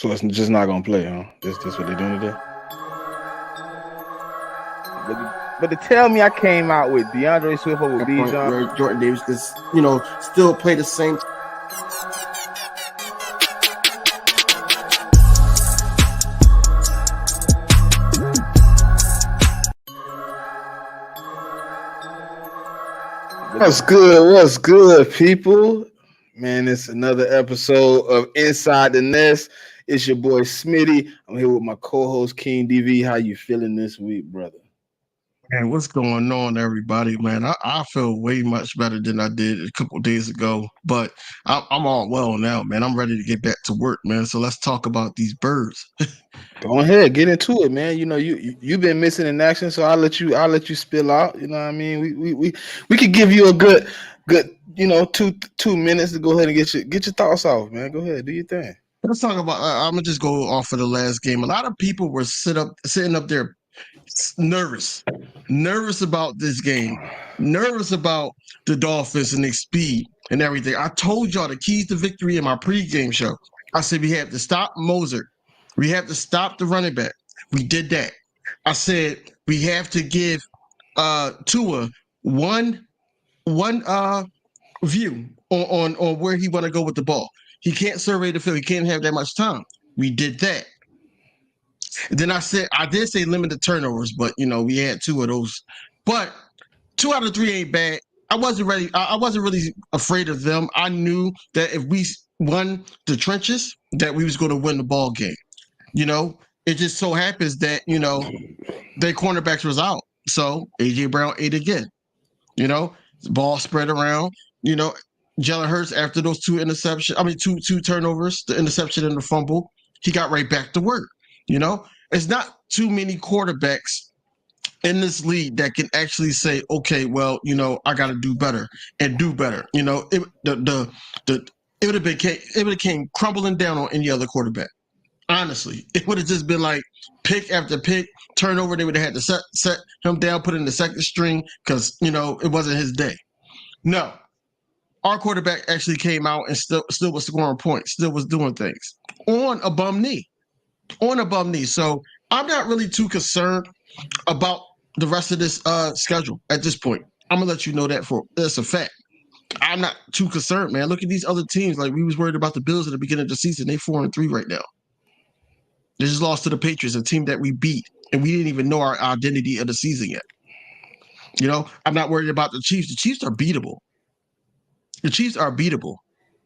So it's just not gonna play, huh? That's what they're doing today. But to tell me I came out with DeAndre Swift over Bijan, where Jordan Davis is, still play the same. What's good? What's good, people? Man, it's another episode of Inside the Nest. It's your boy Smitty. I'm here with my co-host King Dv. How you feeling this week, brother? Man, what's going on, everybody? Man, I feel way much better than I did a couple of days ago, but I'm all well now, man. I'm ready to get back to work, man. So let's talk about these birds. Go ahead, get into it, man. You know, you've been missing in action, so I'll let you spill out. You know what I mean? We could give you a good 2 minutes to go ahead and get your thoughts off, man. Go ahead, do your thing. Let's talk about. I'm gonna just go off of the last game. A lot of people were sitting up there nervous about this game, nervous about the Dolphins and their speed and everything. I told y'all the keys to victory in my pregame show. I said we have to stop Moser. We have to stop the running back. We did that. I said we have to give Tua one view on where he want to go with the ball. He can't survey the field. He can't have that much time. We did that. And then I did say limited turnovers, but we had 2 of those. But 2 out of 3 ain't bad. I wasn't ready. I wasn't really afraid of them. I knew that if we won the trenches, that we was going to win the ball game. It just so happens that their cornerbacks was out, so AJ Brown ate again. The ball spread around. Jalen Hurts, after those 2 turnovers, the interception and the fumble, he got right back to work. It's not too many quarterbacks in this league that can actually say, okay, well, I got to do better and do better. It would have came crumbling down on any other quarterback. Honestly, it would have just been like pick after pick, turnover. They would have had to set him down, put in the second string because it wasn't his day. No, our quarterback actually came out and still was scoring points, still was doing things on a bum knee. So I'm not really too concerned about the rest of this schedule at this point. I'm gonna let you know that's a fact. I'm not too concerned, man. Look at these other teams. Like we was worried about the Bills at the beginning of the season. They 4-3 right now. They just lost to the Patriots, a team that we beat, and we didn't even know our identity of the season yet. I'm not worried about the Chiefs. The Chiefs are beatable.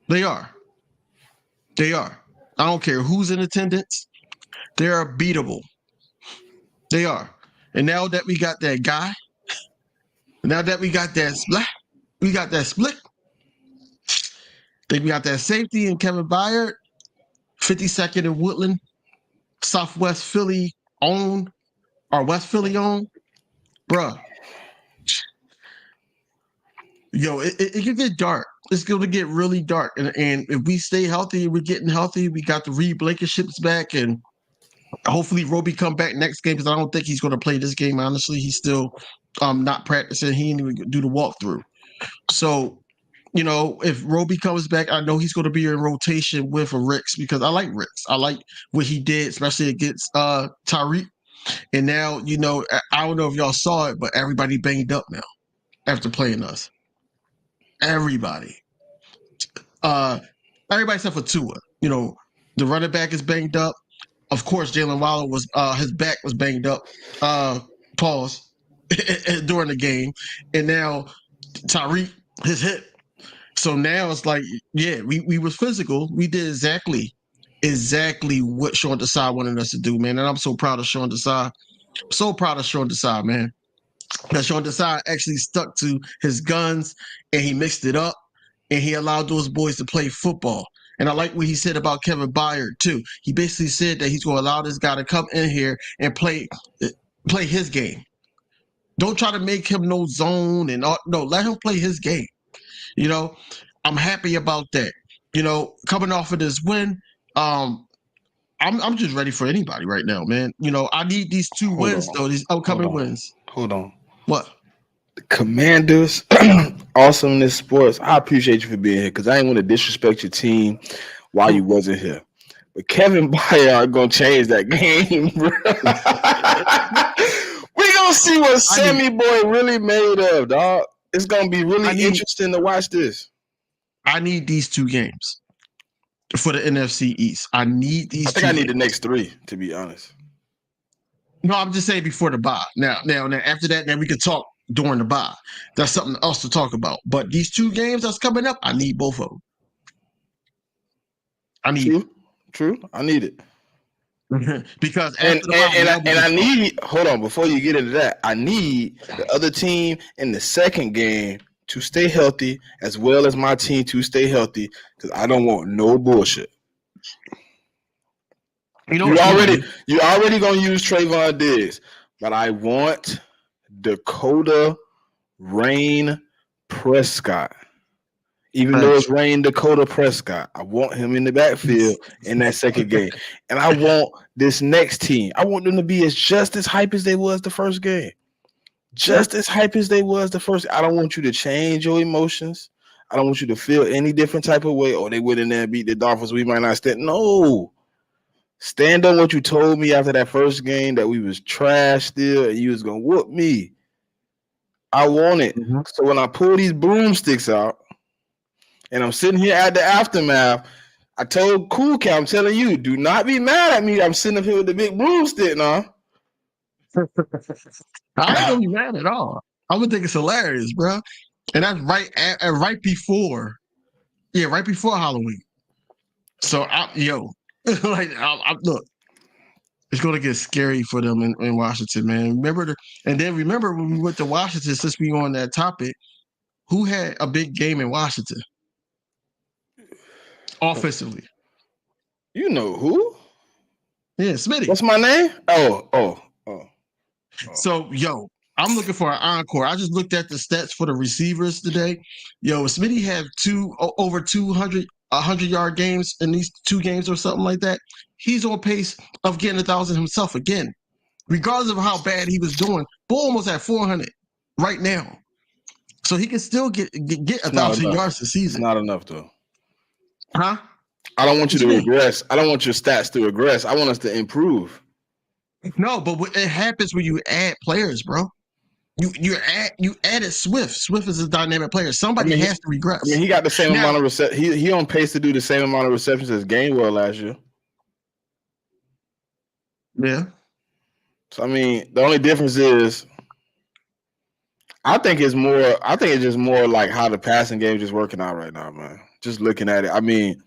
They are. I don't care who's in attendance. They are beatable. They are. And now that we got that guy, now that we got that split, then we got that safety in Kevin Byard, 52nd in Woodland, Southwest Philly owned, or West Philly owned, bruh. It can get dark. It's going to get really dark. And if we stay healthy, we're getting healthy. We got the Reed Blankenships back, and hopefully Roby come back next game because I don't think he's going to play this game, honestly. He's still not practicing. He didn't even do the walkthrough. So, if Roby comes back, I know he's going to be in rotation with Ricks because I like Ricks. I like what he did, especially against Tyreek. And now, I don't know if y'all saw it, but everybody banged up now after playing us. Everybody. Everybody except for Tua. The running back is banged up. Of course, Jalen Waller was his back was banged up. Pause during the game, and now Tyreek his hip. So now it's like, yeah, we was physical. We did exactly what Sean Desai wanted us to do, man. And I'm so proud of Sean Desai. So proud of Sean Desai, man. That Sean Desai actually stuck to his guns and he mixed it up and he allowed those boys to play football. And I like what he said about Kevin Byard too. He basically said that he's going to allow this guy to come in here and play his game. Don't try to make him no zone and all. No, let him play his game. I'm happy about that. Coming off of this win, I'm just ready for anybody right now, man. I need these 2 wins though. These upcoming wins. Hold on. What? The Commanders, Awesomeness Sports. I appreciate you for being here because I didn't want to disrespect your team while you wasn't here. But Kevin Byard gonna change that game, bro. We gonna see what Sammy Boy really made of, dog. It's gonna be really interesting to watch this. I need these 2 games for the NFC East. I need these. I think I need the next 3, to be honest. No, I'm just saying before the bye. Now, after that, then we can talk during the bye. That's something else to talk about. But these 2 games that's coming up, I need both of them. I need True. I need it. because and I need. Hold on, before you get into that, I need the other team in the second game to stay healthy as well as my team to stay healthy because I don't want no bullshit. You already gonna use Trayvon Diggs, but I want Dakota Rain Prescott. Even though it's Rain Dakota Prescott, I want him in the backfield in that second game. And I want this next team. I want them to be just as hype as they was the first game. Just as hype as they was the first. I don't want you to change your emotions. I don't want you to feel any different type of way. Oh, they went in there and beat the Dolphins. We might not stand. No. Stand on what you told me after that first game that we was trash still and you was going to whoop me. I want it. Mm-hmm. So when I pull these broomsticks out and I'm sitting here at the aftermath, I told Cool Cat, I'm telling you, do not be mad at me. I'm sitting up here with the big broomstick now. I ain't gonna be mad at all. I'm gonna think it's hilarious, bro. And that's right before Halloween. So look, it's gonna get scary for them in Washington, man. Remember when we went to Washington, since we on that topic, who had a big game in Washington? Offensively. You know who? Yeah, Smitty. What's my name? Oh. So, I'm looking for an encore. I just looked at the stats for the receivers today. Smitty had over 100-yard games in these 2 games or something like that. He's on pace of getting 1,000 himself again. Regardless of how bad he was doing, Bull almost at 400 right now. So he can still get 1,000 yards this season. It's not enough, though. Huh? I don't want you to regress. I don't want your stats to regress. I want us to improve. No, but it happens when you add players, bro. You added Swift. Swift is a dynamic player. Somebody has to regress. I mean, he got the same amount of receptions. He on pace to do the same amount of receptions as Gainwell last year. Yeah. So I mean, the only difference is, I think it's just more like how the passing game is just working out right now, man. Just looking at it, I mean,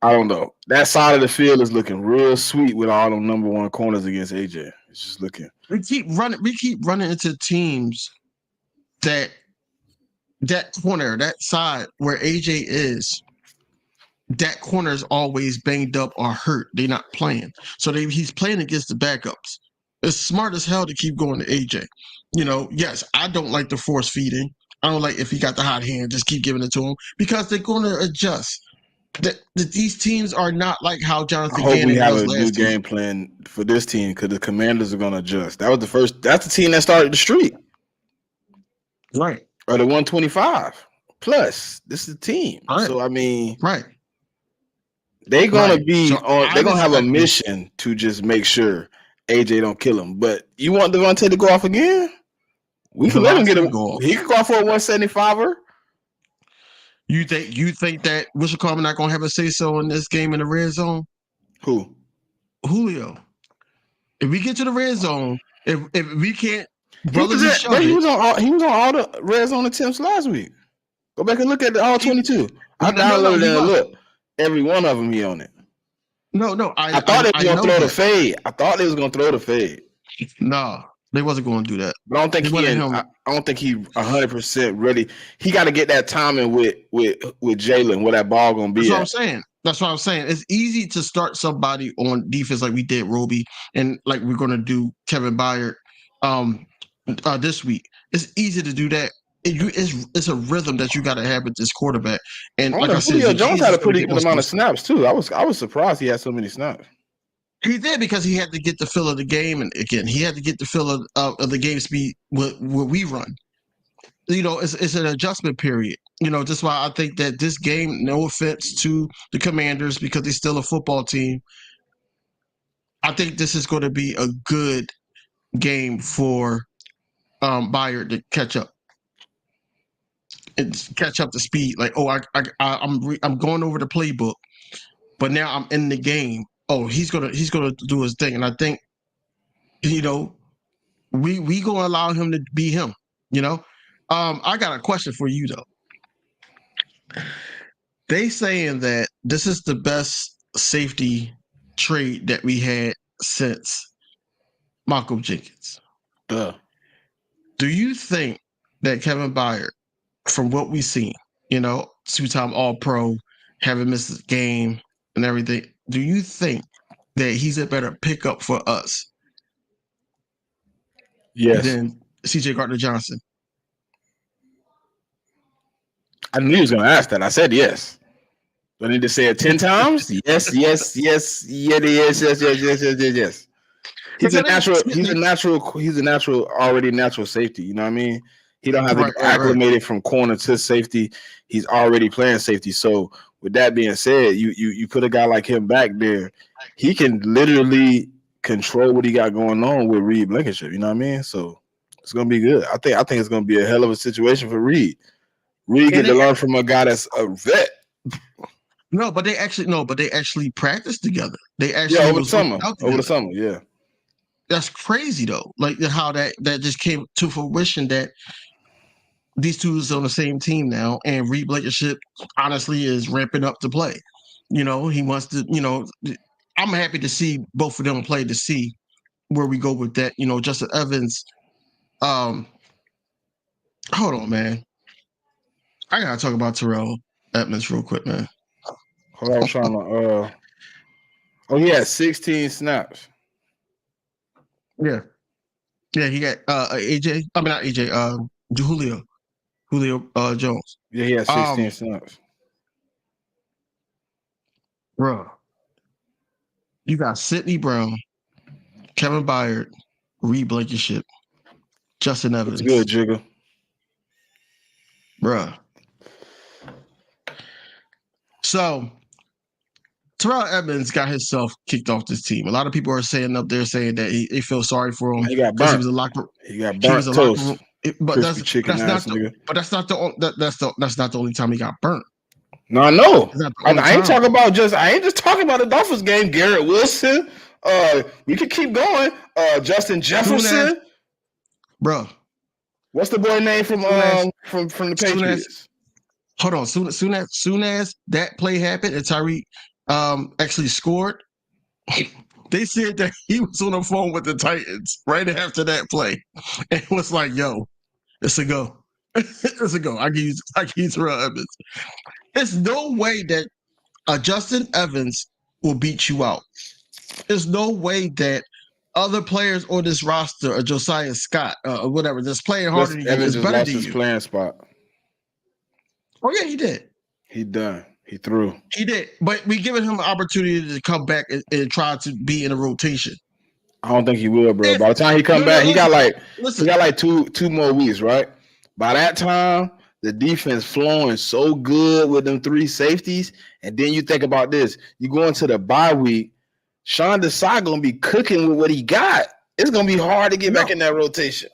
I don't know. That side of the field is looking real sweet with all them number 1 corners against AJ. It's just looking. We keep running into teams that corner, that side where AJ is, that corner is always banged up or hurt. They're not playing. So he's playing against the backups. It's smart as hell to keep going to AJ. Yes, I don't like the force feeding. I don't like if he got the hot hand, just keep giving it to him because they're going to adjust. These teams are not like how Jonathan Gannon was last year. I hope we have a new game plan for this team because the Commanders are going to adjust. That's the team that started the streak. Right. Or the 125. Plus, this is the team. Right. So, I mean, right. They're going to be they're going to have a mission to just make sure AJ don't kill him. But you want Devontae to go off again? We can let him get him. He can go off for a 175er. You think that Wilson Carmen not gonna have a say so in this game in the red zone? Who? Julio. If we get to the red zone, if we can't, he was on all the red zone attempts last week. Go back and look at all 22. I downloaded and look. Every one of them he on it. No. I thought they was gonna throw the fade. I thought they was gonna throw the fade. No. They wasn't going to do that. But I don't think he 100% ready. He got to get that timing with Jalen where that ball going to be. That's what I'm saying. It's easy to start somebody on defense like we did Roby and like we're going to do Kevin Byard this week. It's easy to do that. It's a rhythm that you got to have with this quarterback. And like I said, Julio Jones had a pretty good amount of snaps too. I was surprised he had so many snaps. He did because he had to get the feel of the game, and again, he had to get the feel of the game speed what we run. it's an adjustment period. That's why I think that this game, no offense to the Commanders because they're still a football team, I think this is going to be a good game for Bayard to catch up. And catch up to speed. Like, I'm going over the playbook, but now I'm in the game. Oh, he's gonna do his thing, and I think we gonna allow him to be him. I got a question for you though. They saying that this is the best safety trade that we had since Malcolm Jenkins. Do you think that Kevin Byard, from what we've seen, two-time All-Pro, haven't missed a game and everything, do you think that he's a better pickup for us than C.J. Gardner-Johnson? I knew he was going to ask that. I said yes. Do I need to say it 10 times? Yes. He's already natural safety. You know what I mean? He don't have to get acclimated from corner to safety. He's already playing safety. So with that being said, you put a guy like him back there, he can literally control what he got going on with Reed Blankenship. You know what I mean? So it's gonna be good. I think it's gonna be a hell of a situation for Reed. Reed get to learn from a guy that's a vet. No, but they actually practiced together. They actually over the summer, yeah. That's crazy though. Like how that just came to fruition that these two is on the same team now, and Reed Blankenship honestly is ramping up to play. He wants to. I'm happy to see both of them play to see where we go with that. Justin Evans. Hold on, man. I gotta talk about Terrell Edmonds real quick, man. Hold on, I'm trying to. He had 16 snaps. Yeah, he got AJ. I mean not AJ. Julio Jones. Yeah, he had 16 snaps. Bro, you got Sidney Brown, Kevin Byard, Reed Blankenship, Justin Evans. It's good, Jigga. Bro. So Terrell Edmonds got himself kicked off this team. A lot of people are saying up there saying that he feel sorry for him. He got burnt. He was a locker. He got burnt toast. But that's not the only time he got burnt. No, I know. I ain't talking about I ain't just talking about the Dolphins game. Garrett Wilson. We could keep going. Justin Jefferson. Bro. What's the boy name from the Patriots? Hold on. Soon as that play happened and Tyreek actually scored, they said that he was on the phone with the Titans right after that play. And it was like, yo, it's a go. It's a go. I can use Terrell Evans. There's no way that Justin Evans will beat you out. There's no way that other players on this roster, or Josiah Scott, or whatever, that's playing harder than you, is better than you. Playing spot. Oh yeah, he did. He done. He threw. He did, but we giving him an opportunity to come back and try to be in a rotation. I don't think he will, bro. By the time he come back, he got like two more weeks, right? By that time, the defense flowing so good with them three safeties, and then you think about this: you go into the bye week. Sean Desai gonna be cooking with what he got. It's gonna be hard to get back in that rotation.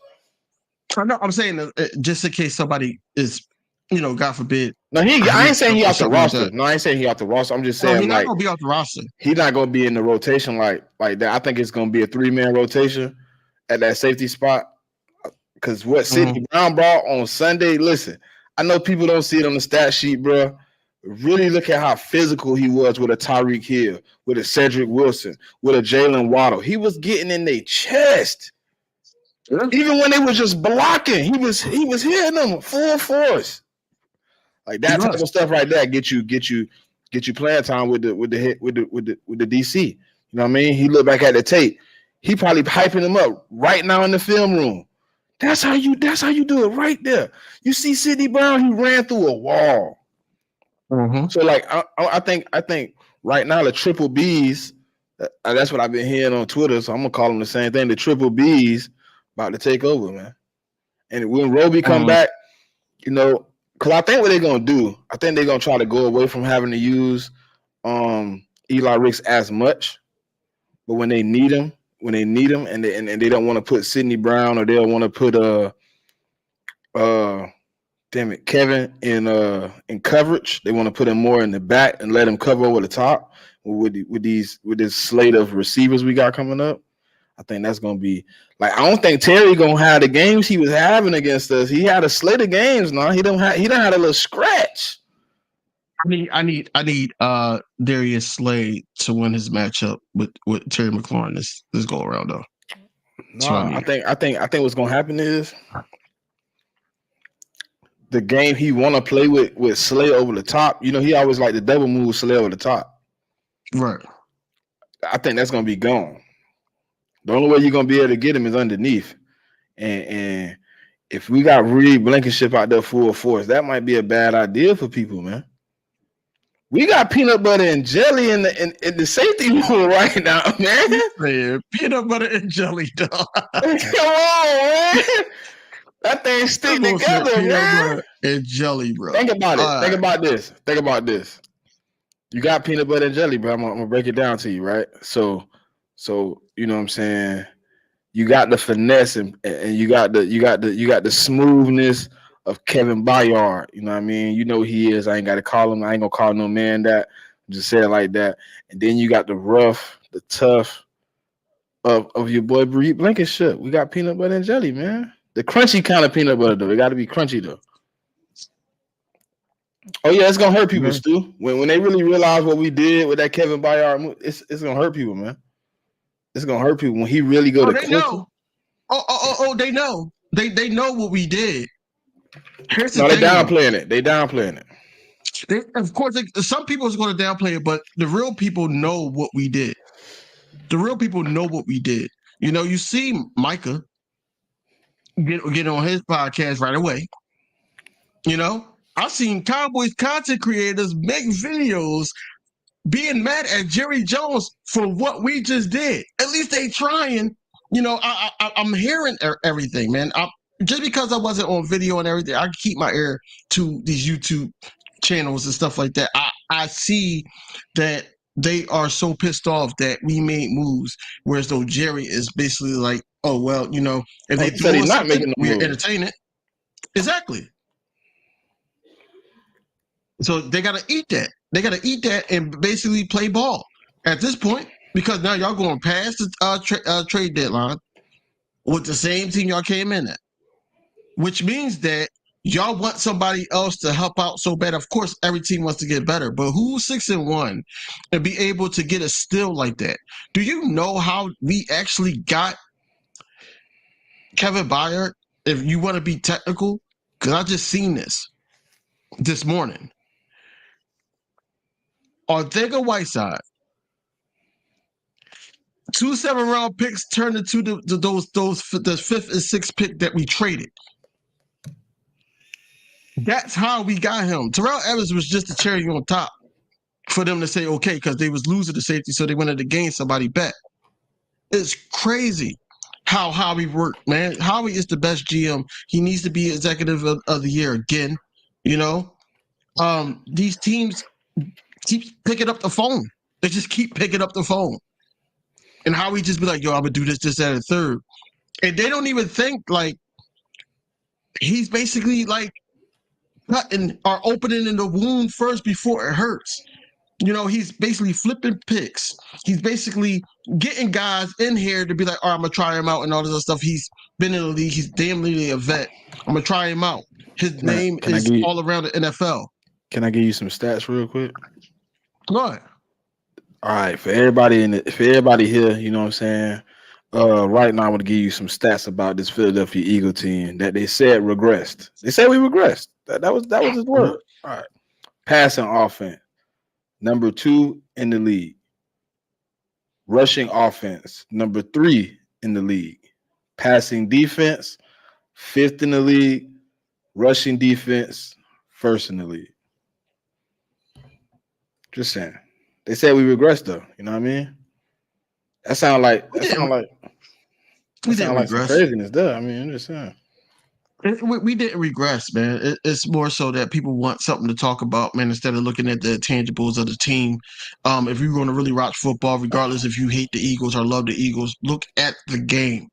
I know. I'm saying just in case somebody is, God forbid. No, I ain't saying he off the roster. No, I ain't saying he off the roster. I'm just saying he's not gonna be off the roster. He's not gonna be in the rotation like that. I think it's gonna be a 3-man rotation at that safety spot. Because what Sidney Brown brought on Sunday, listen, I know people don't see it on the stat sheet, bro. Really look at how physical he was with a Tyreek Hill, with a Cedric Wilson, with a Jalen Waddle. He was getting in their chest. Yeah. Even when they were just blocking, he was hitting them full force. Like that type of stuff right there get you playing time with the DC. You know what I mean? He looked back at the tape. He probably hyping him up right now in the film room. That's how you do it right there. You see Sidney Brown, he ran through a wall. Mm-hmm. So like I think right now the triple B's, that's what I've been hearing on Twitter. So I'm gonna call them the same thing. The triple B's about to take over, man. And when Roby come back, You know, because I think what they're gonna do, I think they're gonna try to go away from having to use Eli Ricks as much, but when they need him, and they don't want to put Sidney Brown or they don't want to put uh damn it, Kevin in coverage. They want to put him more in the back and let him cover over the top with this slate of receivers we got coming up. I think that's gonna be like, I don't think Terry gonna have the games he was having against us. He had a slate of games now. He don't have a little scratch. I need Darius Slade to win his matchup with Terry McLaurin this go around though. No, I think what's gonna happen is the game he want to play with Slay over the top. You know, he always like the double move Slay over the top. Right. I think that's gonna be gone. The only way you're gonna be able to get him is underneath. And if we got Reed Blankenship out there full force, that might be a bad idea for people, man. We got peanut butter and jelly in the safety room right now, man. Peanut butter and jelly, dog. Come on, man. That thing stick together, man. And jelly, bro. Think about it. Think about this. You got peanut butter and jelly, bro. I'm gonna break it down to you, right? So you know what I'm saying. You got the finesse and you got the smoothness of Kevin Byard. You know what I mean? You know who he is. I ain't gotta call him. I ain't gonna call no man that. Just say it like that. And then you got the rough, the tough of your boy Reed Blankenship. We got peanut butter and jelly, man. The crunchy kind of peanut butter, though. It got to be crunchy, though. Oh, yeah, it's going to hurt people, Stu. When they really realize what we did with that Kevin Byard move, it's going to hurt people, man. It's going to hurt people when he really go to they know. They know. They know what we did. They're downplaying it. They downplaying it. Of course, some people is going to downplay it, but the real people know what we did. The real people know what we did. You know, you see Micah get on his podcast right away. You know, I've seen Cowboys content creators make videos being mad at Jerry Jones for what we just did. At least they trying. You know, I'm hearing everything, man. Just because I wasn't on video and everything, I keep my ear to these YouTube channels and stuff like that. I see that they are so pissed off that we made moves, whereas though Jerry is basically like, oh, well, you know, if they throw us something, we're entertaining. Exactly. So they got to eat that. They got to eat that and basically play ball at this point, because now y'all going past the trade deadline with the same team y'all came in at, which means that y'all want somebody else to help out so bad. Of course, every team wants to get better, but who's 6-1 and be able to get a steal like that? Do you know how we actually got Kevin Byard? If you want to be technical, because I just seen this morning. Ortega Whiteside, 2 7-round picks turned into the 5th and 6th pick that we traded. That's how we got him. Terrell Evans was just the cherry on top for them to say okay, because they was losing the safety, so they wanted to gain somebody back. It's crazy how Howie worked, man. Howie is the best GM. He needs to be executive of the year again. You know, these teams keep picking up the phone. They just keep picking up the phone. And Howie just be like, yo, I'm going to do this, that, and third. And they don't even think like he's basically like cutting or opening in the wound first before it hurts. You know, he's basically flipping picks. He's basically getting guys in here to be like, all right, I'm going to try him out and all this other stuff. He's been in the league. He's damn nearly a vet. I'm going to try him out. His name is all around the NFL. Can I give you some stats real quick? Go ahead. All right, for everybody here, you know what I'm saying? Right now, I want to give you some stats about this Philadelphia Eagle team that they said regressed. They said we regressed. That was his word. All right. Passing offense, number 2 in the league. Rushing offense, number 3 in the league. Passing defense, 5th in the league. Rushing defense, 1st in the league. Just saying. They said we regressed though. You know what I mean? That sound like some craziness there. I mean, I'm just saying. We didn't regress, man. It's more so that people want something to talk about, man, instead of looking at the tangibles of the team. If you're going to really watch football, regardless if you hate the Eagles or love the Eagles, look at the game.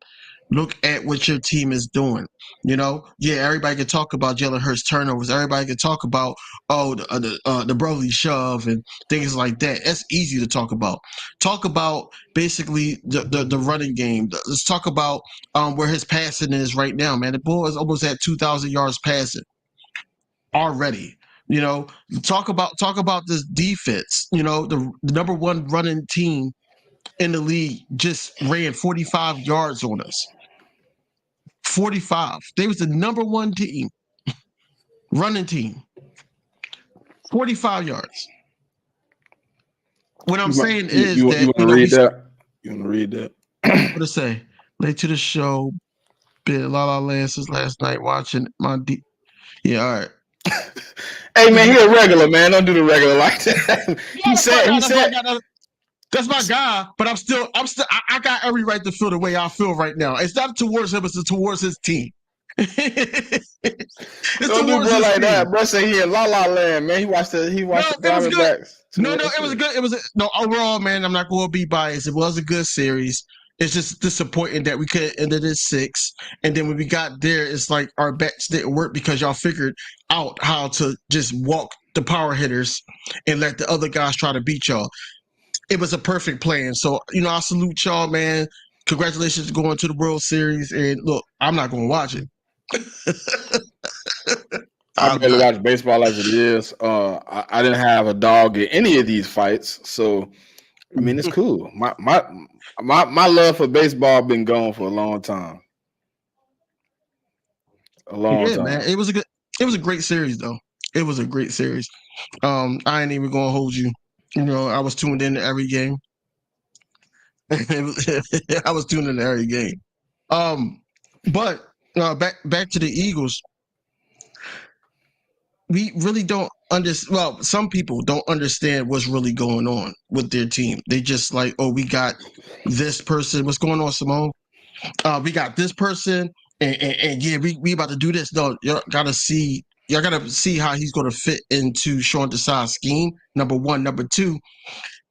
Look at what your team is doing. Yeah, everybody can talk about Jalen Hurts turnovers. Everybody can talk about the brotherly shove and things like that. That's easy to talk about. Talk about basically the running game. Let's talk about where his passing is right now, man. The boy is almost at 2,000 yards passing already. Talk about this defense. The number one running team in the league just ran 45 yards on us. 45. They was the number one team, running team. 45 yards. What I'm saying is you that want to read that? You want to read that? What to say? Late to the show. Been La La Land since last night watching my Yeah, all right. Hey man, he a regular, man. Don't do the regular like that. He said that's my guy, but I got every right to feel the way I feel right now. It's not towards him, it's towards his team. It's don't do bro like that. Bro say he in La La Land, man. He watched the Diamondbacks. It was good. Overall, man, I'm not going to be biased. It was a good series. It's just disappointing that we could have ended at 6. And then when we got there, it's like our bets didn't work because y'all figured out how to just walk the power hitters and let the other guys try to beat y'all. It was a perfect plan. So, I salute y'all, man. Congratulations going to the World Series. And look, I'm not going to watch it. I barely watch baseball as it is. I didn't have a dog in any of these fights. So, I mean, it's cool. My love for baseball been gone for a long time. Man. It was a great series though. It was a great series. I ain't even gonna hold you. I was tuned into every game. I was tuned into every game. But back to the Eagles. We really don't understand. Well, some people don't understand what's really going on with their team. They just like, oh, we got this person. What's going on, Simone? We got this person, and yeah, we about to do this. No, y'all gotta see how he's gonna fit into Sean Desai's scheme. Number one, number two,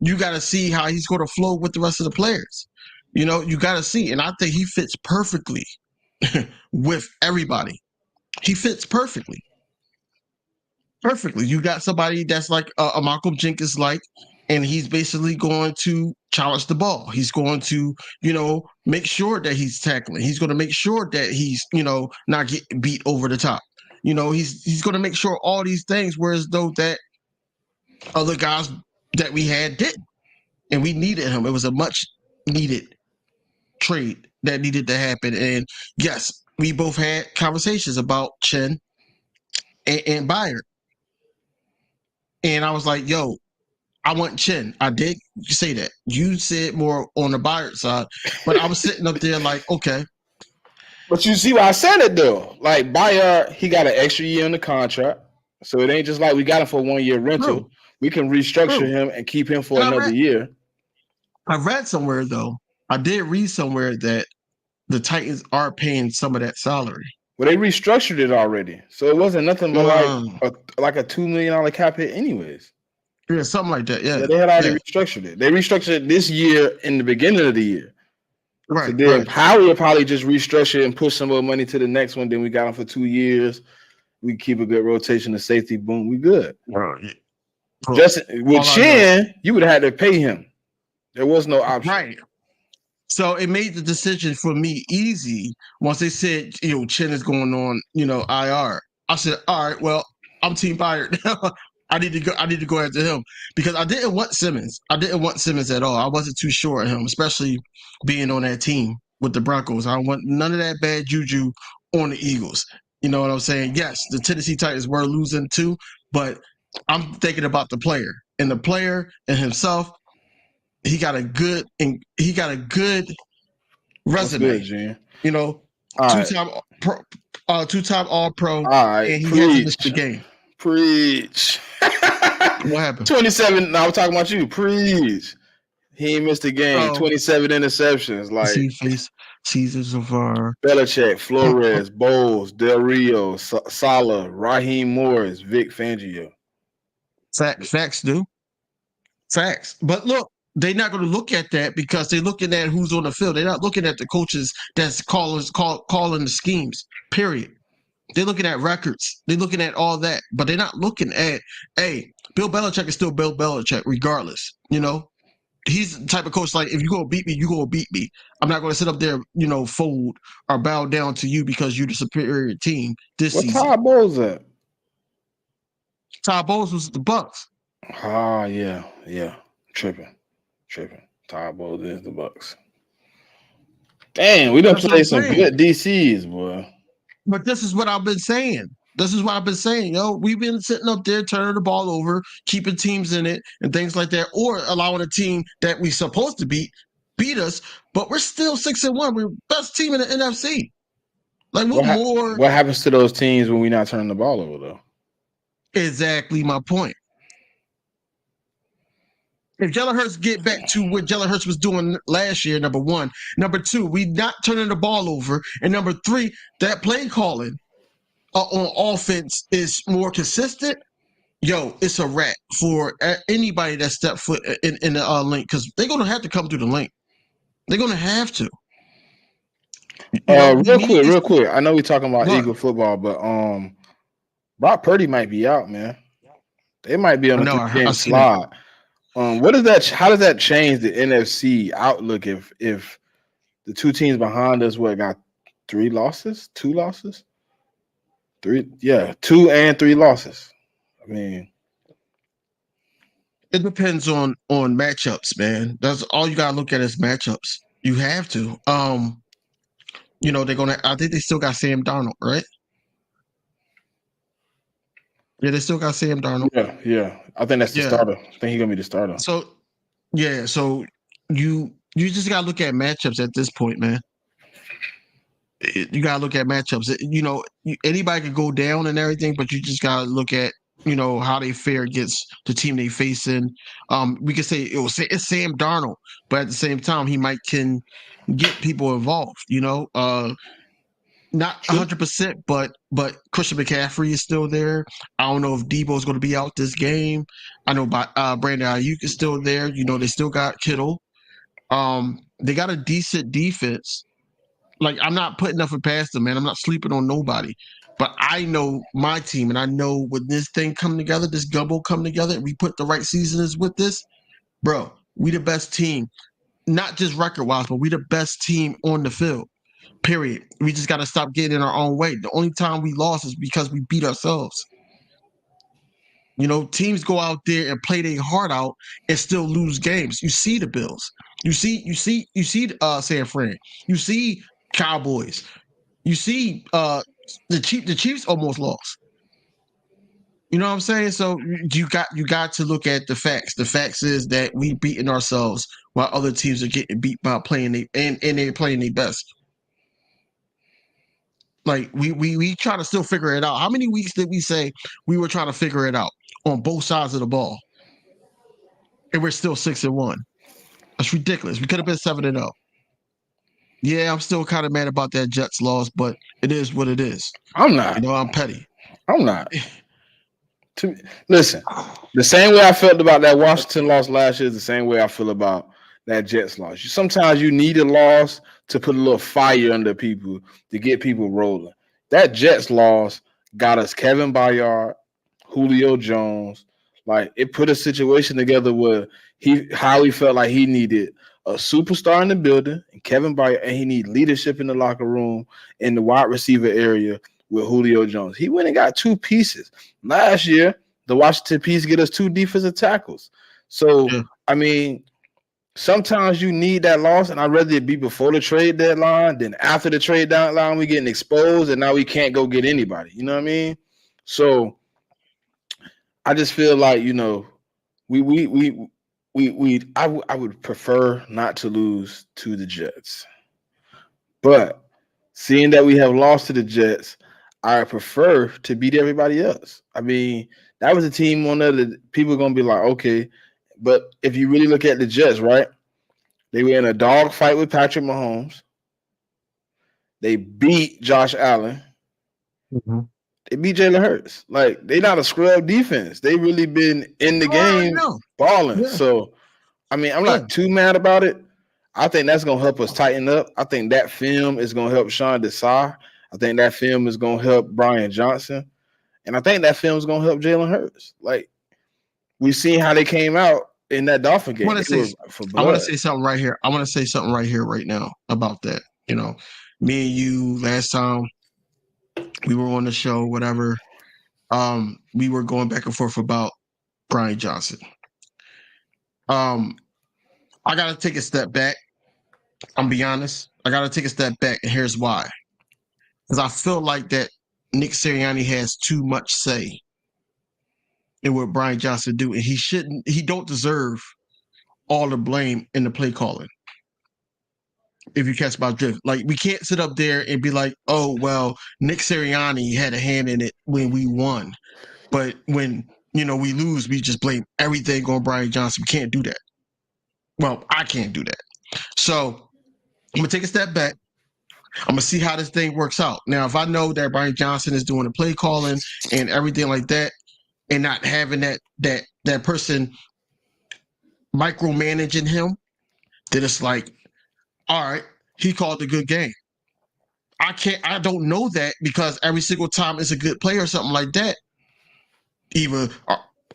you gotta see how he's gonna flow with the rest of the players. You gotta see, and I think he fits perfectly with everybody. He fits perfectly. Perfectly. You got somebody that's like a Malcolm Jenkins and he's basically going to challenge the ball. He's going to, make sure that he's tackling. He's going to make sure that he's, not getting beat over the top. He's going to make sure all these things, whereas though that other guys that we had didn't. And we needed him. It was a much needed trade that needed to happen. And yes, we both had conversations about Chen and Byard. And I was like, yo, I want Chen. I did say that. You said more on the Byard side, but I was sitting up there like, okay. But you see why I said it though. Like Byard, he got an extra year on the contract. So it ain't just like we got him for a 1 year rental. True. We can restructure him and keep him for another year. I read somewhere though. I did read somewhere that the Titans are paying some of that salary. Well, they restructured it already, so it wasn't nothing but like a $2 million cap hit, anyways. Yeah, something like that. Yeah, they had already restructured it. They restructured it this year in the beginning of the year. Right. So then Howie will probably just restructure it and push some more money to the next one. Then we got him for 2 years. We keep a good rotation of safety. Boom, we good. Just with Chen, you would have had to pay him. There was no option. Right. So it made the decision for me easy once they said, Chen is going on, IR. I said, all right, well, I'm Team Byard now. I need to go after him because I didn't want Simmons. I didn't want Simmons at all. I wasn't too sure of him, especially being on that team with the Broncos. I don't want none of that bad juju on the Eagles. You know what I'm saying? Yes, the Tennessee Titans were losing too, but I'm thinking about the player and himself. He got a good resume. Good, two-time All-Pro. All right, and he hasn't missed the game. Preach. What happened? 27. Now I'm talking about you. Preach. He ain't missed the game. 27 interceptions. Like Season so far. Belichick, Flores, Bowles, Del Rio, Sala, Raheem Morris, Vic Fangio. Facts do. Facts. But look, they're not going to look at that because they're looking at who's on the field. They're not looking at the coaches that's calling the schemes, period. They're looking at records. They're looking at all that. But they're not looking at, hey, Bill Belichick is still Bill Belichick regardless. You know? He's the type of coach like, if you're going to beat me, you're going to beat me. I'm not going to sit up there, fold or bow down to you because you're the superior team this What season. Todd Bowles at? Todd Bowles was the Bucks. Ah, yeah. Tripping. Todd Bowles is the Bucks. Dang, we done played some good DCs, boy. But this is what I've been saying. We've been sitting up there turning the ball over, keeping teams in it and things like that, or allowing a team that we supposed to beat us, but we're still 6-1. We're the best team in the NFC. Like what happens to those teams when we're not turning the ball over, though? Exactly my point. If Jalen Hurts get back to what Jalen Hurts was doing last year, number one. Number two, we not turning the ball over. And number three, that play calling on offense is more consistent. Yo, it's a wrap for anybody that step foot in the link because they're going to have to come through the link. They're going to have to. Real quick. I know we're talking about Eagle football, but Brock Purdy might be out, man. They might be on a 3-game slide. What is that? How does that change the NFC outlook if the two teams behind us got 3 losses? 2 losses? 3, yeah, 2 and 3 losses. I mean, it depends on matchups, man. That's all you gotta look at is matchups. You have to. They're gonna. I think they still got Sam Darnold, right? Yeah, they still got Sam Darnold. Yeah. I think that's the starter. I think he's gonna be the starter. So you just gotta look at matchups at this point, man. You gotta look at matchups. Anybody could go down and everything, but you just gotta look at how they fare against the team they facing. We could say it's Sam Darnold, but at the same time, he can get people involved. Not 100%, but Christian McCaffrey is still there. I don't know if Debo is going to be out this game. I know Brandon Ayuk is still there. They still got Kittle. They got a decent defense. Like, I'm not putting nothing past them, man. I'm not sleeping on nobody. But I know my team, and I know when this thing come together, this gumbo come together, and we put the right seasonings with this, bro, we the best team. Not just record-wise, but we the best team on the field. Period. We just got to stop getting in our own way. The only time we lost is because we beat ourselves. Teams go out there and play their heart out and still lose games. You see the Bills. You see San Fran. You see Cowboys. You see the Chiefs almost lost. You know what I'm saying? So you got to look at the facts. The facts is that we beating ourselves while other teams are getting beat by playing and they're playing their best. Like we try to still figure it out. How many weeks did we say we were trying to figure it out on both sides of the ball? And we're still 6-1. That's ridiculous. We could have been 7-0. Yeah, I'm still kind of mad about that Jets loss, but it is what it is. I'm not. I'm petty. I'm not. Listen, the same way I felt about that Washington loss last year is the same way I feel about that Jets loss. Sometimes you need a loss to put a little fire under people to get people rolling. That Jets loss got us Kevin Byard, Julio Jones. Like, it put a situation together where Howie felt like he needed a superstar in the building and Kevin Byard, and he needed leadership in the locker room in the wide receiver area with Julio Jones. He went and got 2 pieces. Last year, the Washington piece get us 2 defensive tackles. So, I mean, sometimes you need that loss, and I'd rather it be before the trade deadline than after the trade deadline. We getting exposed, and now we can't go get anybody. You know what I mean? So I just feel like I would prefer not to lose to the Jets, but seeing that we have lost to the Jets, I prefer to beat everybody else. I mean, that was a team on there that people are gonna be like, okay. But if you really look at the Jets, right, they were in a dog fight with Patrick Mahomes. They beat Josh Allen. Mm-hmm. They beat Jalen Hurts. Like, they not a scrub defense. They really been in the game balling. Yeah. So, I mean, I'm not too mad about it. I think that's going to help us tighten up. I think that film is going to help Sean Desai. I think that film is going to help Brian Johnson. And I think that film is going to help Jalen Hurts. Like, we've seen how they came out in that Dolphin game. I want to say something right here. I want to say something right here, right now about that. You know, me and you last time we were on the show, whatever. We were going back and forth about Brian Johnson. I gotta take a step back. I'm be honest. I gotta take a step back, and here's why. Because I feel like that Nick Sirianni has too much say in what Brian Johnson do, and he don't deserve all the blame in the play calling. If you catch my drift, like, we can't sit up there and be like, oh, well, Nick Sirianni had a hand in it when we won. But when, we lose, we just blame everything on Brian Johnson. We can't do that. Well, I can't do that. So I'm going to take a step back. I'm going to see how this thing works out. Now, if I know that Brian Johnson is doing the play calling and everything like that, and not having that person micromanaging him, then it's like, all right, he called a good game. I don't know that, because every single time it's a good play or something like that, either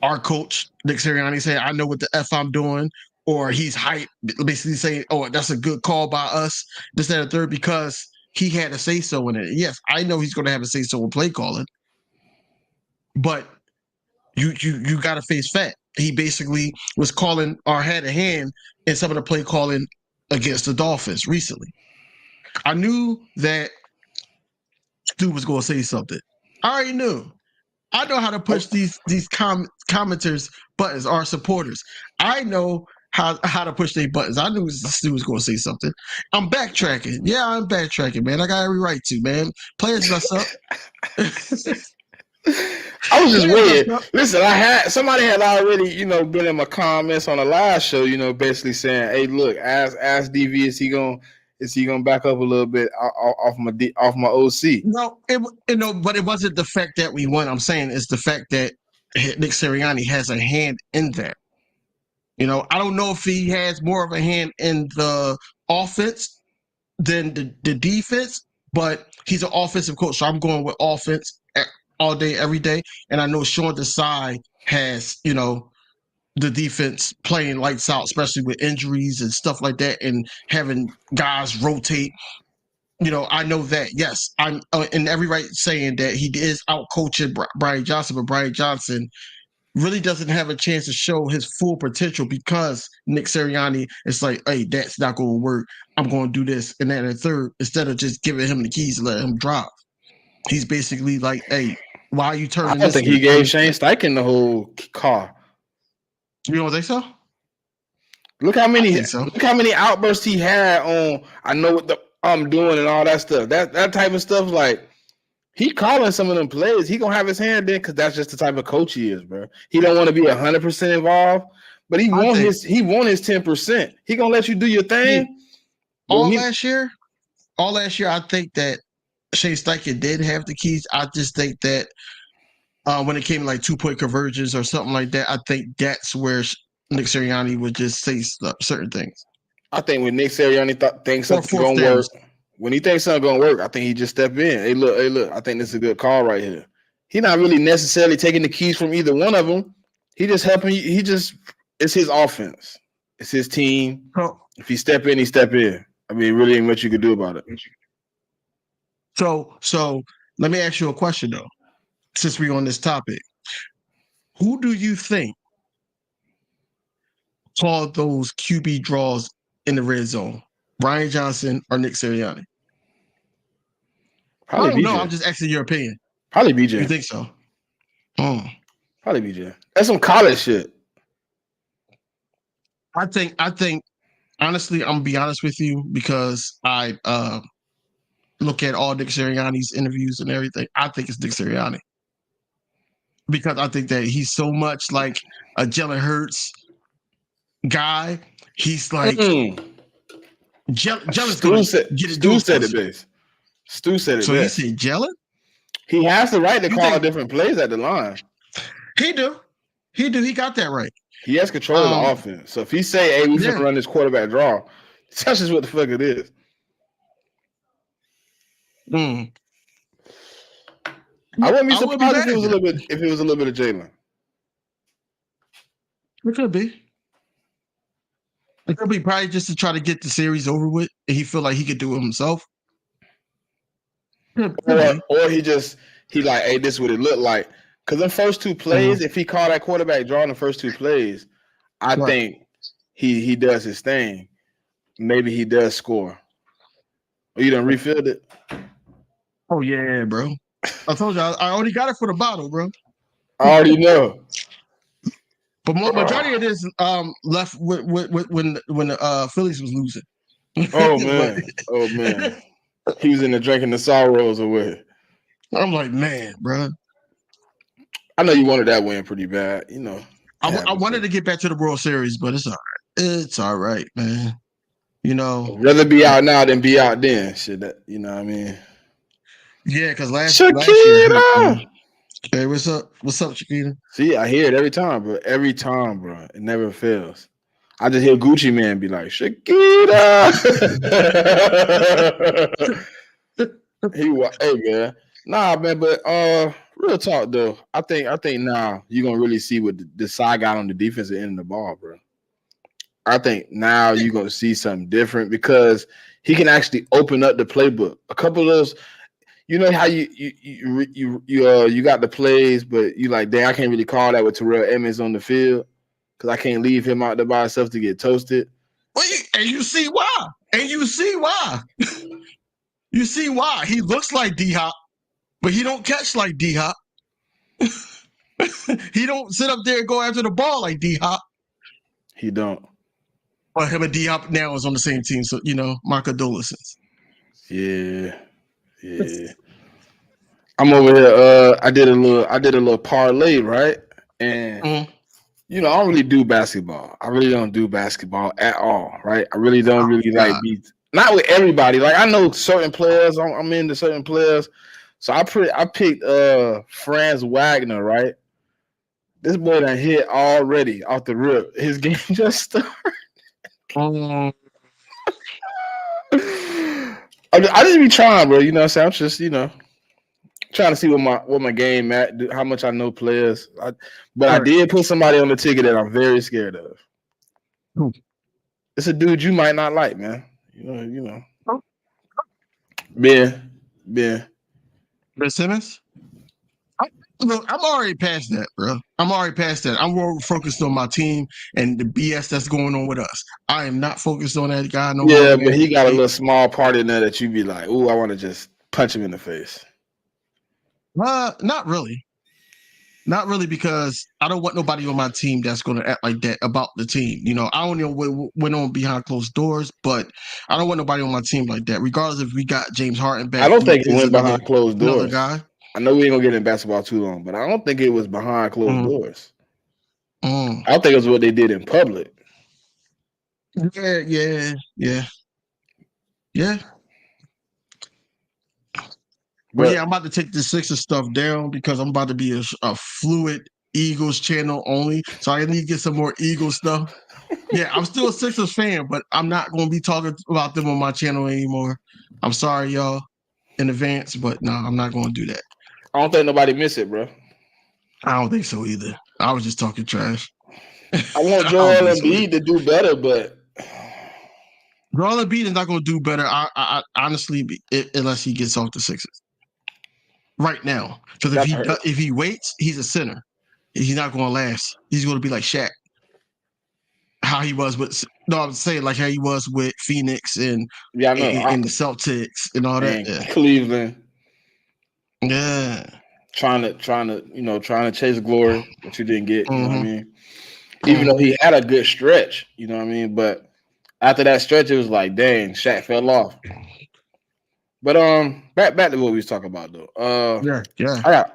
our coach, Nick Sirianni, say, I know what the F I'm doing, or he's hyped, basically saying, oh, that's a good call by us, this, that, and third, because he had a say-so in it. Yes, I know he's going to have a say-so in play calling, but you got to face fact. He basically was calling or had a hand in some of the play calling against the Dolphins recently. I knew that Stu was going to say something. I already knew. I know how to push these commenters' buttons, our supporters. I know how to push their buttons. I knew Stu was going to say something. I'm backtracking. Yeah, I'm backtracking, man. I got every right to, man. Players mess up. I was just waiting. Listen, somebody had already, been in my comments on the live show, basically saying, "Hey, look, ask DV, is he gonna back up a little bit off my OC?" No, but it wasn't the fact that we won. I'm saying it's the fact that Nick Sirianni has a hand in that. I don't know if he has more of a hand in the offense than the defense, but he's an offensive coach, so I'm going with offense all day, every day. And I know Sean Desai has, the defense playing lights out, especially with injuries and stuff like that, and having guys rotate. I know that. Yes, I'm in every right saying that he is out coaching Brian Johnson, but Brian Johnson really doesn't have a chance to show his full potential, because Nick Sirianni is like, hey, that's not going to work. I'm going to do this and that and the third, instead of just giving him the keys and letting him drive. He's basically like, hey, why are you turning this? I don't think he gave Shane Steichen the whole car. You don't think so? Look how many outbursts he had on, I know what I'm doing and all that stuff. That type of stuff, like, he calling some of them plays. He gonna have his hand in, because that's just the type of coach he is, bro. He don't want to be 100% involved, but he want his 10%. He gonna let you do your thing. Last year, I think that Shane Steichen did have the keys. I just think that when it came to like 2-point conversions or something like that, I think that's where Nick Sirianni would just say certain things. I think when Nick Sirianni thinks something's gonna work, when he thinks something's gonna work, I think he just step in. Hey, look, I think this is a good call right here. He's not really necessarily taking the keys from either one of them. He just helping you. It's his offense. It's his team. Oh. If he step in, he step in. I mean, really ain't much you could do about it. So let me ask you a question though, since we're on this topic. Who do you think called those QB draws in the red zone? Brian Johnson or Nick Sirianni? Probably I don't BJ. know. I'm just asking your opinion. Probably BJ. You think so? Probably BJ. That's some college shit. I think. Honestly, I'm gonna be honest with you, because I look at all Nick Sirianni's interviews and everything. I think it's Nick Sirianni, because I think that he's so much like a Jalen Hurts guy. He's like Jalen's going to get it. Stu said it best. Stu said it So best. you say Jalen? He has the right to You call think- different plays at the line. He do. He got that right. He has control of the offense. So if he say, "Hey, we finna run this quarterback draw," that's just what the fuck it is. Mm. I wouldn't be surprised if it was a little bit of Jalen. It could be. It could be probably just to try to get the series over with, and he feel like he could do it himself. Or he like, hey, this is what it looked like. Because in first two plays, if he called that quarterback draw in the first two plays, I think he does his thing. Maybe he does score. Oh, you done refilled it? Oh yeah, bro. I told you I already got it for the bottle, bro. I already know. But majority of this left with when the Phillies was losing. Oh man. He was in the drinking the sorrows away. I'm like, man, bro. I know you wanted that win pretty bad, you know. I wanted to get back to the World Series, but it's all right. It's all right, man. You know, I'd rather be out now than be out then. Shit, that, you know what I mean? Yeah, because last year. Hey, what's up? What's up, Chiquita? See, I hear it every time, bro. Every time, bro. It never fails. I just hear Gucci Man be like, Shakira. Hey man. Nah, man, but real talk though. I think now you're gonna really see what the side got on the defensive end of the ball, bro. I think now you're gonna see something different because he can actually open up the playbook. A couple of those, you know how you got the plays, but you like, dang, I can't really call that with Terrell Emmons on the field because I can't leave him out there by himself to get toasted. And you see why. You see why. He looks like D-Hop, but he don't catch like D-Hop. He don't sit up there and go after the ball like D-Hop. He don't. But him and D-Hop now is on the same team, so, you know, my condolences. Yeah. I'm over here. I did a little parlay, right? And you know, I don't really do basketball. I really don't do basketball at all, right? I really don't like be not with everybody. Like I know certain players. I'm into certain players. So I picked Franz Wagner, right? This boy done hit already off the rip. His game just started. I just be trying, bro. You know what I'm saying? I'm just, you know, trying to see what my game at, how much I know players. But I did put somebody on the ticket that I'm very scared of. It's a dude you might not like, man. You know. Ben Simmons? Look, I'm already past that, bro. I'm already past that. I'm more focused on my team and the BS that's going on with us. I am not focused on that guy no more. Yeah, but he got a little small part in there that you be like, ooh, I want to just punch him in the face. Not really. Not really, because I don't want nobody on my team that's going to act like that about the team. You know, I don't know what went on behind closed doors, but I don't want nobody on my team like that, regardless if we got James Harden back. I don't think it went behind closed doors. Another guy. I know we ain't going to get in basketball too long, but I don't think it was behind closed doors. I don't think it was what they did in public. Yeah. But yeah, I'm about to take the Sixers stuff down because I'm about to be a fluid Eagles channel only. So I need to get some more Eagles stuff. Yeah, I'm still a Sixers fan, but I'm not going to be talking about them on my channel anymore. I'm sorry, y'all, in advance, but no, I'm not going to do that. I don't think nobody miss it, bro. I don't think so either. I was just talking trash. I want Joel Embiid to do better, but Joel Embiid is not going to do better. I honestly, unless he gets off the Sixers right now. Because if he waits, he's a center. He's not going to last. He's going to be like Shaq. How he was with I'm saying like how he was with Phoenix and and the Celtics and all that. Yeah. Cleveland. Yeah. Trying to chase glory, but you didn't get, you know what I mean? Even though he had a good stretch, you know what I mean? But after that stretch, it was like, dang, Shaq fell off. But back to what we was talking about though. Yeah. All right.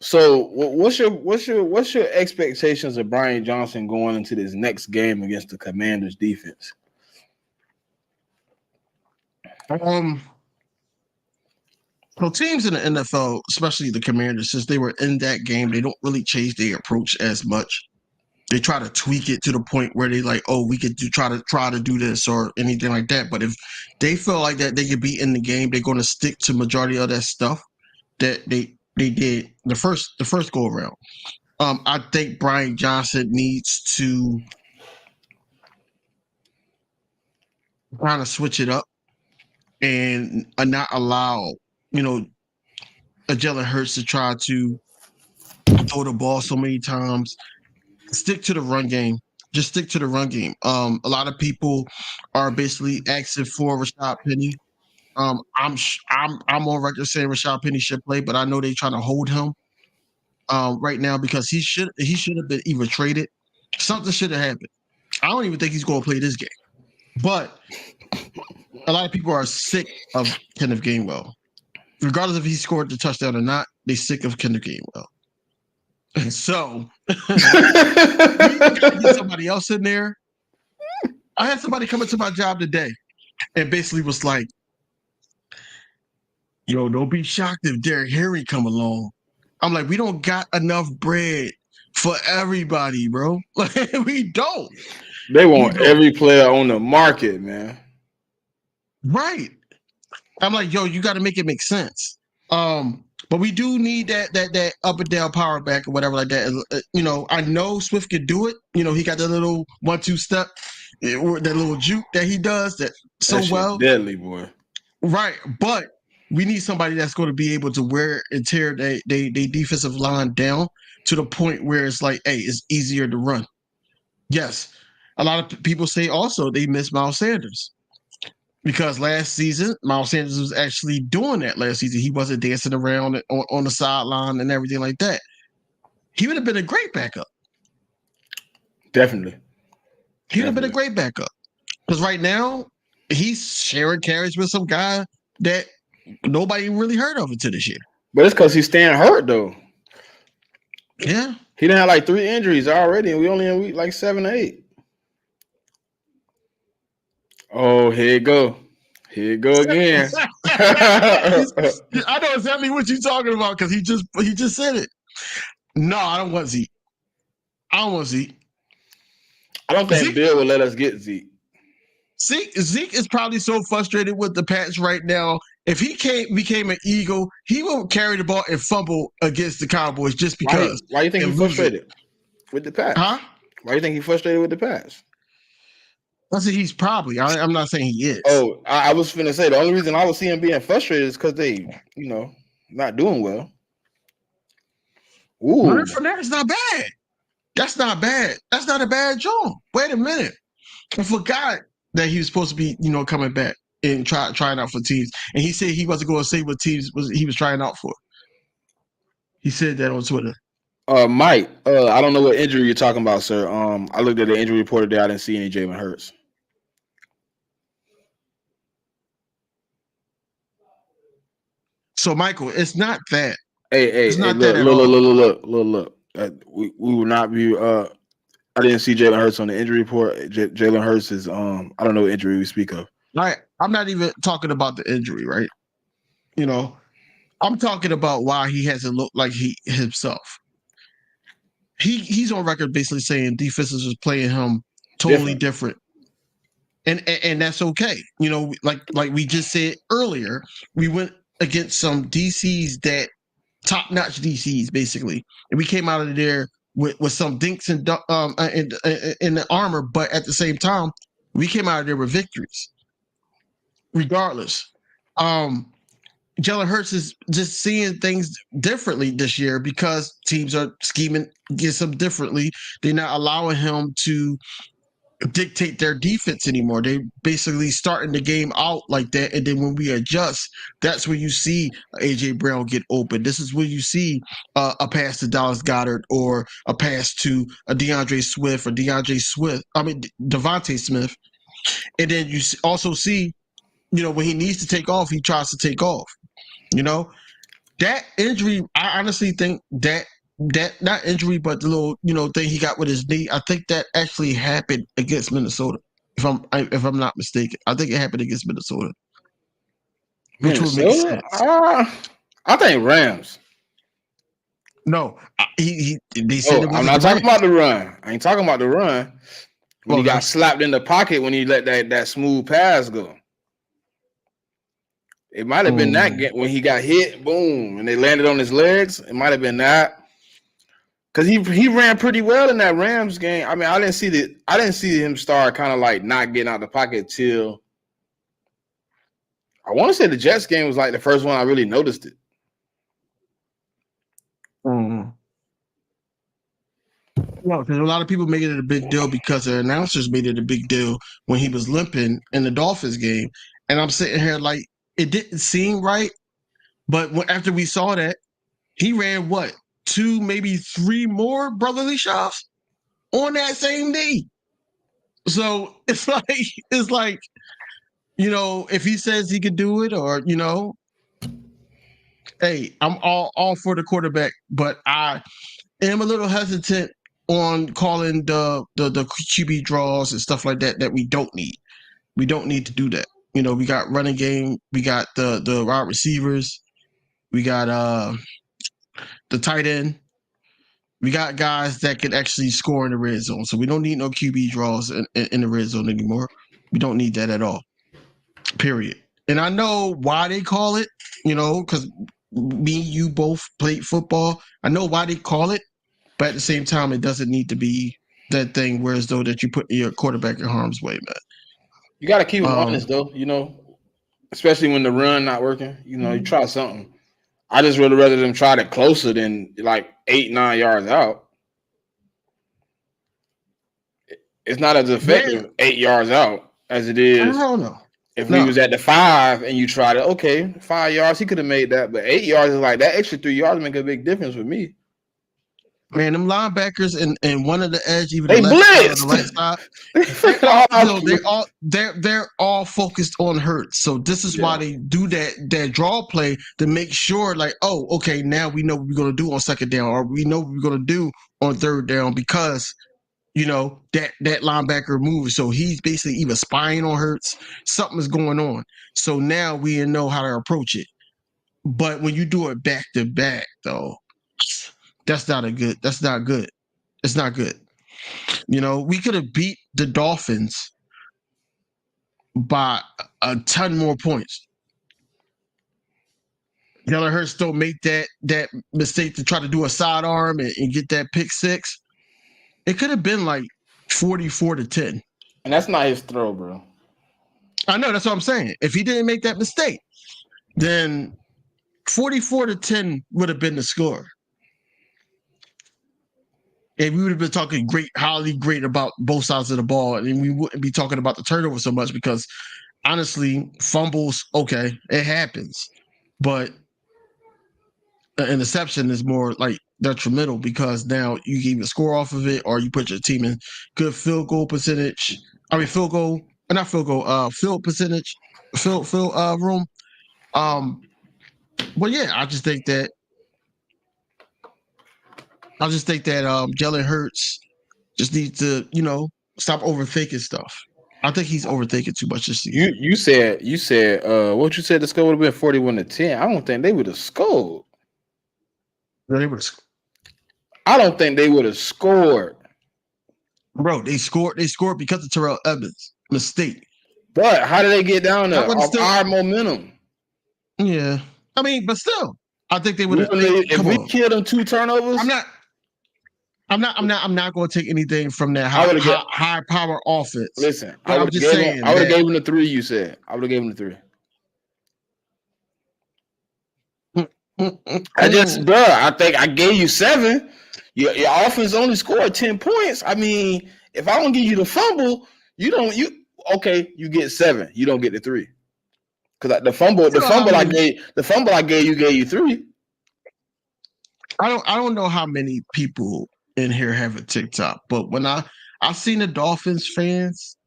So what's your expectations of Brian Johnson going into this next game against the Commanders defense? So teams in the NFL, especially the Commanders, since they were in that game, they don't really change their approach as much. They try to tweak it to the point where they like, oh, we could try to do this or anything like that. But if they feel like that they could be in the game, they're going to stick to majority of that stuff that they did the first go around. I think Brian Johnson needs to kind of switch it up and not allow, a Jalen Hurts to try to throw the ball so many times. Stick to the run game. Just stick to the run game. A lot of people are basically asking for Rashad Penny. I'm on record saying Rashad Penny should play, but I know they're trying to hold him right now because he should have been either traded. Something should have happened. I don't even think he's going to play this game. But a lot of people are sick of Kenneth Gainwell. Regardless if he scored the touchdown or not, they're sick of Kenneth Gainwell. And so we gotta get somebody else in there. I had somebody come into my job today and basically was like, yo, don't be shocked if Derrick Henry come along. I'm like, we don't got enough bread for everybody, bro. Like, we don't. They want every player on the market, man. Right. I'm like, yo, you got to make it make sense. But we do need that up and down power back or whatever like that. I know Swift can do it. He got that little 1-2 step, that little juke that he does that so well. Deadly, boy. Right, but we need somebody that's going to be able to wear and tear their defensive line down to the point where it's like, hey, it's easier to run. Yes, a lot of people say also they miss Miles Sanders. Because last season, Miles Sanders was actually doing that last season. He wasn't dancing around on the sideline and everything like that. He would have been a great backup. Definitely. He would have been a great backup. Because right now, he's sharing carries with some guy that nobody really heard of until this year. But it's because he's staying hurt, though. Yeah. He done had like 3 injuries already, and we only in week like 7 or 8. Oh, here it go. Here it go again. I know exactly what you're talking about because he just said it. No, I don't want Zeke. I don't think Zeke, Bill will let us get Zeke. Zeke is probably so frustrated with the Pats right now. If he became an Eagle, he will carry the ball and fumble against the Cowboys just because. Why do you think he's frustrated with the Pats? Huh? Why do you think he's frustrated with the Pats? I say he's probably. I'm not saying he is. Oh, I was finna say the only reason I would see him being frustrated is because they, not doing well. Ooh. Leonard Fournette is not bad. That's not bad. That's not a bad job. Wait a minute. I forgot that he was supposed to be, coming back and trying out for teams. And he said he wasn't going to say what teams he was trying out for. He said that on Twitter. Mike, I don't know what injury you're talking about, sir. I looked at the injury report today. I didn't see any Jalen Hurts. So, Michael, it's not that. Hey, look. We will not be. I didn't see Jalen Hurts on the injury report. Jalen Hurts is. I don't know what injury we speak of. Right. I'm not even talking about the injury, right? I'm talking about why he hasn't looked like he himself. He's on record basically saying defenses was playing him totally different. And that's okay. Like we just said earlier, we went against some DCs that top-notch DCs basically, and we came out of there with some dinks and in the armor, but at the same time, we came out of there with victories. Regardless, Jalen Hurts is just seeing things differently this year because teams are scheming against him differently. They're not allowing him to dictate their defense anymore. They basically starting the game out like that, and then when we adjust, that's where you see AJ Brown get open. This is where you see a pass to Dallas Goedert or a pass to a DeVonta Smith, and then you also see, when he needs to take off, he tries to take off. That injury, I honestly think that not injury, but the little thing he got with his knee, I think that actually happened against Minnesota. If I'm not mistaken, I think it happened against Minnesota. Which would make Minnesota? sense. I think Rams. No, they said Oh, it I'm wasn't not the talking Rams. about the run. I ain't talking about the run. When he got slapped in the pocket when he let that smooth pass go. It might have been that when he got hit, boom, and they landed on his legs. It might have been that. Cause he ran pretty well in that Rams game. I mean, I didn't see him start kind of like not getting out the pocket till I want to say the Jets game was like the first one I really noticed it. No, because a lot of people make it a big deal because the announcers made it a big deal when he was limping in the Dolphins game, and I'm sitting here like it didn't seem right. But after we saw that, he ran what 2, maybe 3 more brotherly shots on that same day. So it's like if he says he could do it, or hey, I'm all for the quarterback, but I am a little hesitant on calling the QB draws and stuff like that we don't need. We don't need to do that. We got running game, we got the wide receivers, we got the tight end. We got guys that can actually score in the red zone. So we don't need no QB draws in the red zone anymore. We don't need that at all. Period. And I know why they call it, because me and you both played football. I know why they call it, but at the same time, it doesn't need to be that thing where as though that you put your quarterback in harm's way, man. You got to keep him honest, though, especially when the run not working. You try something. I just would rather them try it closer than like 8-9 yards out. It's not as effective 8 yards out as it is. I don't know. If he was at the 5 and you tried it, okay, 5 yards, he could have made that. But 8 yards is like that extra 3 yards make a big difference with me. Man, them linebackers and one of the edge, even they the left side or the right side, they're all focused on Hurts. So this is why they do that draw play to make sure, like, oh, okay, now we know what we're gonna do on second down, or we know what we're gonna do on third down because that linebacker moves. So he's basically either spying on Hurts, something is going on. So now we know how to approach it. But when you do it back to back, though. That's not good. It's not good. We could have beat the Dolphins by a ton more points. Jalen Hurts don't make that mistake to try to do a sidearm and get that pick six. It could have been like 44-10. And that's not his throw, bro. I know, that's what I'm saying. If he didn't make that mistake, then 44-10 would have been the score. And we would have been talking highly great about both sides of the ball, and we wouldn't be talking about the turnover so much because, honestly, fumbles, okay, it happens. But an interception is more like detrimental because now you can either score off of it or you put your team in good field percentage, field room. But yeah, I just think that Jalen Hurts just needs to, stop overthinking stuff. I think he's overthinking too much this season. You said what you said the score would have been 41-10. I don't think they would have scored. I don't think they would have scored. Bro, they scored because of Terrell Evans' mistake. But how did they get down there? Off our momentum. Yeah. I mean, but still, I think they would have. If we killed them 2 turnovers, I'm not going to take anything from that high power offense. Listen, but I'm just saying. I would have gave him the 3. You said I would have gave him the 3. I think I gave you 7. Your offense only scored 10 points. I mean, if I don't give you the fumble, you get 7. You don't get the 3. Because the fumble I gave you 3. I don't know how many people in here have a TikTok, but when I seen the Dolphins fans,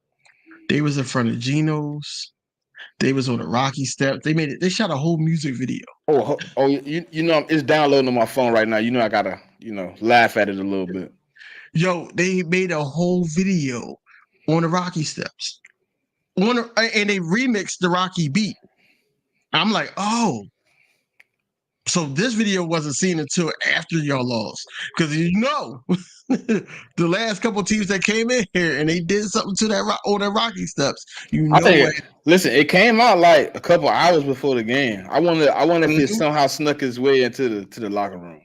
they was in front of Geno's. They was on the Rocky Steps. They shot a whole music video. It's downloading on my phone right now. I gotta, laugh at it a little bit. Yo, they made a whole video on the Rocky Steps. And they remixed the Rocky beat. I'm like, oh. So this video wasn't seen until after y'all lost. Because the last couple teams that came in here and they did something to that Rocky steps. I think. What? Listen, it came out like a couple hours before the game. I wonder if it somehow snuck its way into the locker room.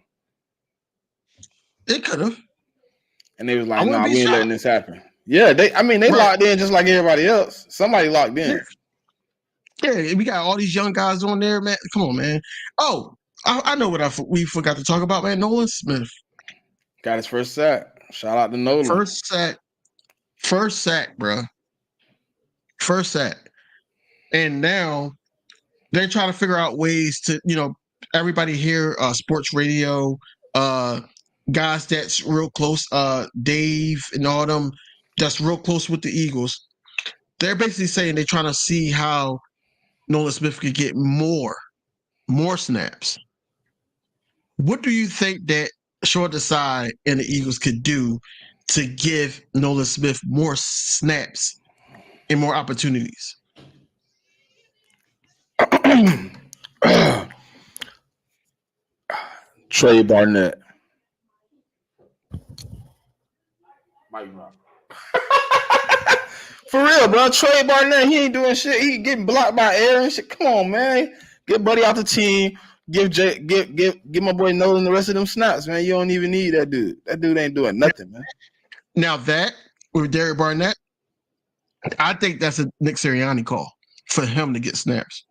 It could have. And they was like, "Nah, we ain't letting this happen." Yeah, they locked in just like everybody else. Somebody locked in. Yeah, we got all these young guys on there, man. Come on, man. Oh, I know what we forgot to talk about, man. Nolan Smith got his first sack. Shout out to Nolan. First sack, bro. First sack. And now they're trying to figure out ways to, everybody here, sports radio, guys that's real close, Dave and all them, that's real close with the Eagles. They're basically saying they're trying to see how Nolan Smith could get more snaps. What do you think that Short Desai and the Eagles could do to give Nolan Smith more snaps and more opportunities? Trey Barnett. For real, bro. Trey Barnett, he ain't doing shit. He getting blocked by air and shit. Come on, man. Get Buddy out the team. Give my boy Nolan the rest of them snaps, man. You don't even need that dude. That dude ain't doing nothing, man. Now that with Derek Barnett, I think that's a Nick Sirianni call for him to get snaps.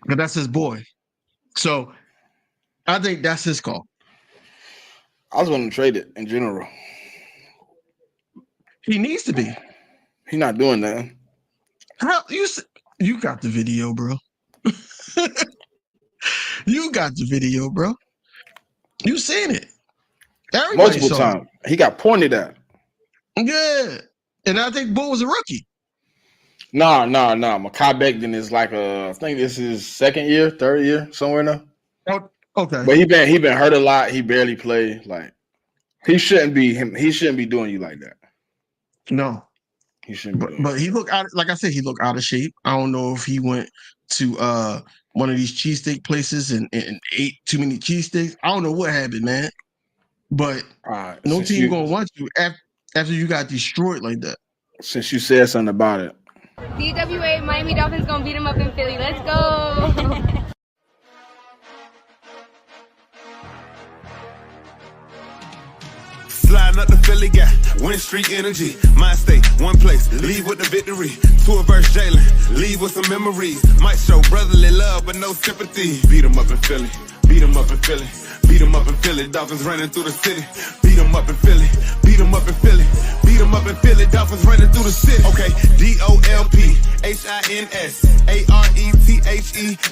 Because that's his boy. So I think that's his call. I was going to trade it in general. He needs to be. He's not doing that. How you got the video, bro? You got the video, bro. You seen it. Everybody multiple times. He got pointed at. Yeah. And I think Bull was a rookie. No. Mekhi Becton is like I think this is second year, third year, somewhere now. Oh, okay. But he been hurt a lot. He barely played. Like he shouldn't be him. He shouldn't be doing you like that. No. He shouldn't be. But he looked out, like I said, he looked out of shape. I don't know if he went to one of these cheesesteak places and ate too many cheesesteaks. I don't know what happened, man. But no team gonna want you after you got destroyed like that. Since you said something about it. DWA Miami Dolphins gonna beat them up in Philly. Let's go. Sliding up the Philly guy, win streak energy. Mind state, one place, leave with the victory. Tour verse Jalen, leave with some memories. Might show brotherly love, but no sympathy. Beat 'em up in Philly, beat 'em up in Philly. Beat 'em up in Philly, Dolphins running through the city. Beat 'em up in Philly, beat 'em up in Philly. Beat 'em up in Philly, Dolphins running through the city. Okay, DOLPHINSARETHE,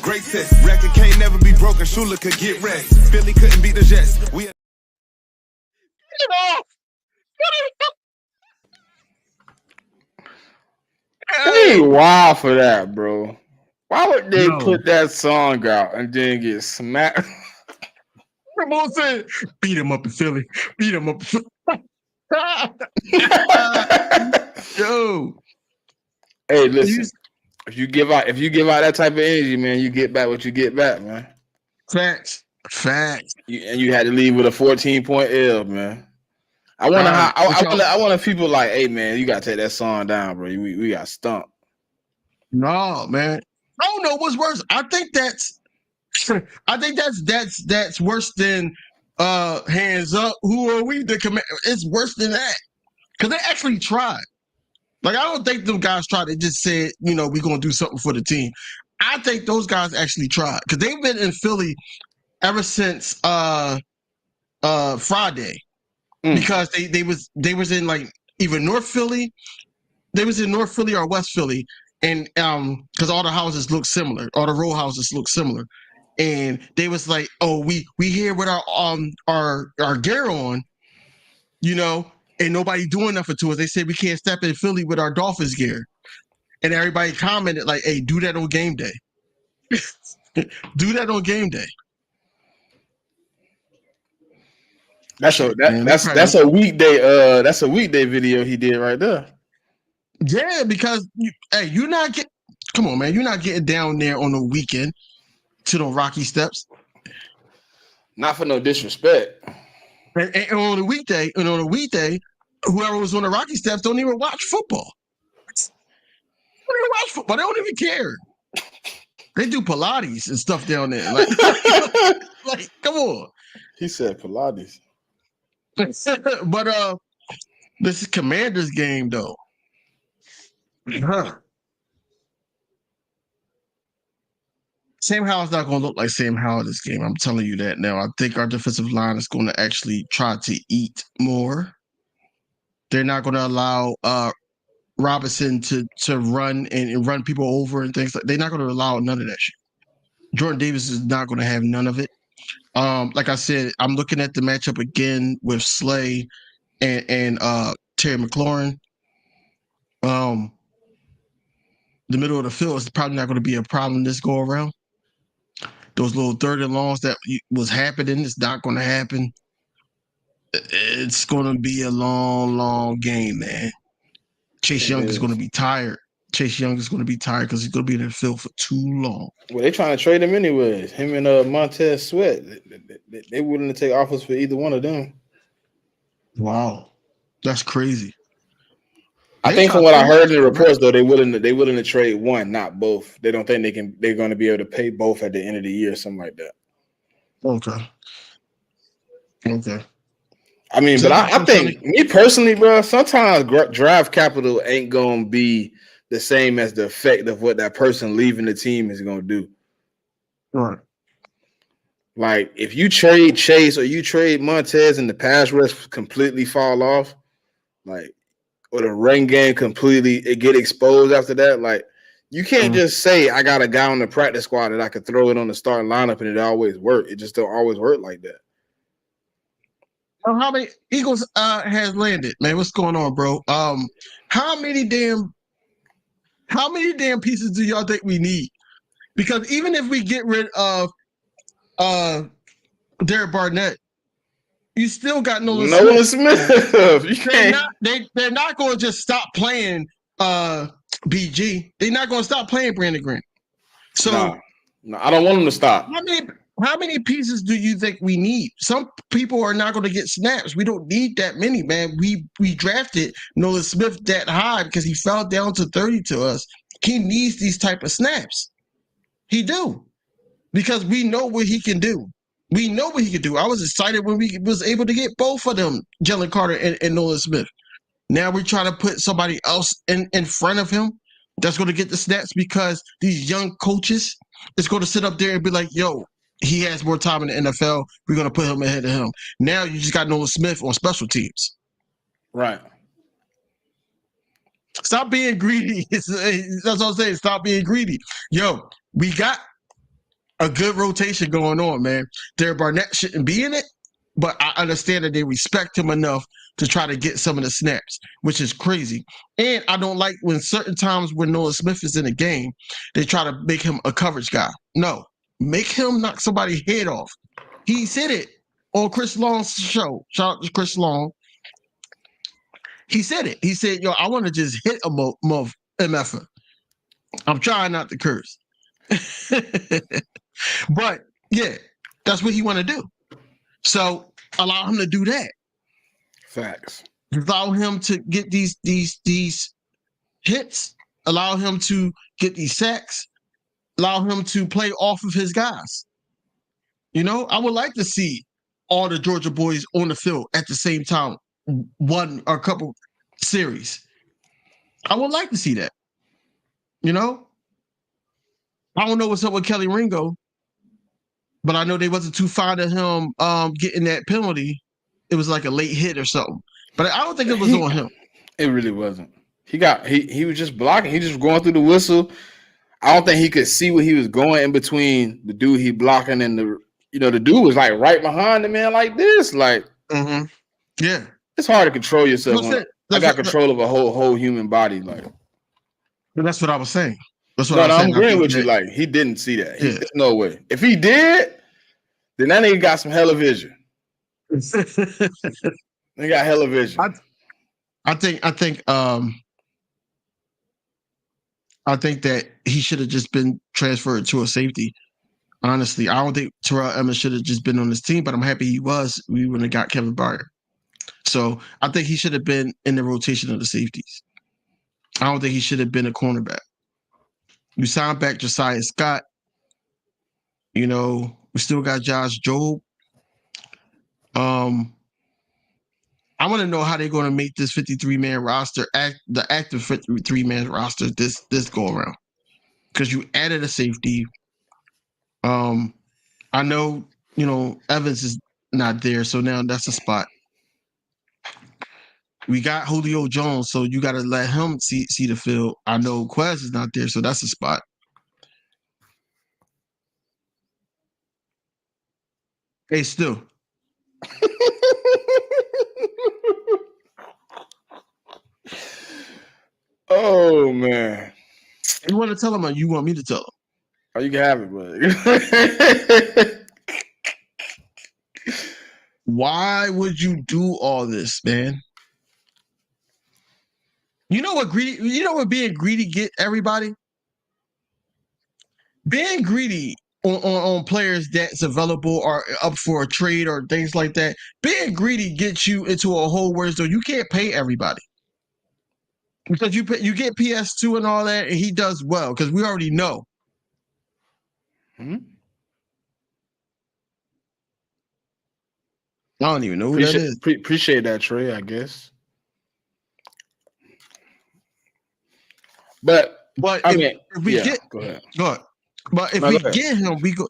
great test. Record can't never be broken, Shula could get rest. Philly couldn't beat the Jets. Hey, wow for that, bro. Why would they put that song out and then get smacked? Ramon said, beat him up in Philly. Beat him up in Philly. Yo. Hey, listen. If you give out that type of energy, man, you get back what you get back, man. Facts. And you had to leave with a 14-point L, man. I want people like, hey, man, you gotta take that song down, bro. We got stumped. No, man. I don't know what's worse. I think that's worse than hands up. Who are we? It's worse than that because they actually tried. Like I don't think them guys tried. They just said, we're gonna do something for the team. I think those guys actually tried because they've been in Philly ever since Friday because they was in like either North Philly. They was in North Philly or West Philly. And because all the houses look similar, all the row houses look similar, and they was like, "Oh, we here with our gear on, and nobody doing nothing to us." They said we can't step in Philly with our Dolphins gear, and everybody commented like, "Hey, do that on game day. Do that on game day." That's a weekday. That's a weekday video he did right there. Yeah, because you're not getting. Come on, man. You're not getting down there on the weekend to the Rocky Steps. Not for no disrespect. And on a weekday, whoever was on the Rocky Steps don't even watch football. They don't even watch football. They don't even care. They do Pilates and stuff down there. Like come on. He said Pilates. But this is Commanders game though. Sam Howell's not going to look like Sam Howell this game. I'm telling you that now. I think our defensive line is going to actually try to eat more. They're not going to allow Robinson to run and run people over and things like. They're not going to allow none of that shit. Jordan Davis is not going to have none of it. Like I said, I'm looking at the matchup again with Slay and Terry McLaurin. The middle of the field is probably not going to be a problem this go around. Those little third and longs that was happening, it's not going to happen. It's going to be a long, long game, man. Chase Young is going to be tired. Chase Young is going to be tired because he's going to be in the field for too long. Well, they're trying to trade him anyways. Him and Montez Sweat. They willing to take offers for either one of them. Wow. That's crazy. I think from what I heard in the reports, though, they're willing to trade one, not both. They don't think they're going to be able to pay both at the end of the year or something like that. Okay. I mean, but I think, me personally, bro, sometimes draft capital ain't going to be the same as the effect of what that person leaving the team is going to do. Right. Like, if you trade Chase or you trade Montez and the pass rush completely fall off, like, or the run game completely it get exposed after that, like, you can't just say I got a guy on the practice squad that I could throw it on the starting lineup and it always work. It just don't always work like that. How many Eagles has landed, man? What's going on, bro? How many damn pieces do y'all think we need? Because even if we get rid of Derek Barnett, you still got Nolan Smith. You can't. They're not going to just stop playing BG. They're not going to stop playing Brandon Grant. So no, I don't want them to stop. How many pieces do you think we need? Some people are not going to get snaps. We don't need that many, man. We drafted Nolan Smith that high because he fell down to 30 to us. He needs these type of snaps. He do. Because we know what he can do. We know what he can do. I was excited when we was able to get both of them, Jalen Carter and Nolan Smith. Now we're trying to put somebody else in front of him that's going to get the snaps because these young coaches is going to sit up there and be like, yo, he has more time in the NFL. We're going to put him ahead of him. Now you just got Nolan Smith on special teams. Right. Stop being greedy. That's what I'm saying. Stop being greedy. Yo, we got a good rotation going on, man. Derek Barnett shouldn't be in it, but I understand that they respect him enough to try to get some of the snaps, which is crazy. And I don't like when certain times when Nolan Smith is in a game, they try to make him a coverage guy. No, make him knock somebody's head off. He said it on Chris Long's show. Shout out to Chris Long. He said it. He said, yo, I want to just hit a MFer. I'm trying not to curse. But yeah, that's what he want to do. So allow him to do that. Facts. Allow him to get these hits. Allow him to get these sacks. Allow him to play off of his guys. You know, I would like to see all the Georgia boys on the field at the same time, one or a couple series. I would like to see that. You know? I don't know what's up with Kelly Ringo, but I know they wasn't too fond of him getting that penalty. It was like a late hit or something. But I don't think it was on him. It really wasn't. He was just blocking. He just going through the whistle. I don't think he could see where he was going in between the dude he blocking and the dude was like right behind the man like this. Like, yeah. It's hard to control yourself. I got control of a whole human body. Like, that's what I was saying. That's what I'm agreeing with you. Like, he didn't see that. There's no way. If he did, then that nigga got some hella vision. They got hella vision. I think I think that he should have just been transferred to a safety. Honestly, I don't think Terrell Emmons should have just been on this team, but I'm happy he was. We wouldn't have got Kevin Byard. So I think he should have been in the rotation of the safeties. I don't think he should have been a cornerback. You signed back Josiah Scott. You know, we still got Josh Jobe. I want to know how they're going to make this 53-man roster, the active 53-man roster this go around. Because you added a safety. I know, you know, Evans is not there, so now that's a spot. We got Julio Jones, so you got to let him see the field. I know Quez is not there, so that's a spot. Hey, Stu. Oh man. You want to tell him or you want me to tell him? Oh, you can have it, bud. Why would you do all this, man? You know what being greedy get everybody? Being greedy on players that's available or up for a trade or things like that. Being greedy gets you into a hole where so you can't pay everybody. Because you get PS2 and all that, and he does well, because we already know. I don't even know who that is. Appreciate that, Trey, I guess. But if we get go ahead. But if we get him, we go,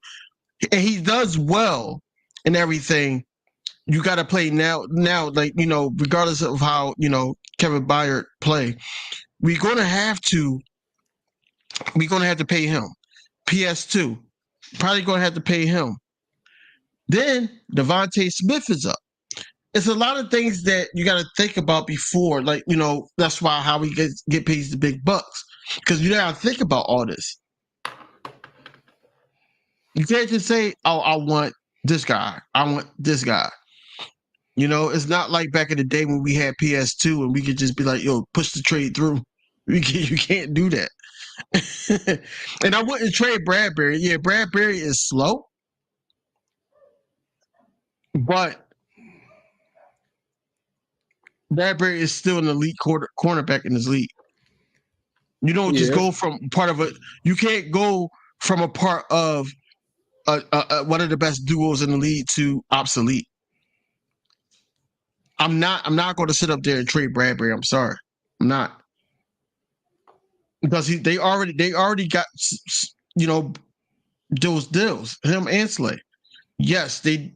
and he does well and everything. You got to play now. Like, you know, regardless of how, you know, Kevin Byard play, we're gonna have to pay him. PS2, probably gonna have to pay him. Then Devontae Smith is up. It's a lot of things that you got to think about before, like, you know, that's why how we get paid the big bucks, because you got to think about all this. You can't just say, "Oh, I want this guy. I want this guy." You know, it's not like back in the day when we had PS2 and we could just be like, "Yo, push the trade through." You can't do that. And I wouldn't trade Bradbury. Yeah, Bradbury is slow, but Bradbury is still an elite cornerback in this league. You don't just go from part of it. You can't go from a part of one of the best duos in the league to obsolete. I'm not going to sit up there and trade Bradbury. I'm sorry, I'm not, because they already got, you know, those deals. Him and Slay. Yes, they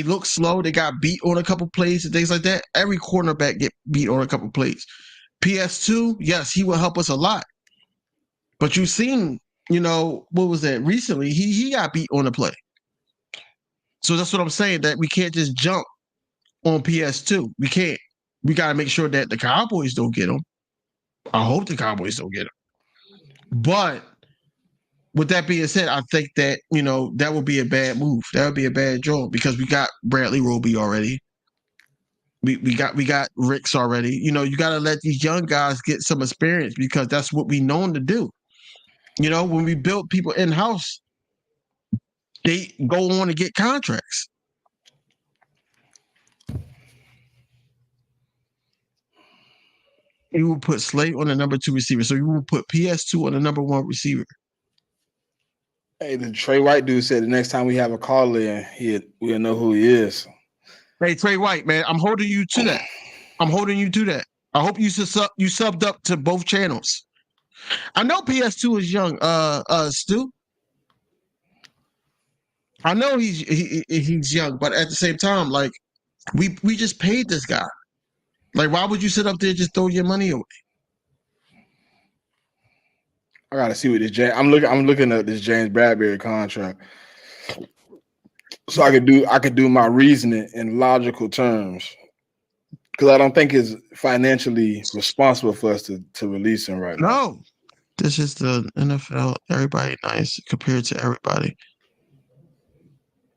look slow. They got beat on a couple plays and things like that. Every cornerback get beat on a couple plays. PS2, yes, he will help us a lot. But you've seen, you know, what was that recently? He got beat on a play. So that's what I'm saying, that we can't just jump on PS2. We can't. We got to make sure that the Cowboys don't get him. I hope the Cowboys don't get him. But with that being said, I think that, you know, that would be a bad move. That would be a bad draw, because we got Bradley Roby already. We got Ricks already. You know, you got to let these young guys get some experience, because that's what we known to do. You know, when we build people in-house, they go on to get contracts. You will put Slate on the number 2 receiver. So you will put PS2 on the number 1 receiver. Hey, the Trey White dude said the next time we have a caller in, we'll know who he is. Hey, Trey White, man, I'm holding you to that. I hope you subbed up to both channels. I know PS2 is young, Stu. I know he's young, but at the same time, like, we just paid this guy. Like, why would you sit up there and just throw your money away? I gotta see what this I'm looking at this James Bradbury contract, so I could do my reasoning in logical terms, because I don't think it's financially responsible for us to release him right now. No, this is the NFL. Everybody nice compared to everybody.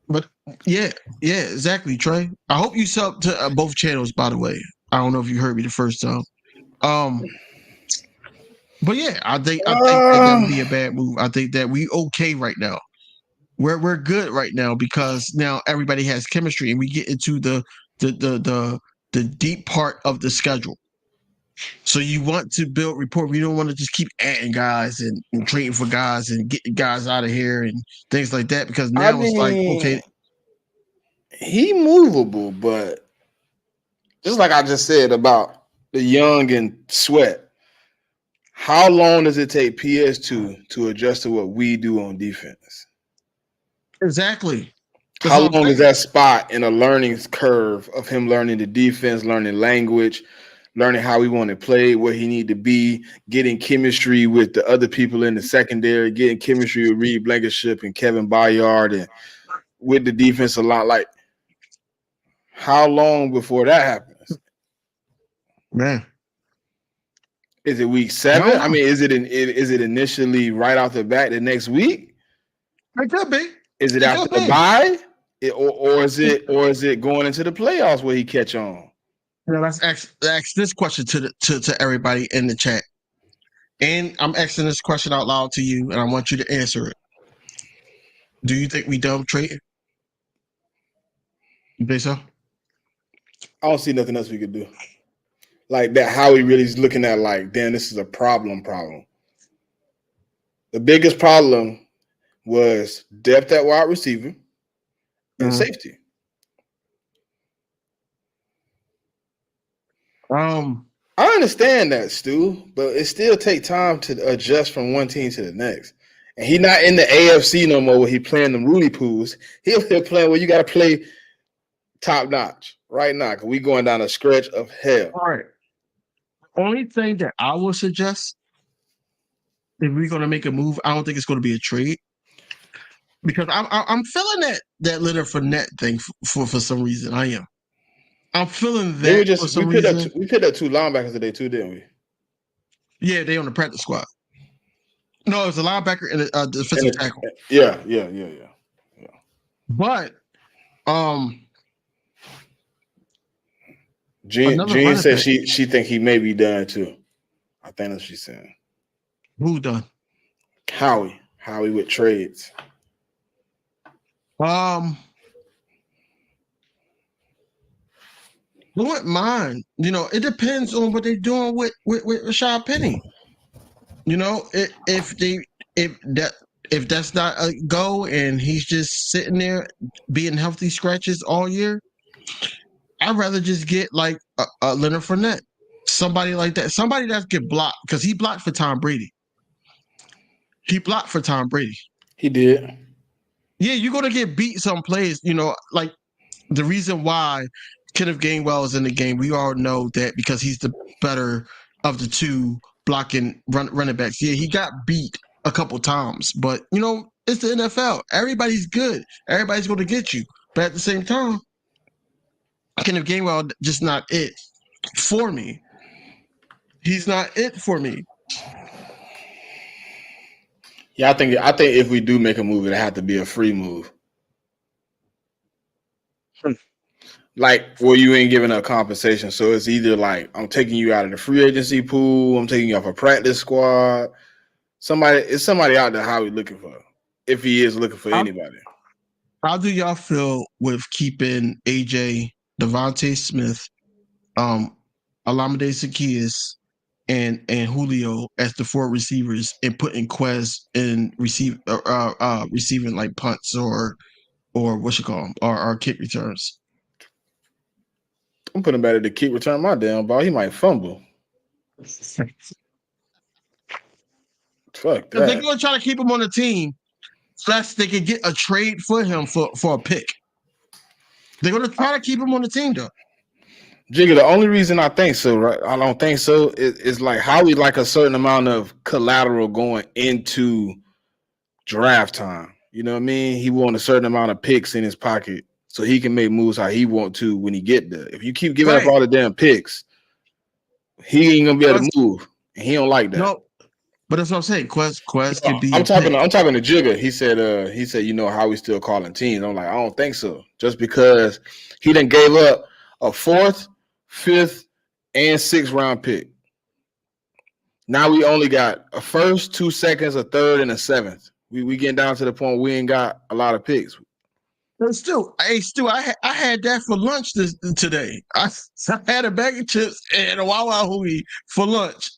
But yeah, exactly, Trey. I hope you sub to both channels, by the way. I don't know if you heard me the first time. But yeah, I think that would be a bad move. I think that we okay right now. We're good right now because now everybody has chemistry and we get into the deep part of the schedule. So you want to build rapport. We don't want to just keep adding guys and trading for guys and getting guys out of here and things like that because I now it's like, okay, mean, he movable, but just like I just said about the young and Sweat, how long does it take PS2 to adjust to what we do on defense? exactly. That's How what I'm long is saying. that spot in a learning curve of him learning the defense, learning language, learning how he want to play, where he need to be, getting chemistry with the other people in the secondary, getting chemistry with Reed Blankenship and Kevin Byard and with the defense a lot. Like, how long before that happens? Man. Is it week 7? I mean, is it initially right off the bat the next week? It could be. Is it after the bye? Or is it going into the playoffs where he catch on? Now let's ask this question to everybody in the chat. And I'm asking this question out loud to you, and I want you to answer it. Do you think we done trading? You think so? I don't see nothing else we could do. Like that, Howie really is looking at like, damn, this is a problem. The biggest problem was depth at wide receiver and safety. I understand that, Stu, but it still takes time to adjust from one team to the next. And he's not in the AFC no more where he playing them Rudy Poos. He'll be playing where you got to play top notch right now because we going down a stretch of hell. All right. Only thing that I would suggest if we're going to make a move, I don't think it's going to be a trade because I'm feeling that Leonard Fournette thing for some reason. I am. I'm feeling that for some reason. We picked up 2 linebackers today too, didn't we? Yeah, they on the practice squad. No, it was a linebacker and a defensive tackle. Yeah. But Jean said she think he may be done too. I think that's what she's saying. Who done? Howie with trades. I wouldn't mind. You know, it depends on what they're doing with Rashad Penny. You know, if that's not a go and he's just sitting there being healthy scratches all year, I'd rather just get like a Leonard Fournette, somebody like that, somebody that get blocked because he blocked for Tom Brady. He did. Yeah, you're gonna get beat some plays. You know, like the reason why Kenneth Gainwell is in the game, we all know that because he's the better of the two blocking running backs. Yeah, he got beat a couple times, but you know, it's the NFL. Everybody's good. Everybody's going to get you. But at the same time, Kenneth Gainwell just not it for me. He's not it for me. Yeah, I think if we do make a move, it'll have to be a free move. Like where you ain't giving up compensation. So it's either like I'm taking you out of the free agency pool, I'm taking you off a practice squad. It's somebody out there Howie looking for, if he is looking for anybody. How do y'all feel with keeping AJ, Devontae Smith, Alameda Zaccheaus, and Julio as the 4 receivers and putting Quez in receiving like punts or what you call them or kick returns? I'm putting him better to kick return my damn ball. He might fumble. Fuck that. They're going to try to keep him on the team so they can get a trade for him for a pick. They're going to try to keep him on the team, though. Jigga, the only reason I think so, right? I don't think so. It's like Howie like a certain amount of collateral going into draft time. You know what I mean? He want a certain amount of picks in his pocket so he can make moves how he want to when he get there. If you keep giving up all the damn picks, he ain't gonna be able to move, and he don't like that. No, but that's what I'm saying. Quez can be. I'm talking to Jigga. He said, you know how we still calling teams. I'm like, I don't think so. Just because he done gave up a 4th, 5th, and 6th round pick. Now we only got a first, 2 seconds, a third, and a seventh. We getting down to the point we ain't got a lot of picks. But still, I had that for lunch today. I had a bag of chips and a Wawa Hui for lunch.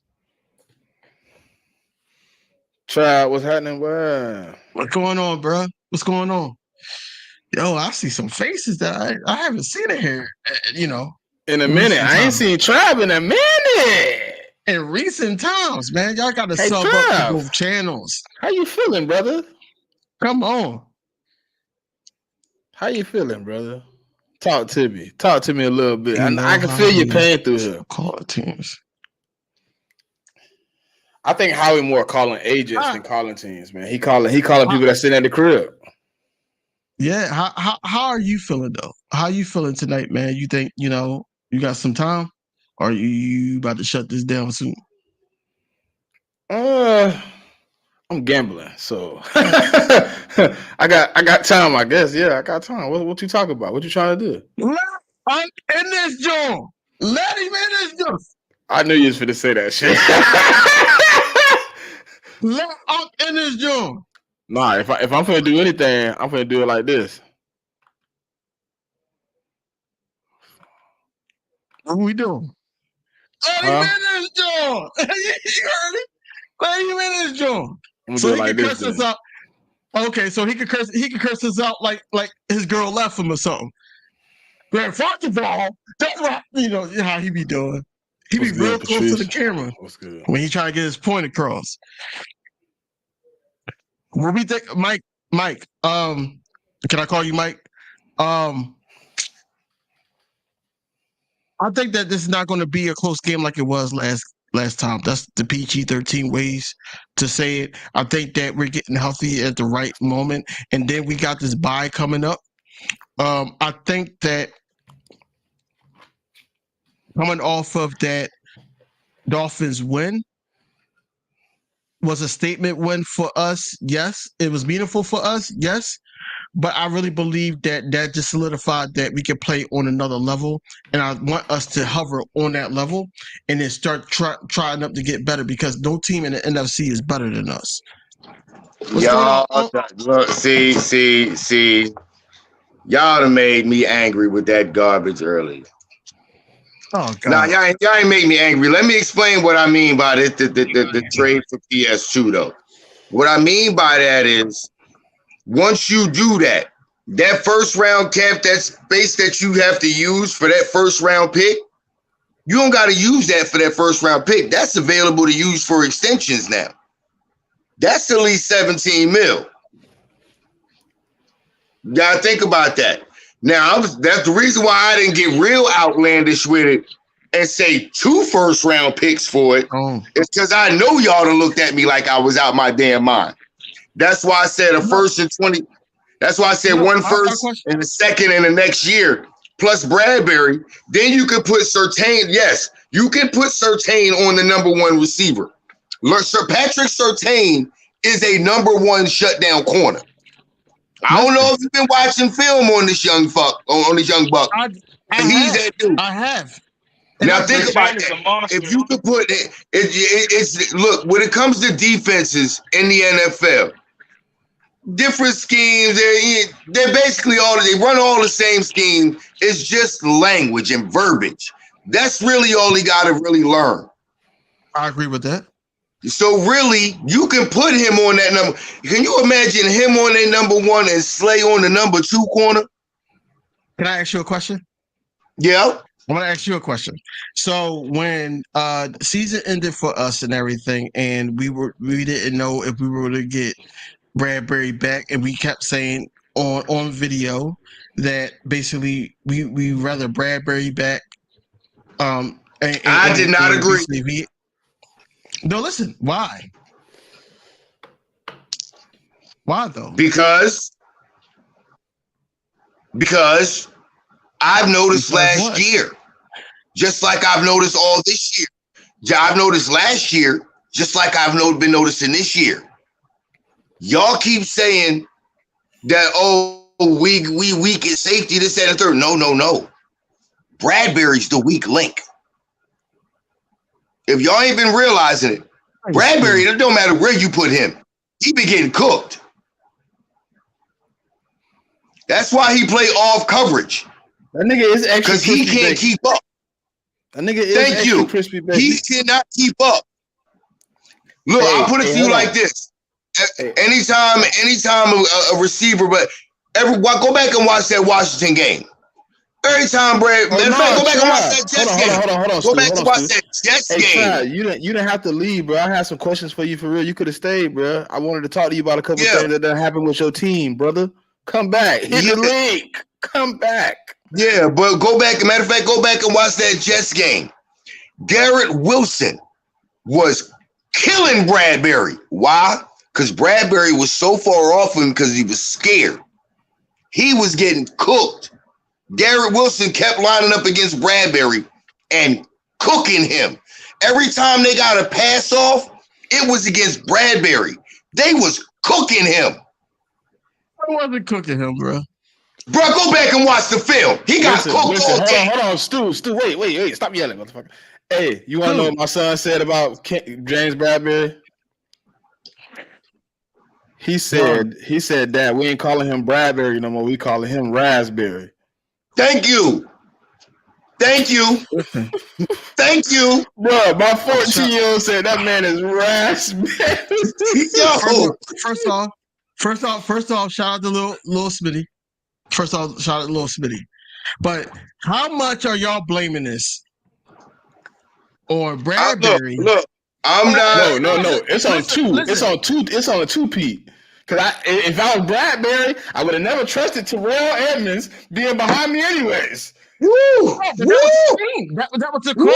Try what's happening? Well, What's going on, bro? What's going on? Yo, I see some faces that I haven't seen in here. In a minute. I ain't seen Trav in a minute. In recent times, man. Y'all got to sub Trav, up to both channels. How you feeling, brother? Come on. How you feeling, brother? Talk to me. Talk to me a little bit. I can feel your pain through here. Call teams. I think Howie more calling agents than calling teams, man. He calling people that sitting at the crib. Yeah. How are you feeling though? How are you feeling tonight, man? You think you got some time, or are you about to shut this down soon? I'm gambling, so I got time, I guess. Yeah, I got time. What you talking about? What you trying to do? I'm in this joint. Let him in this joint. I knew you was finna say that shit. I'm in this joint. Nah, if I'm finna do anything, I'm finna do it like this. What we doing? Let him in this joint. You heard it? Let him in this joint. So he can curse us out. Okay, so he can curse us out like his girl left him or something. But first of all, that's what how he be doing. He be real close to the camera when he try to get his point across. What we think, Mike? Can I call you Mike? I think that this is not going to be a close game like it was last time. That's the PG-13 ways to say it. I think that we're getting healthy at the right moment, and then we got this bye coming up. I think that coming off of that Dolphins win was a statement win for us. Yes, it was meaningful for us. Yes, but I really believe that just solidified that we can play on another level, and I want us to hover on that level and then start trying up to get better, because no team in the NFC is better than us. Y'all, look, see, y'all done made me angry with that garbage earlier. Oh God! Nah, y'all ain't make me angry. Let me explain what I mean by this, the trade for PS2 though. What I mean by that is, once you do that first round cap, that space that you have to use for that first round pick, you don't got to use that for that first round pick. That's available to use for extensions now. That's at least 17 mil. You got to think about that. Now, that's the reason why I didn't get real outlandish with it and say 2 first round picks for it. It's because I know y'all done looked at me like I was out my damn mind. That's why I said a first and 20. That's why I said one first and a second in the next year, plus Bradbury. Then you could put Surtain. Yes, you can put Surtain on the number 1 receiver. Sir Patrick Surtain is a number 1 shutdown corner. I don't know if you've been watching film on this young buck. He's that dude. I have. Now think about that. If you could put it's look, when it comes to defenses in the NFL, different schemes, they're basically they run all the same scheme. It's just language and verbiage. That's really all he got to really learn. I agree with that. So really, you can put him on that number. Can you imagine him on that number 1 and Slay on the number 2 corner? Can I ask you a question? Yeah. I want to ask you a question. So when the season ended for us and everything, and we didn't know if we were going to get Bradbury back, and we kept saying on video that basically we rather Bradbury back. I did not agree. No, listen. Why? Why though? Because I've noticed last year, just like I've noticed all this year. I've noticed last year, just like I've been noticing this year. Y'all keep saying that, we weak at safety, this, that, and third. No. Bradbury's the weak link. If y'all ain't been realizing it, Bradbury, it don't matter where you put him. He be getting cooked. That's why he play off coverage. That nigga is extra because he can't keep up. That nigga is extra crispy bacon. He cannot keep up. Look, I'll put it to you like this. Anytime a receiver, but go back and watch that Washington game. Every time, Brad. Go back and watch that Jets game. Hold on. Go back and watch that Jets game. You didn't have to leave, bro. I had some questions for you for real. You could have stayed, bro. I wanted to talk to you about a couple things that happened with your team, brother. Come back. Hit the link. Come back. Yeah, but go back. Matter of fact, go back and watch that Jets game. Garrett Wilson was killing Bradbury. Why? Because Bradbury was so far off him because he was scared. He was getting cooked. Garrett Wilson kept lining up against Bradbury and cooking him. Every time they got a pass off, it was against Bradbury. They was cooking him. I wasn't cooking him, bro. Bro, go back and watch the film. He got cooked all day. Hold on, Stu, wait. Stop yelling, motherfucker. Hey, you want to know what my son said about James Bradbury? He said, Dad, we ain't calling him Bradbury no more. We calling him Raspberry. Thank you. Thank you. Bro, my 14-year-old said that man is Raspberry. Yo. First off, shout out to Lil Smitty. First off, shout out to Lil Smitty. But how much are y'all blaming this on Bradbury? Look, I'm not. No. It's on two. It's on a two-peat. Because if I was Bradbury, I would have never trusted Terrell Edmonds being behind me anyways. Woo! That was the call.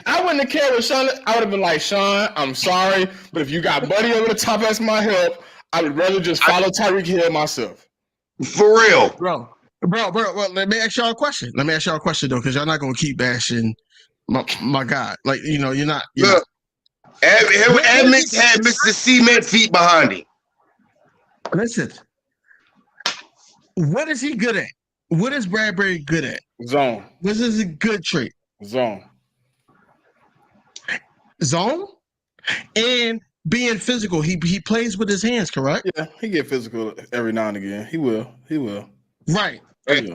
I wouldn't have cared with Sean. I would have been like, Sean, I'm sorry, but if you got Buddy over the top as my help, I would rather just follow Tyreek Hill myself. For real. Bro, well, let me ask y'all a question. Though, because y'all not going to keep bashing my guy. Like, you're not. Look, Edmonds had Mr. Cement feet behind him. Listen, what is he good at? What is Bradbury good at? Zone. This is a good trait. Zone. And being physical. He plays with his hands, correct? Yeah, he get physical every now and again. He will. Right.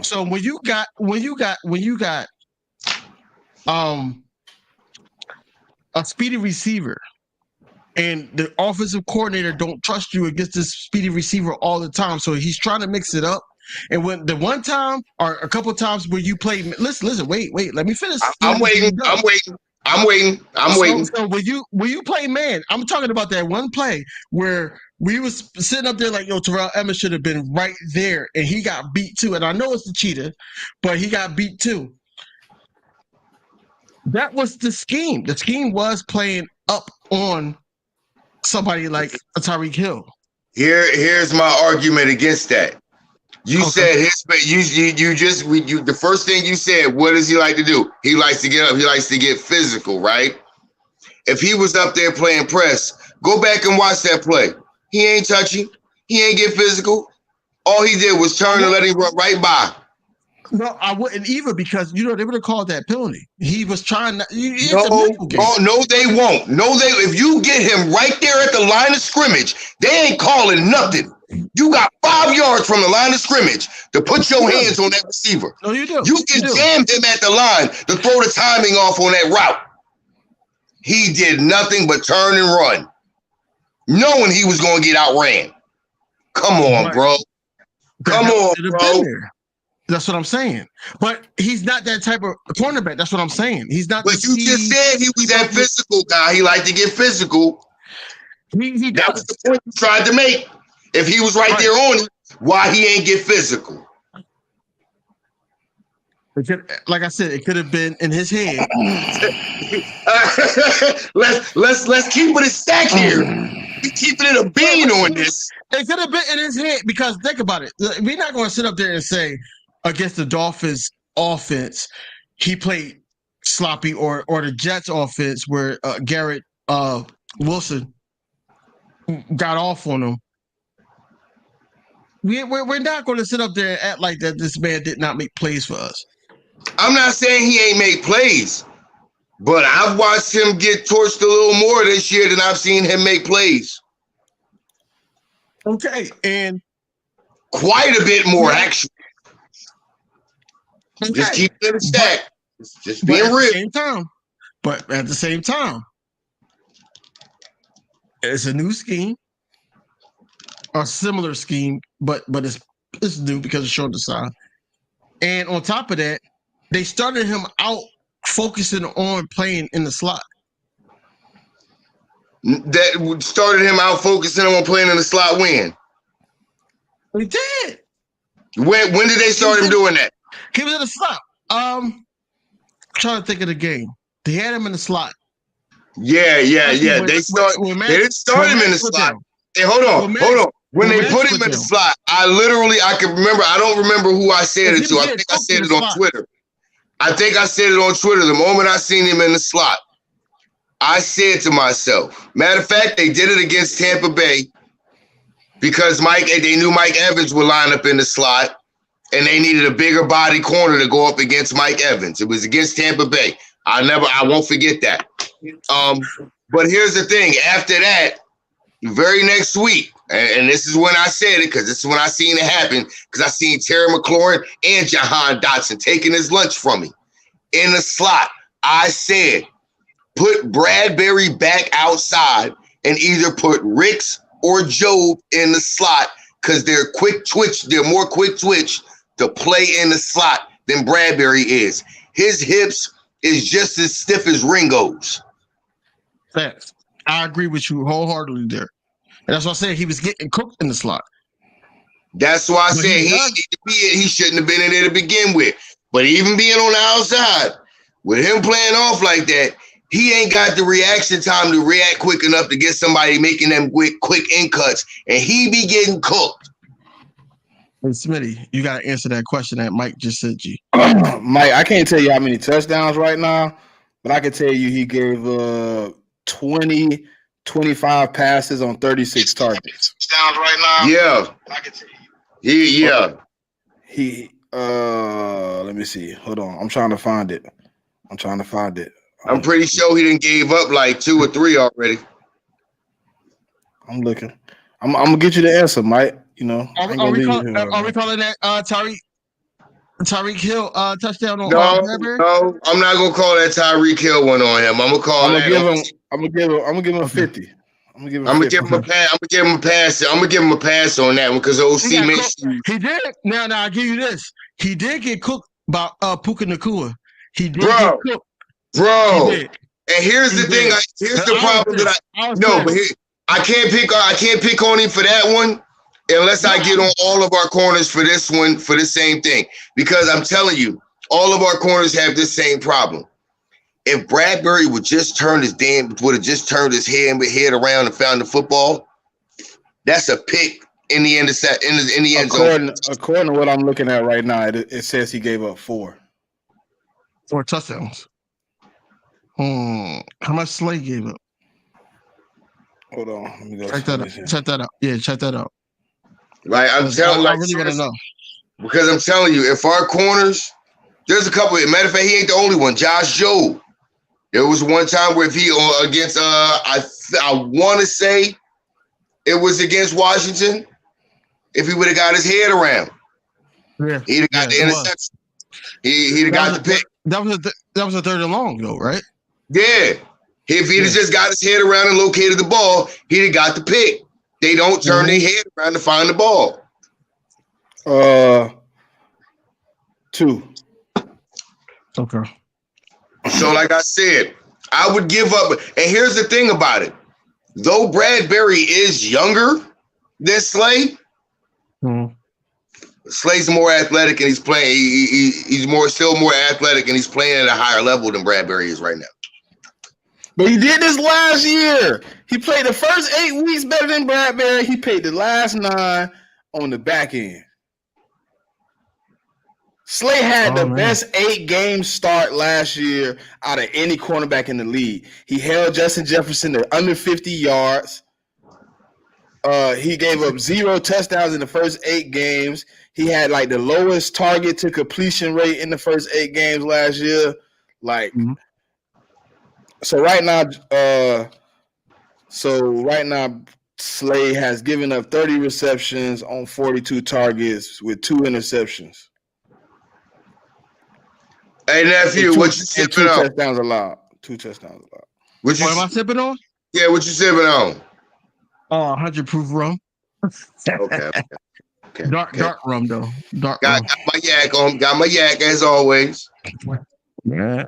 So when you got a speedy receiver, and the offensive coordinator don't trust you against this speedy receiver all the time, so he's trying to mix it up. And when the one time or a couple times where you play, listen, wait, let me finish. I'm waiting. So when you play man, I'm talking about that one play where we was sitting up there like, yo, Terrell Edmonds should have been right there, and he got beat too. And I know it's the cheetah, but he got beat too. That was the scheme. The scheme was playing up on somebody like Tyreek Hill. Here's my argument against that. You said the first thing you said, what does he like to do? He likes to get up, he likes to get physical, right? If he was up there playing press, go back and watch that play. He ain't touching, he ain't get physical. All he did was turn and let him run right by. No, I wouldn't either because they would have called that penalty. He was trying to. No, they won't. If you get him right there at the line of scrimmage, they ain't calling nothing. You got 5 yards from the line of scrimmage to put your hands on that receiver. No, you do. You can jam him at the line to throw the timing off on that route. He did nothing but turn and run, knowing he was going to get outran. Come on, bro. Come on, bro. That's what I'm saying. But he's not that type of cornerback. That's what I'm saying. He's not. But you just said he was that physical guy. He liked to get physical. That was the point you tried to make. If he was right there on it, why he ain't get physical? Like I said, it could have been in his head. Let's keep it a stack here. We keeping it a bean on this. It could have been in his head because think about it. We're not going to sit up there and say against the Dolphins offense he played sloppy or the Jets offense where Garrett Wilson got off on him. We're not going to sit up there and act like that this man did not make plays for us. I'm not saying he ain't make plays. But I've watched him get torched a little more this year than I've seen him make plays. Okay, and quite a bit more, actually. Okay. Just keep it in stack. Just being real. But at the same time, it's a new scheme, a similar scheme, but it's new because it's short side. And on top of that, they started him out focusing on playing in the slot. That started him out focusing on playing in the slot when? He did. When did they start him doing that? He was in the slot. I'm trying to think of the game. They had him in the slot. Yeah. They didn't start him in the slot. Hey, hold on. When they put him in the slot, I can remember. I don't remember who I said it to. I think I said it on Twitter. The moment I seen him in the slot, I said to myself, matter of fact, they did it against Tampa Bay because they knew Mike Evans would line up in the slot and they needed a bigger body corner to go up against Mike Evans. It was against Tampa Bay. I won't forget that. But here's the thing. After that, the very next week, and this is when I said it because this is when I seen it happen because I seen Terry McLaurin and Jahan Dotson taking his lunch from me in the slot. I said, put Bradbury back outside and either put Ricks or Job in the slot because they're more quick twitch to play in the slot than Bradbury is. His hips is just as stiff as Ringo's. Facts. I agree with you wholeheartedly there. And that's why I said he was getting cooked in the slot. That's why I said he shouldn't have been in there to begin with. But even being on the outside, with him playing off like that, he ain't got the reaction time to react quick enough to get somebody making them quick in cuts, and he be getting cooked. Hey, Smitty, you got to answer that question that Mike just sent you. Mike, I can't tell you how many touchdowns right now, but I can tell you he gave 20, 25 passes on 36 targets. Touchdowns right now? Yeah. I can tell you. He let me see. Hold on. I'm trying to find it. I'm pretty sure he didn't gave up like 2 or 3 already. I'm looking. I'm gonna get you the answer, Mike. You know, are we calling that Tyreek Hill touchdown on Bradbury? No, I'm not gonna call that Tyreek Hill one on him. I'm gonna give him a 50. I'm gonna give him a pass. I'm gonna give him a pass on that one because OC mentioned he did. Now I'll give you this. He did get cooked by Puka Nacua. He did get cooked. Bro. And here's the thing. Here's the problem that I can't pick on him for that one unless I get on all of our corners for this one for the same thing. Because I'm telling you, all of our corners have this same problem. If Bradbury would have just turned his head around and found the football, that's a pick in the end zone. According to what I'm looking at right now, it says he gave up 4 touchdowns. How much Slay gave up? Hold on, let me go check that out. Yeah, check that out. Like I really want to know because I'm telling you, if our corners, there's a couple. Matter of fact, he ain't the only one. Josh Jobe. There was one time where if he against I want to say it was against Washington. If he would have got his head around, he'd have got the interception. He'd have got the pick. That was a 3rd and long though, right? Yeah. If he'd have just got his head around and located the ball, he'd have got the pick. They don't turn their head around to find the ball. 2. Okay. So, like I said, I would give up. And here's the thing about it. Though Bradbury is younger than Slay, Slay's more athletic and he's playing. He's still more athletic and he's playing at a higher level than Bradbury is right now. But he did this last year. He played the first 8 weeks better than Bradbury. He played the last 9 on the back end. Slay had the best 8-game start last year out of any cornerback in the league. He held Justin Jefferson to under 50 yards. He gave up 0 touchdowns in the first 8 games. He had like the lowest target to completion rate in the first 8 games last year. Like So right now, Slay has given up 30 receptions on 42 targets with 2 interceptions. Hey nephew, what you sipping on? 2 touchdowns allowed. 2 touchdowns allowed. What am I sipping on? Yeah, what you sipping on? 100 proof rum. Okay. Dark rum though. Got my yak on. Got my yak as always. Yeah.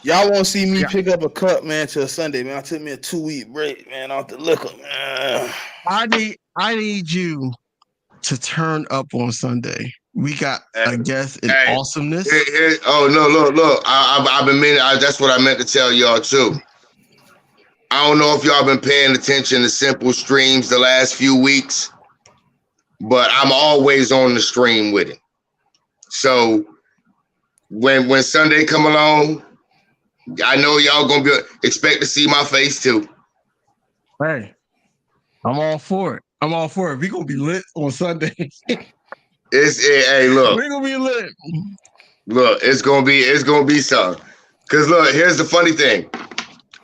Y'all won't see me pick up a cup, man, till Sunday, man. I took me a 2-week break, man, off the liquor, man. I need you to turn up on Sunday. We got a guest in awesomeness. Oh no, look! I've been meaning. That's what I meant to tell y'all too. I don't know if y'all been paying attention to Simple streams the last few weeks, but I'm always on the stream with it. So when Sunday come along, I know y'all gonna expect to see my face too. Hey, I'm all for it. We gonna be lit on Sunday. Hey, look. We're gonna be lit. Look, it's gonna be something. Cause look, here's the funny thing.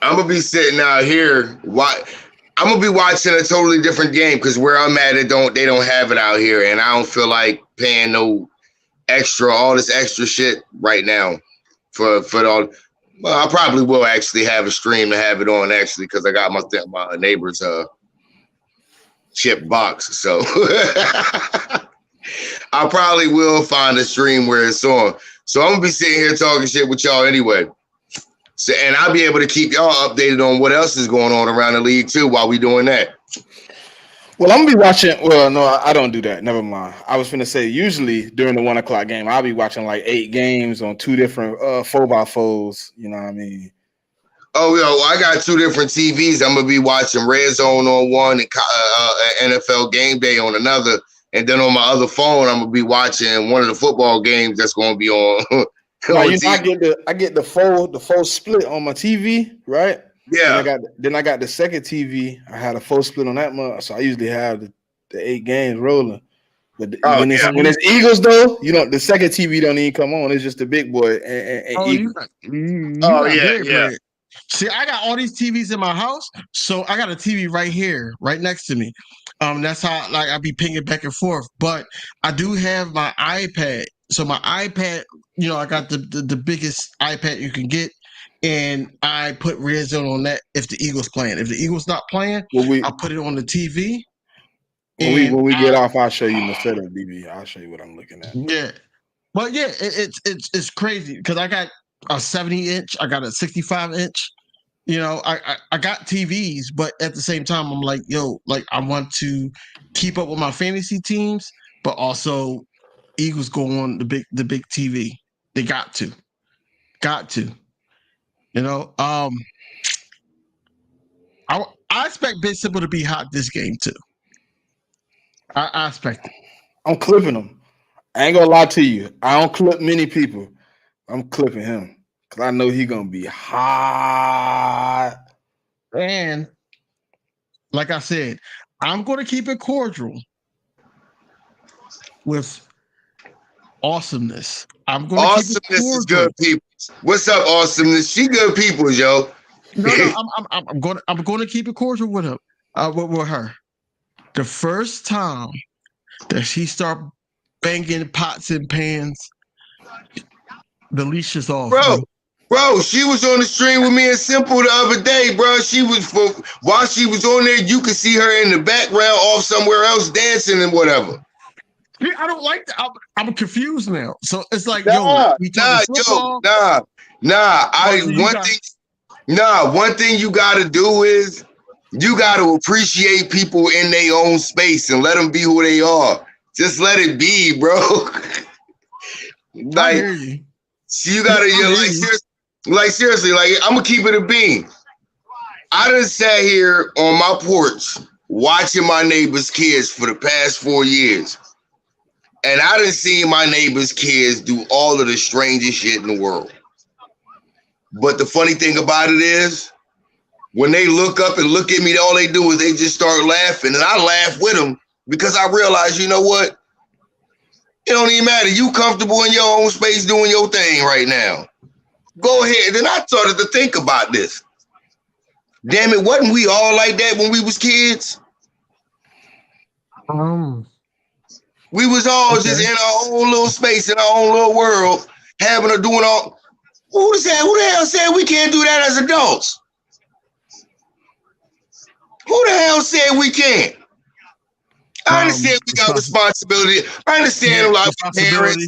I'm gonna be sitting out here. I'm gonna be watching a totally different game because where I'm at, they don't have it out here, and I don't feel like paying all this extra shit right now for all. Well, I probably will actually have a stream to have it on actually because I got my neighbor's chip box, so I probably will find a stream where it's on. So I'm gonna be sitting here talking shit with y'all anyway. So, and I'll be able to keep y'all updated on what else is going on around the league too while we doing that. Well, I'm gonna be watching. Well, no, I don't do that. Never mind. I was gonna say usually during the 1 o'clock game, I'll be watching like 8 games on 2 different 4x4s. You know what I mean? Oh, I got 2 different TVs. I'm gonna be watching Red Zone on one and NFL Game Day on another, and then on my other phone, I'm gonna be watching one of the football games that's gonna be on. I get the full split on my TV, right? Yeah. Then I got the second TV. I had a full split on that month, so I usually have the 8 games rolling. But when it's Eagles though, the second TV don't even come on. It's just the big boy and Eagles. Yeah. See, I got all these TVs in my house, so I got a TV right here, right next to me. That's how I be pinging back and forth. But I do have my iPad. So my iPad, I got the biggest iPad you can get, and I put Red Zone on that if the Eagles playing. If the Eagles not playing, I'll put it on the TV. When we get off, I'll show you the setup, DB. I'll show you what I'm looking at. Yeah, but yeah, it's crazy because I got a 70-inch, I got a 65-inch. I got TVs, but at the same time, I'm like, I want to keep up with my fantasy teams, but also Eagles go on the big TV. They got to. I expect Big Simple to be hot this game too. I expect it. I'm clipping him. I ain't gonna lie to you. I don't clip many people. I'm clipping him because I know he's gonna be hot. And like I said, I'm gonna keep it cordial with awesomeness. I'm gonna awesomeness keep it cordial. Is good people. What's up, awesomeness? She good people, yo. No, I'm gonna keep it cordial with him. With her. The first time that she start banging pots and pans, the leash is off. Bro, she was on the stream with me and Simple the other day, bro. While she was on there, you could see her in the background off somewhere else dancing and whatever. I don't like that. I'm confused now. So it's like, One thing you gotta do is you gotta appreciate people in their own space and let them be who they are. Just let it be, bro. Seriously, I'm gonna keep it a bean. I done sat here on my porch watching my neighbor's kids for the past 4 years. And I done seen my neighbor's kids do all of the strangest shit in the world. But the funny thing about it is, when they look up and look at me, all they do is they just start laughing. And I laugh with them because I realize, you know what? It don't even matter. You comfortable in your own space doing your thing right now. go ahead. Then I started to think about this. Damn it, wasn't we all like that when we was kids? We was all just in our own little space, in our own little world, having or doing all. Who the hell said we can't do that as adults? Who the hell said we can't? I understand we got responsibility. I understand a lot of parents.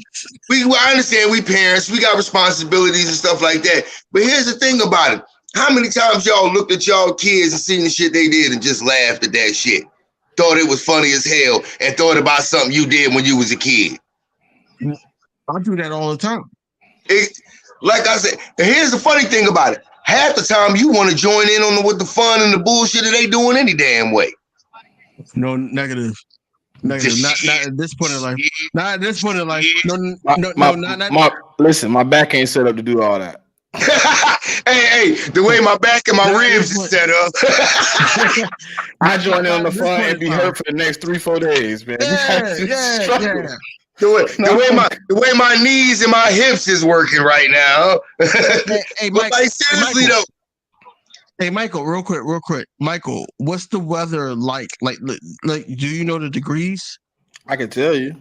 I understand we parents. We got responsibilities and stuff like that. But here's the thing about it. How many times y'all looked at y'all kids and seen the shit they did and just laughed at that shit? Thought it was funny as hell and thought about something you did when you was a kid. I do that all the time. Like I said, and here's the funny thing about it. Half the time you want to join in with the fun and the bullshit that they doing any damn way. No, negative. Not at this point in life. Not at this point in life. Listen, my back ain't set up to do all that. hey, the way my back and my ribs is set up. I join in on the fun and be hurt for the next 3-4 days, man. Yeah. The way my knees and my hips is working right now. Hey, Mike, like seriously though. Hey, Michael, real quick. Michael, what's the weather like? Like, do you know the degrees? I can tell you.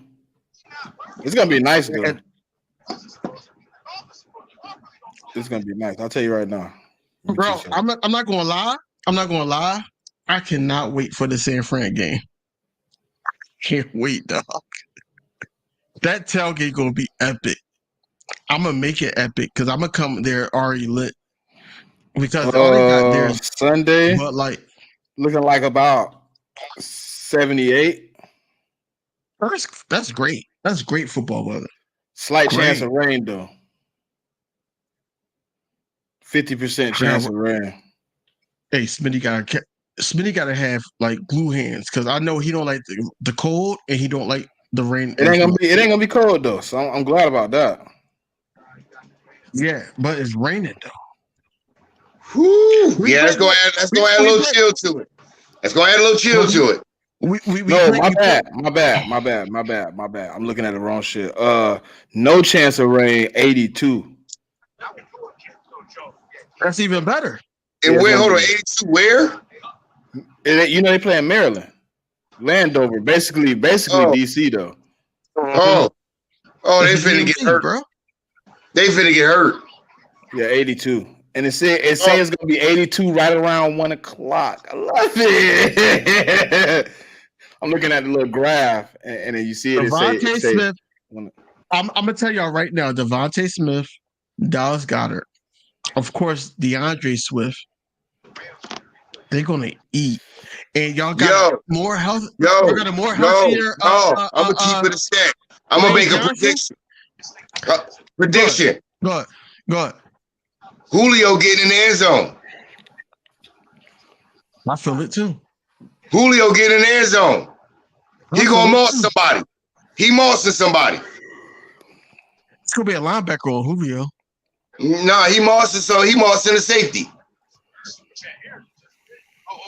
It's gonna be nice though. It's gonna be nice. I'll tell you right now, bro. I'm not gonna lie. I cannot wait for the San Fran game. Can't wait, dog. That tailgate gonna be epic. I'm gonna make it epic because I'm gonna come there already lit. Because all they got there is Sunday, but like looking like about 78. That's great. That's great football weather. Slight chance of rain though. 50% chance of rain. Hey, Smitty gotta have like glue hands because I know he don't like the cold and he don't like the rain. It ain't gonna be cold though, so I'm glad about that. Yeah, but it's raining though. Yeah, let's go add a little chill to it. Let's go add a little chill to it. My bad. I'm looking at the wrong shit. No chance of rain, 82. That's even better. And where? Hold on, 82. Where? They play in Maryland, Landover, basically DC though. Oh, they finna get hurt, bro. They finna get hurt. Yeah, 82. And it says it's gonna be 82 right around 1 o'clock. I love it. I'm looking at the little graph, and then you see it. Devontae Smith. I'm gonna tell y'all right now. Devontae Smith, Dallas Goedert, of course, DeAndre Swift. They're gonna eat, and y'all got more health. We're gonna more healthier. I'm gonna keep it a stack. I'm gonna make a prediction. Prediction. Go ahead. Julio getting in the end zone. I feel it too. Julio getting in the end zone. He gonna moss somebody. He mossing somebody. It's gonna be a linebacker on Julio. Nah, he mossing the safety.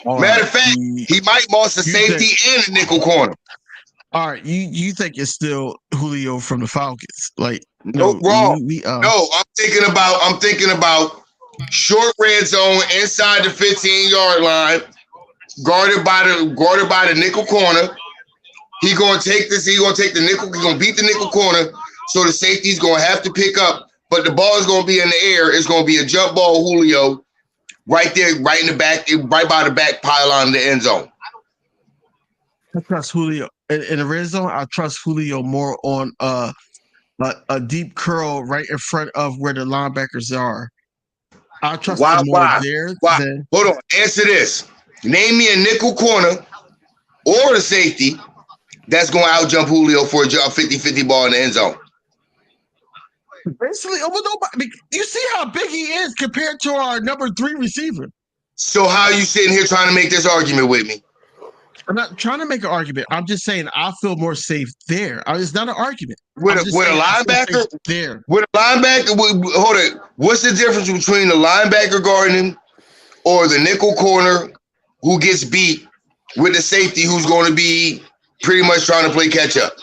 Matter of fact, he might moss the safety and the nickel corner. All right, you think it's still Julio from the Falcons? Like no, wrong. No, I'm thinking about short red zone inside the 15-yard line, guarded by the nickel corner. He gonna take this. He gonna take the nickel. He gonna beat the nickel corner. So the safety's gonna have to pick up, but the ball is gonna be in the air. It's gonna be a jump ball, Julio, right there, right in the back, right by the back pylon in the end zone. I trust Julio in the red zone. I trust Julio more on a deep curl right in front of where the linebackers are. I trust him more there. Than... Hold on. Answer this. Name me a nickel corner or the safety that's going to out-jump Julio for a 50-50 ball in the end zone. Basically, you see how big he is compared to our number 3 receiver. So how are you sitting here trying to make this argument with me? I'm not trying to make an argument. I'm just saying I feel more safe there. It's not an argument. With a linebacker there. With a linebacker, hold it. What's the difference between the linebacker guarding him or the nickel corner who gets beat with the safety who's going to be pretty much trying to play catch up?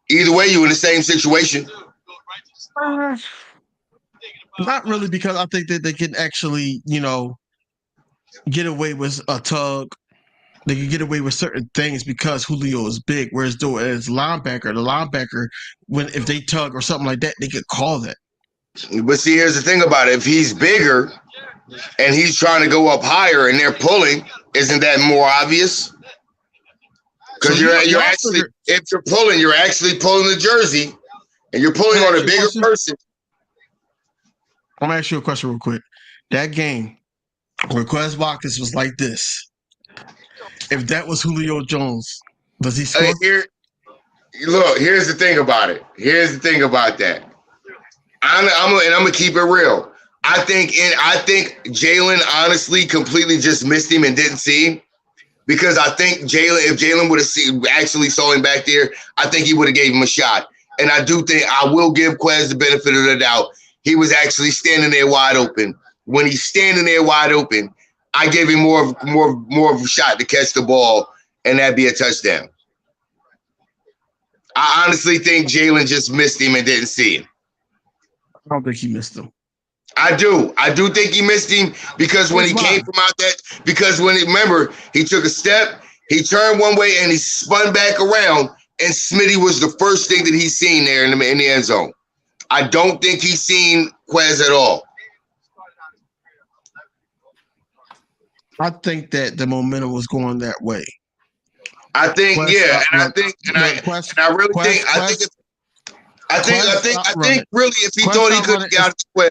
Either way, you're in the same situation. Not really, because I think that they can actually, get away with a tug. They can get away with certain things because Julio is big. Whereas though as the linebacker, if they tug or something like that, they could call that. But see, here's the thing about it. If he's bigger and he's trying to go up higher and they're pulling, isn't that more obvious? Because if you're pulling, you're actually pulling the jersey and you're pulling on a bigger person. I'm going to ask you a question real quick. That game where Quez Watkins was like this, if that was Julio Jones, does he score? Look, here's the thing about it. Here's the thing about that. I'm gonna keep it real. I think Jalen honestly completely just missed him and didn't see him, because I think if Jalen would have actually saw him back there, I think he would have gave him a shot. And I do think I will give Quez the benefit of the doubt. He was actually standing there wide open. When he's standing there wide open, I gave him more of a shot to catch the ball, and that'd be a touchdown. I honestly think Jalen just missed him and didn't see him. I don't think he missed him. I do think he missed him, because when he came from out that, remember, he took a step, he turned one way, and he spun back around, and Smitty was the first thing that he's seen there in the end zone. I don't think he's seen Quez at all. I think that the momentum was going that way. I think, I think really, if he thought he could have got Quez,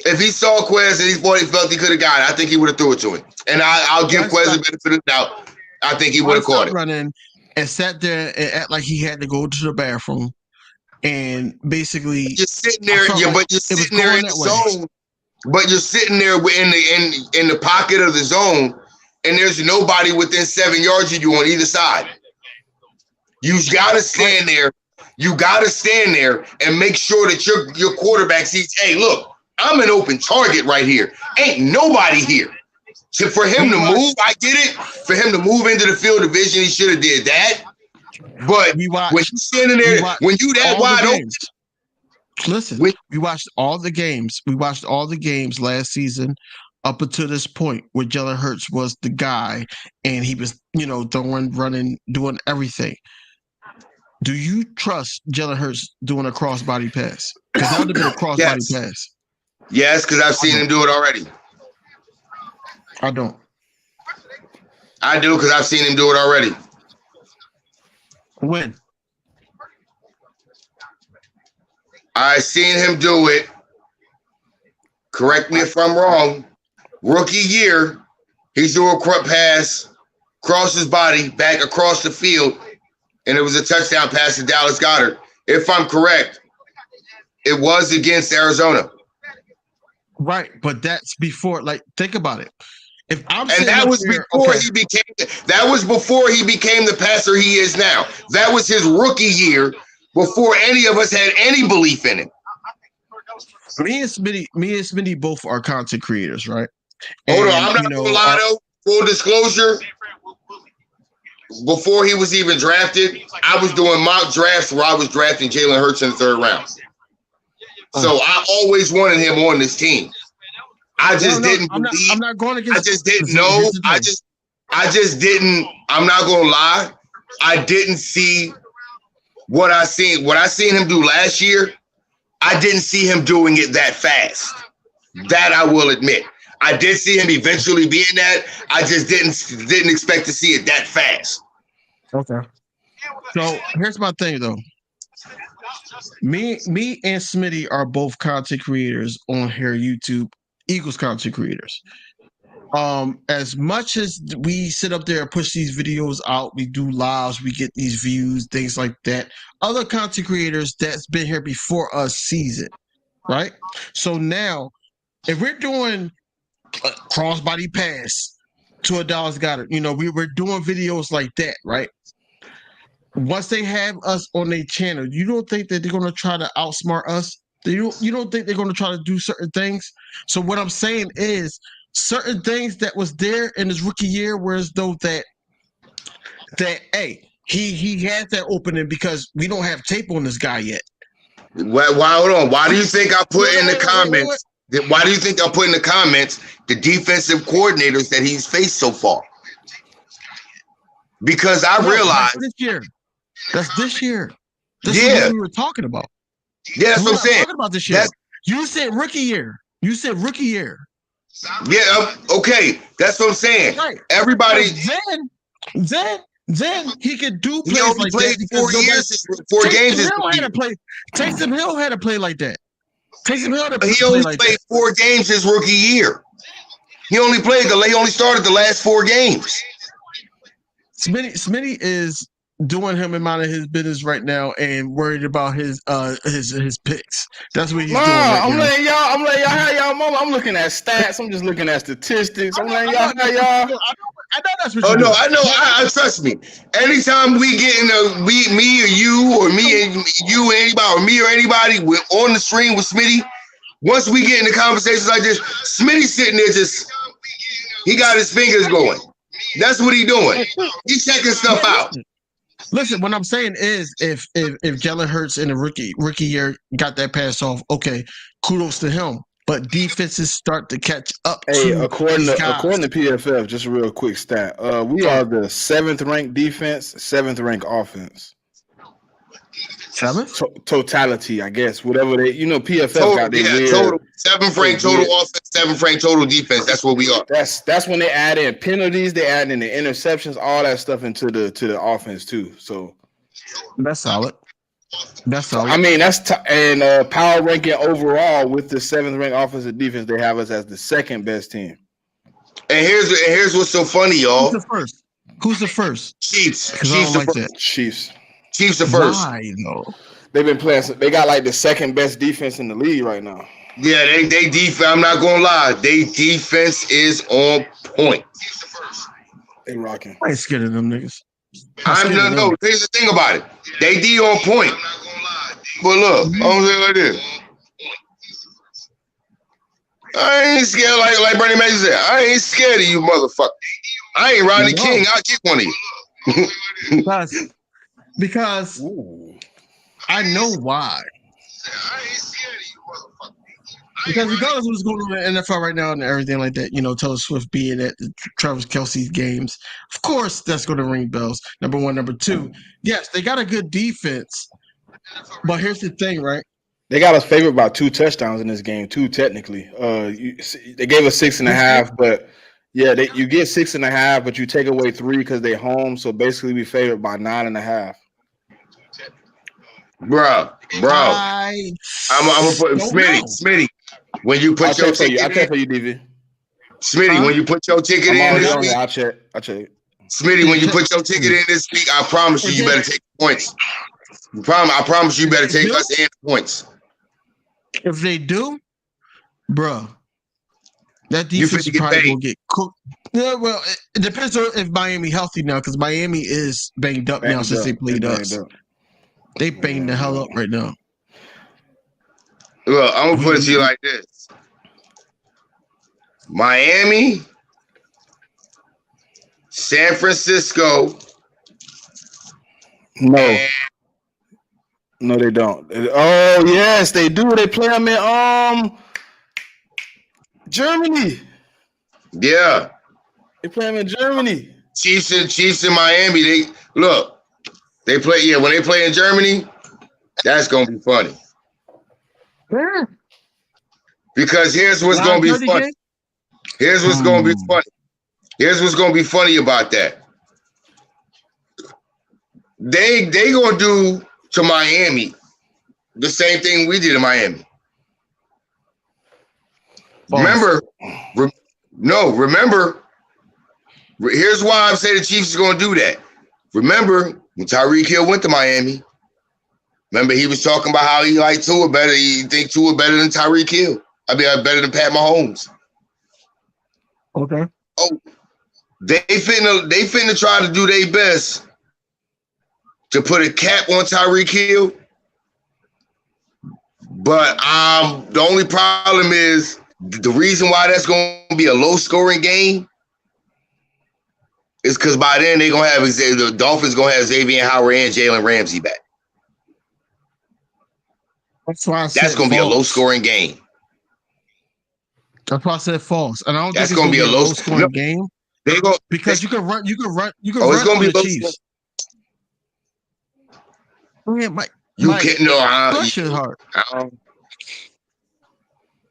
if he saw Quez and he felt he could have got it, I think he would have threw it to him. And I'll give Quez the benefit of the doubt. I think he would have caught it. Running and sat there and act like he had to go to the bathroom, and basically just sitting there. But you're sitting there in the zone. But you're sitting there in the pocket of the zone, and there's nobody within 7 yards of you on either side. You gotta stand there. You gotta stand there and make sure that your quarterback sees, hey, look, I'm an open target right here. Ain't nobody here. So for him to move, I get it. For him to move into the field of vision, he should have did that. But when you're standing there, when you that wide open. Listen, we watched all the games. We watched all the games last season up until this point where Jalen Hurts was the guy and he was, throwing, running, doing everything. Do you trust Jalen Hurts doing a crossbody pass? Because that would have been a crossbody pass. Yes, because I've seen him do it already. I don't. I do, because I've seen him do it already. When? I seen him do it. Correct me if I'm wrong. Rookie year, he's doing a pass, cross his body, back across the field, and it was a touchdown pass to Dallas Goedert. If I'm correct, it was against Arizona. Right, but that's before. Think about it. That was before he became the passer he is now. That was his rookie year, before any of us had any belief in him. Me and Smitty both are content creators, right? Hold on, I'm not gonna lie though. Full disclosure, before he was even drafted, I was doing mock drafts where I was drafting Jalen Hurts in the 3rd round. So I always wanted him on this team. I just didn't believe. I'm not going against. I just didn't know. I just didn't. I'm not gonna lie. I didn't see what I seen him do last year. I didn't see him doing it that fast. That I will admit. I did see him eventually being that. I just didn't expect to see it that fast. Okay. So here's my thing though. Me and Smitty are both content creators on here YouTube, Eagles content creators. As much as we sit up there and push these videos out, we do lives, we get these views, things like that. Other content creators that's been here before us sees it, right? So now, if we're doing a crossbody pass to a Dallas Goedert, we're doing videos like that, right? Once they have us on their channel, you don't think that they're going to try to outsmart us? You don't think they're going to try to do certain things? So what I'm saying is, certain things that was there in his rookie year, whereas though that hey, he had that opening because we don't have tape on this guy yet. Why? Hold on. Why do you think I put in the comments? Why do you think I put in the comments the defensive coordinators that he's faced so far? Because I realized this year. That's this year. This is what we were talking about. Yeah, that's what I'm saying. Talking about this year. You said rookie year. Yeah. Okay. That's what I'm saying. Right. Everybody. Then he could do plays he only like played that. 4 years. 4 games. Taysom Hill had to play like that. Taysom Hill had to he only played 4 games his rookie year. He only started the last 4 games. Smitty is doing him in mind of his business right now and worried about his picks. That's what he's doing. I'm letting y'all have y'all moment. I'm looking at stats. I'm just looking at statistics. I'm letting y'all have y'all. I know that's what you're doing. I know. I trust me. Anytime we get in me or you or me and you and anybody or me or anybody, we're on the stream with Smitty. Once we get into conversations like this, Smitty's sitting there he got his fingers going. That's what he's doing. He's checking stuff out. Listen, what I'm saying is, if Jalen Hurts in the rookie year got that pass off, okay, kudos to him. But defenses start to catch up. Hey, according to PFF, just a real quick stat, we are the 7th ranked defense, 7th ranked offense. 7th? Totality, I guess. Whatever PFF total, got their weird. Total. 7th ranked total offense, 7th ranked total defense. That's what we are. That's when they add in penalties, they add in the interceptions, all that stuff into the offense too. So that's solid. I mean, and power ranking overall with the 7th ranked offensive defense, they have us as the 2nd best team. And here's what's so funny, y'all. Who's the first? Chiefs. Chiefs the first. Why, though? They've been playing. They got like the 2nd best defense in the league right now. Yeah, they defense. I'm not gonna lie. They defense is on point. They rocking. I ain't scared of them niggas. No. Here's the thing about it. They D on point. But look, I'm gonna say it like this. I ain't scared like Bernie Mac said. I ain't scared of you, motherfucker. I ain't Rodney King. I'll kick one of you. Because I know why. Because regardless of what's going on in the NFL right now and everything like that, Taylor Swift being at Travis Kelce's games, of course that's going to ring bells. Number one. Number two, yes, they got a good defense. But here's the thing, right? They got us favored by 2 touchdowns in this game, 2 technically. They gave us 6.5, but yeah, you get 6.5, but you take away 3 because they're home. So basically, we favored by 9.5. Bro. I'm gonna put Smitty. When you put your ticket, I'll check for you, DV. Smitty, when you put your ticket in this week, I'll check. Smitty, when you put your ticket in this week, I promise you better take points. I promise you better take us and points. If they do, bro, that defense probably will get cooked. Yeah, well, it depends on if Miami healthy now, because Miami is banged up now since they played us. They banged the hell up right now. Look, I'm gonna put it to you like this: Miami, San Francisco. No, they don't. Oh yes, they do. They play them in Germany. Yeah, they play them in Germany. Chiefs in Miami. They play. Yeah, when they play in Germany, that's gonna be funny. Because here's what's gonna be funny. Here's what's gonna be funny. Here's what's gonna be funny about that. They gonna do to Miami the same thing we did in Miami. Remember. Here's why I'm saying the Chiefs is gonna do that. Remember when Tyreek Hill went to Miami? Remember, he was talking about how he liked Tua better. He think Tua better than Tyreek Hill. I mean, better than Pat Mahomes. Okay. Oh, they finna try to do their best to put a cap on Tyreek Hill. But the only problem is the reason why that's going to be a low-scoring game is because by then they're going to have the Dolphins going to have Xavier Howard and Jalen Ramsey back. That's why I said That's going to be a low scoring game. That's why I said false, and I don't That's think it's going to be a low scoring game. They go because you can run it's on gonna be the Chiefs. Yeah, Mike. You can't bless your heart.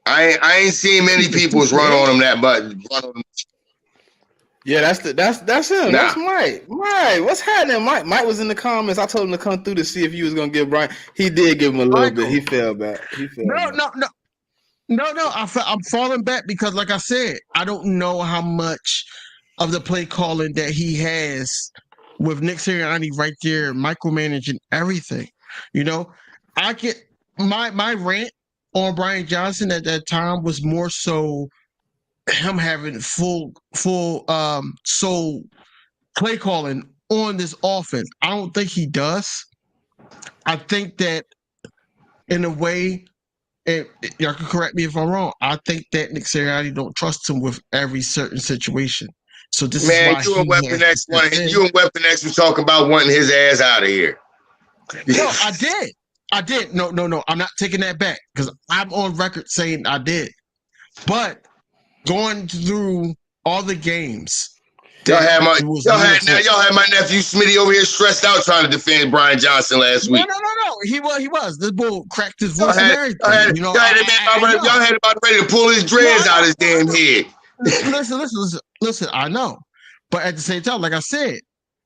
I ain't seen many people's run on them that much. Yeah, that's him. Nah. That's Mike. Mike, what's happening? Mike was in the comments. I told him to come through to see if you was gonna give Brian. He did give him a little bit. He fell back. No. I'm falling back because, like I said, I don't know how much of the play calling that he has with Nick Sirianni right there, micromanaging everything. You know, I get my rant on Brian Johnson at that time was more so him having full soul play calling on this offense. I don't think he does. I think that in a way, and y'all can correct me if I'm wrong, I think that Nick Sirianni don't trust him with every certain situation. So this is why you and Weapon X was talking about wanting his ass out of here. No, I did. No. I'm not taking that back because I'm on record saying I did. But going through all the games, y'all had my nephew Smitty over here stressed out trying to defend Brian Johnson last week. No. He was. This bull cracked his voice and everything. Y'all had him about ready to pull his dreads out his damn head. Listen, I know. But at the same time, like I said,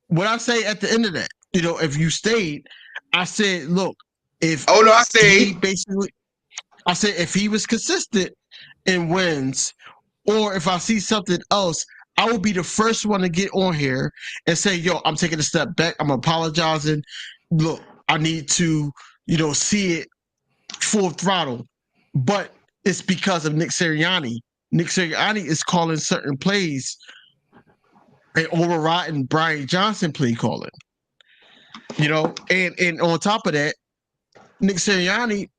what I say at the end of that, if you stayed, I said, look, if he was consistent in wins, or if I see something else, I will be the first one to get on here and say, yo, I'm taking a step back. I'm apologizing. Look, I need to, see it full throttle. But it's because of Nick Sirianni. Nick Sirianni is calling certain plays and overriding Brian Johnson play calling. And on top of that, Nick Sirianni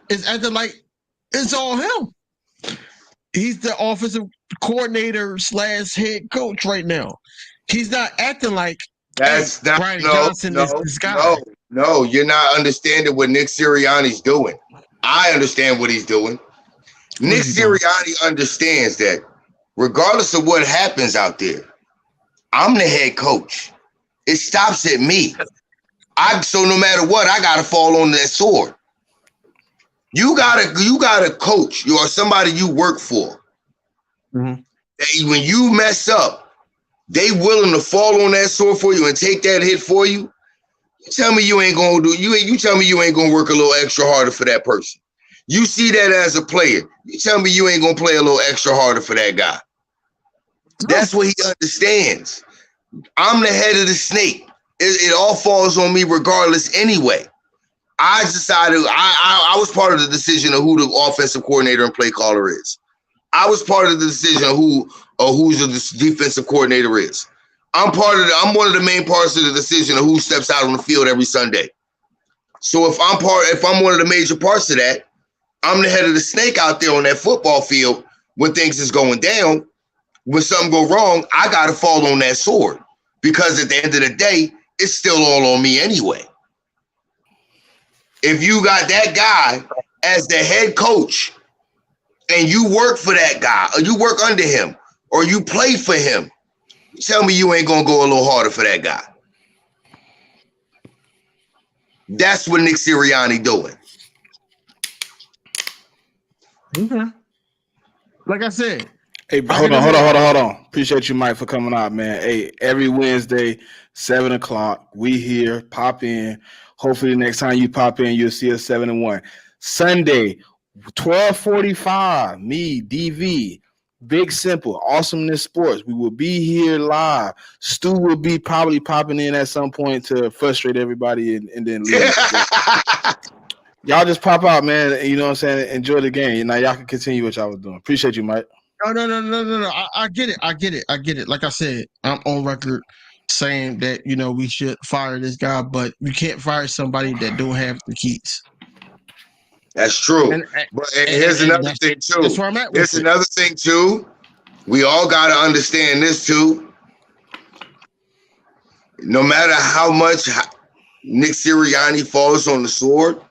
is acting like it's all him. He's the offensive coordinator / head coach right now. He's not acting like Brian Johnson is this guy. No, you're not understanding what Nick Sirianni's doing. I understand what he's doing. Nick Sirianni understands that regardless of what happens out there, I'm the head coach. It stops at me. So no matter what, I gotta fall on that sword. You gotta coach. You are somebody you work for. Mm-hmm. When you mess up, they willing to fall on that sword for you and take that hit for you. You tell me you ain't gonna you tell me you ain't gonna work a little extra harder for that person. You see that as a player. You tell me you ain't gonna play a little extra harder for that guy. That's what he understands. I'm the head of the snake. It all falls on me regardless anyway. I decided I was part of the decision of who the offensive coordinator and play caller is. I was part of the decision of who the defensive coordinator is. I'm one of the main parts of the decision of who steps out on the field every Sunday. So if I'm one of the major parts of that, I'm the head of the snake out there on that football field when things is going down. When something go wrong, I got to fall on that sword because at the end of the day, it's still all on me anyway. If you got that guy as the head coach and you work for that guy or you work under him or you play for him, tell me you ain't going to go a little harder for that guy. That's what Nick Sirianni doing. Okay. Like I said. Hey, hold on. Appreciate you, Mike, for coming out, man. Hey, every Wednesday, 7:00, we here. Pop in. Hopefully, the next time you pop in, you'll see us 7-1. Sunday, 12:45. Me, DV, Big Simple, Awesomeness Sports. We will be here live. Stu will be probably popping in at some point to frustrate everybody and then leave. Y'all just pop out, man. You know what I'm saying? Enjoy the game. Now y'all can continue what y'all was doing. Appreciate you, Mike. No. I get it. Like I said, I'm on record saying that, we should fire this guy, but you can't fire somebody that don't have the keys. That's true. And here's another thing, too. That's where I'm at. Here's another thing, too. We all got to understand this, too. No matter how much Nick Sirianni falls on the sword,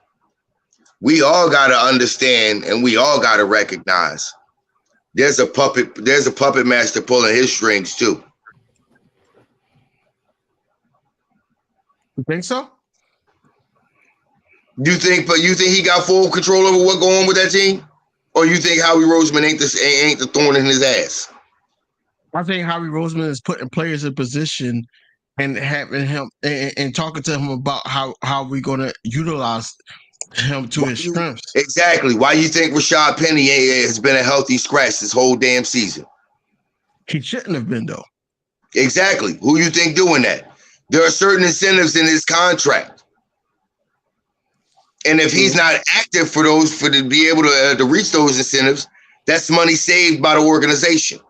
we all got to understand and we all got to recognize there's a puppet master pulling his strings too. You think so? You think he got full control over what's going on with that team? Or you think Howie Roseman ain't the thorn in his ass? I think Howie Roseman is putting players in position and having him and talking to him about how we're going to utilize him to his strengths. Exactly. Why you think Rashad Penny has been a healthy scratch this whole damn season? He shouldn't have been, though. Exactly. Who you think doing that? There are certain incentives in his contract. And if he's not active to be able to reach those incentives, that's money saved by the organization.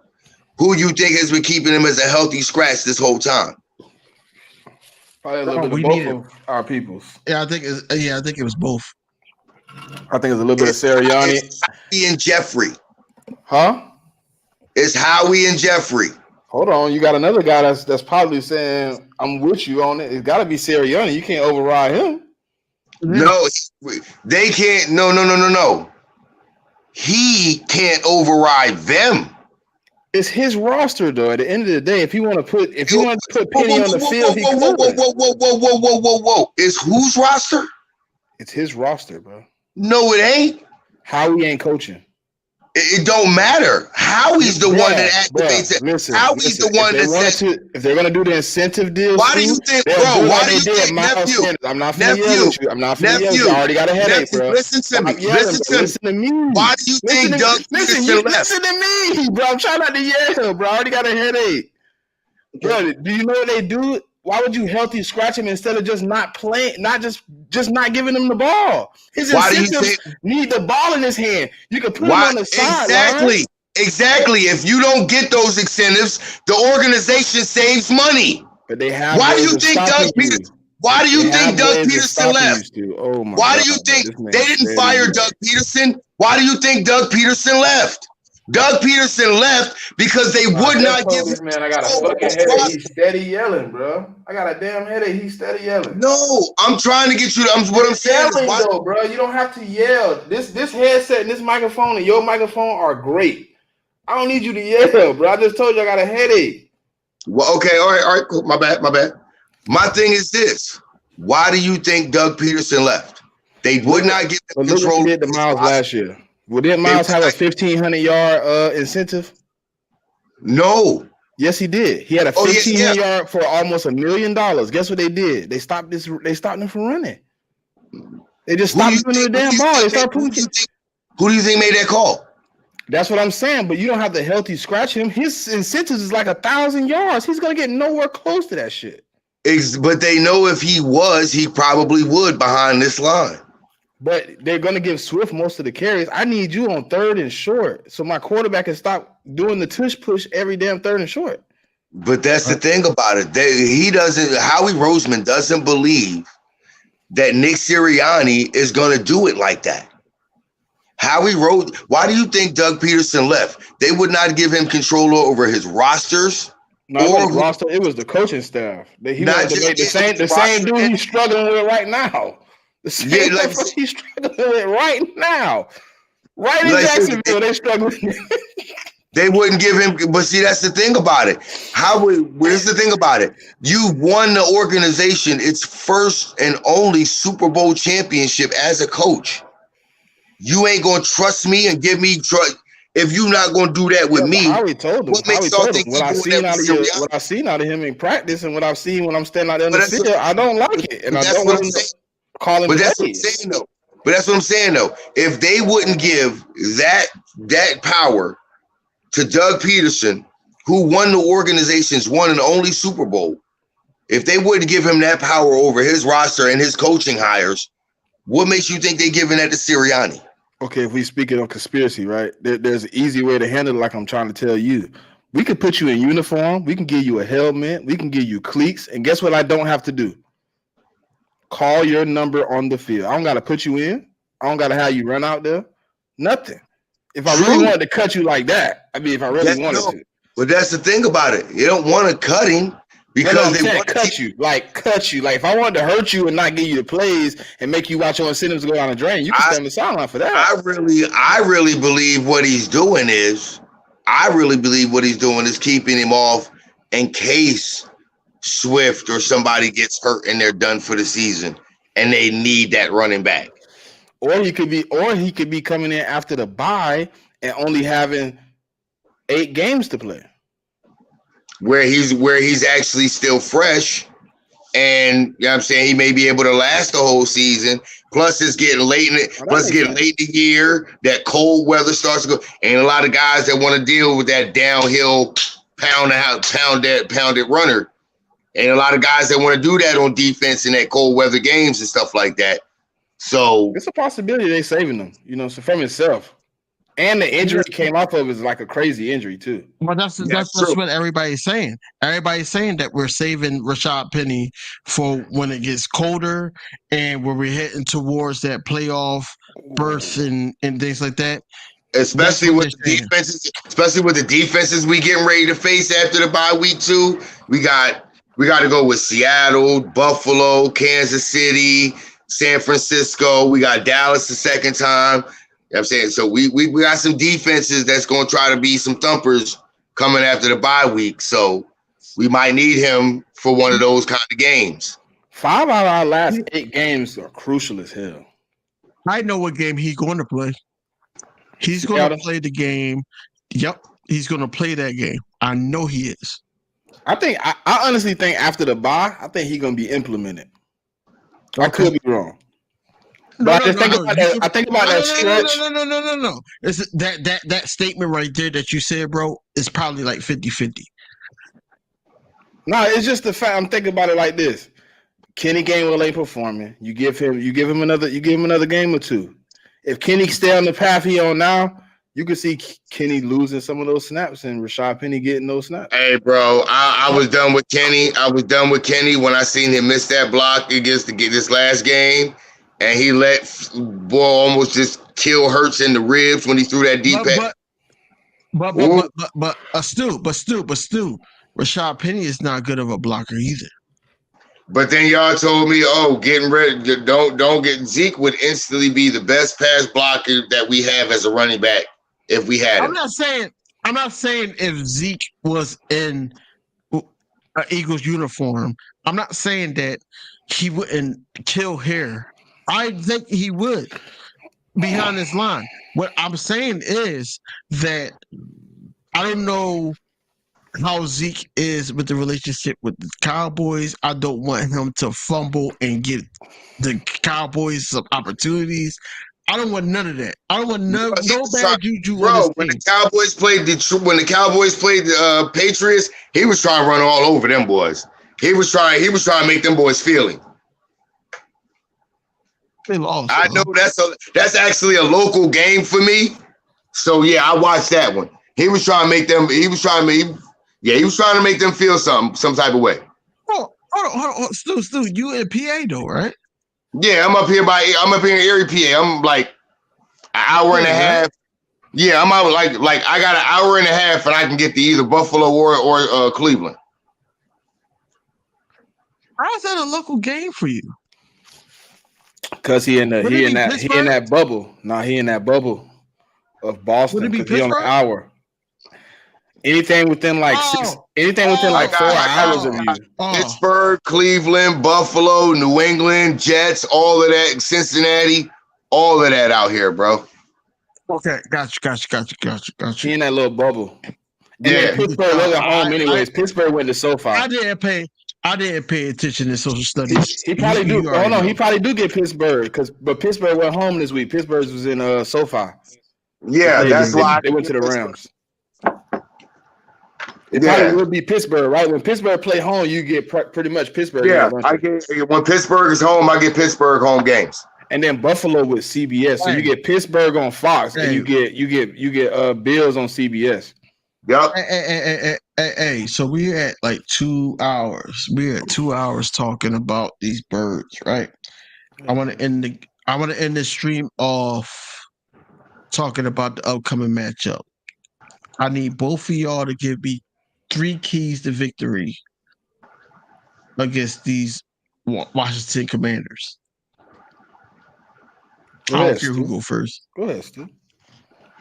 Who you think has been keeping him as a healthy scratch this whole time? Probably a little bit of both of our peoples. Yeah, I think it was both. I think it's a little bit of Sirianni. It's Howie and Jeffrey. Huh? It's Howie and Jeffrey. Hold on, you got another guy that's probably saying I'm with you on it. It's got to be Sirianni. You can't override him. No, they can't. No. He can't override them. It's his roster, though. At the end of the day, if you want to put Penny on the field, he could. Whoa. It's whose roster? It's his roster, bro. No, it ain't. Howie ain't coaching. It don't matter. Howie's the one that activates it. Howie's the one that says. If they're gonna do the incentive deal, why do you think, bro? Why do you think, nephew? I'm not finna yell at you. I'm not finna yell at you. I already got a headache, bro. Listen to me. Listen to me. Why do you think Doug Peterson left? Listen to me, bro. I'm trying not to yell, bro. I already got a headache. Bro, do you know what they do? Why would you healthy scratch him instead of just not playing, just not giving him the ball? His incentives need the ball in his hand. You can put him on the side. Exactly. If you don't get those incentives, the organization saves money. But they have. Why do you think Doug Peterson? Why do you think Doug Peterson left? Oh my Why do you think they didn't fire Doug Peterson? Why do you think Doug Peterson left? Doug Peterson left because they would not give this man. I got a fucking headache. He's steady yelling, bro. I got a damn headache. He's steady yelling. No, I'm trying to get you. What I'm saying is, though, bro, you don't have to yell. This headset and this microphone and your microphone are great. I don't need you to yell, bro. I just told you I got a headache. Well, okay, all right, cool. My bad. My thing is this: why do you think Doug Peterson left? They would not give him control. Look at the Miles last year. Well, didn't Miles have a 1,500-yard incentive? No. Yes, he did. He had a 1,500-yard for almost $1 million. Guess what they did? They stopped him from running. They just stopped giving him the damn ball. They started putting. Who do you think made that call? That's what I'm saying. But you don't have to healthy scratch him. His incentives is like 1,000 yards. He's gonna get nowhere close to that shit. But they know if he probably would behind this line. But they're going to give Swift most of the carries. I need you on third and short so my quarterback can stop doing the tush push every damn third and short. But that's the thing about it. Howie Roseman doesn't believe that Nick Sirianni is going to do it like that. Why do you think Doug Peterson left? They would not give him control over his rosters. No, it was the coaching staff. He wanted to make the same dude he's struggling with right now. He's struggling with right now. Right in Jacksonville, they're struggling. They wouldn't give him, but see, that's the thing about it. Where's the thing about it? You won the organization its first and only Super Bowl championship as a coach. You ain't gonna trust me and give me trust if you're not gonna do that with me. Howie told him. What I seen out of him in practice and what I've seen when I'm standing out there in the field, I don't like it, and I don't want him to call him. But that's what I'm saying though. If they wouldn't give that power to Doug Peterson, who won the organization's one and only Super Bowl, if they wouldn't give him that power over his roster and his coaching hires, what makes you think they're giving that to Sirianni? Okay, if we speaking on conspiracy, right? There's an easy way to handle it, like I'm trying to tell you. We could put you in uniform. We can give you a helmet. We can give you cleats. And guess what I don't have to do? Call your number on the field. I don't got to put you in. I don't got to have you run out there. Nothing. If I really wanted to cut you like that, if I really wanted to. But that's the thing about it. You don't want to cut him. because they want to cut you. Like if I wanted to hurt you and not give you the plays and make you watch your incentives go down the drain, you can stand on the sideline for that. I really believe what he's doing is keeping him off in case Swift or somebody gets hurt and they're done for the season and they need that running back. Or he could be coming in after the bye and only having 8 games to play. Where he's actually still fresh, and you know what I'm saying, he may be able to last the whole season. Plus, it's getting late in the year. That cold weather starts to go, and a lot of guys that want to deal with that downhill pounded runner, and a lot of guys that want to do that on defense in that cold weather games and stuff like that. So it's a possibility they're saving them, so from himself. And the injury came off of is like a crazy injury too. Well, that's what everybody's saying. Everybody's saying that we're saving Rashad Penny for when it gets colder and when we're heading towards that playoff berth and things like that. Especially with the defenses we getting ready to face after the bye week too. We got to go with Seattle, Buffalo, Kansas City, San Francisco. We got Dallas the second time. You know what I'm saying? So we got some defenses that's going to try to be some thumpers coming after the bye week. So we might need him for one of those kind of games. 5 out of our last 8 games are crucial as hell. I know what game he's going to play. He's going to play the game. Yep, he's going to play that game. I know he is. I honestly think after the bye, I think he's going to be implemented. Okay. I could be wrong. But I think about that stretch. No. It's that statement right there that you said, bro, is probably like 50-50. No, it's just the fact. I'm thinking about it like this. Kenny Gainwell ain't performing. You give him another game or two. If Kenny stay on the path he on now, you can see Kenny losing some of those snaps and Rashad Penny getting those snaps. Hey, bro, I was done with Kenny. I was done with Kenny when I seen him miss that block against this last game. And he let boy almost just kill Hurts in the ribs when he threw that deep pass. But Stu, Rashad Penny is not good of a blocker either. But then y'all told me, getting ready, don't get Zeke would instantly be the best pass blocker that we have as a running back if we had him. I'm not saying if Zeke was in an Eagles uniform, I'm not saying that he wouldn't kill hair. I think he would behind this line. What I'm saying is that I don't know how Zeke is with the relationship with the Cowboys. I don't want him to fumble and give the Cowboys some opportunities. I don't want none of that. I don't want no bad juju. Bro, when the Cowboys played the Patriots, he was trying to run all over them boys. He was trying to make them boys feeling. They lost. I know that's actually a local game for me. So yeah, I watched that one. He was trying to make them. He was trying to make them feel some type of way. Hold on, Stu, you in PA though, right? Yeah, I'm up here in Erie, PA. I'm like an hour and a half. Yeah, I'm out like I got an hour and a half, and I can get to either Buffalo or Cleveland. How's that a local game for you? Because he in that bubble. Nah, he in that bubble of Boston. Would it be Pittsburgh? He on an hour. Anything within like 4 hours of you. Pittsburgh, Cleveland, Buffalo, New England, Jets, all of that, Cincinnati, all of that out here, bro. Okay, gotcha. He in that little bubble. Yeah, Pittsburgh wasn't home anyways. Pittsburgh went to SoFi. I didn't pay attention to social studies. He probably do. Oh no, he probably do get Pittsburgh but Pittsburgh went home this week. Pittsburgh was in SoFi. Yeah, that's why they went to the Rams. It probably would be Pittsburgh, right? When Pittsburgh play home, you get pretty much Pittsburgh. Yeah, when Pittsburgh is home, I get Pittsburgh home games. And then Buffalo with CBS, so you get Pittsburgh on Fox, and you get Bills on CBS. Yep. Hey, so we're at like 2 hours. We're at 2 hours talking about these birds, right? I want to end the stream off talking about the upcoming matchup. I need both of y'all to give me 3 keys to victory against these Washington Commanders. Go I ahead, don't care who Stu. go first. Go ahead, Stu.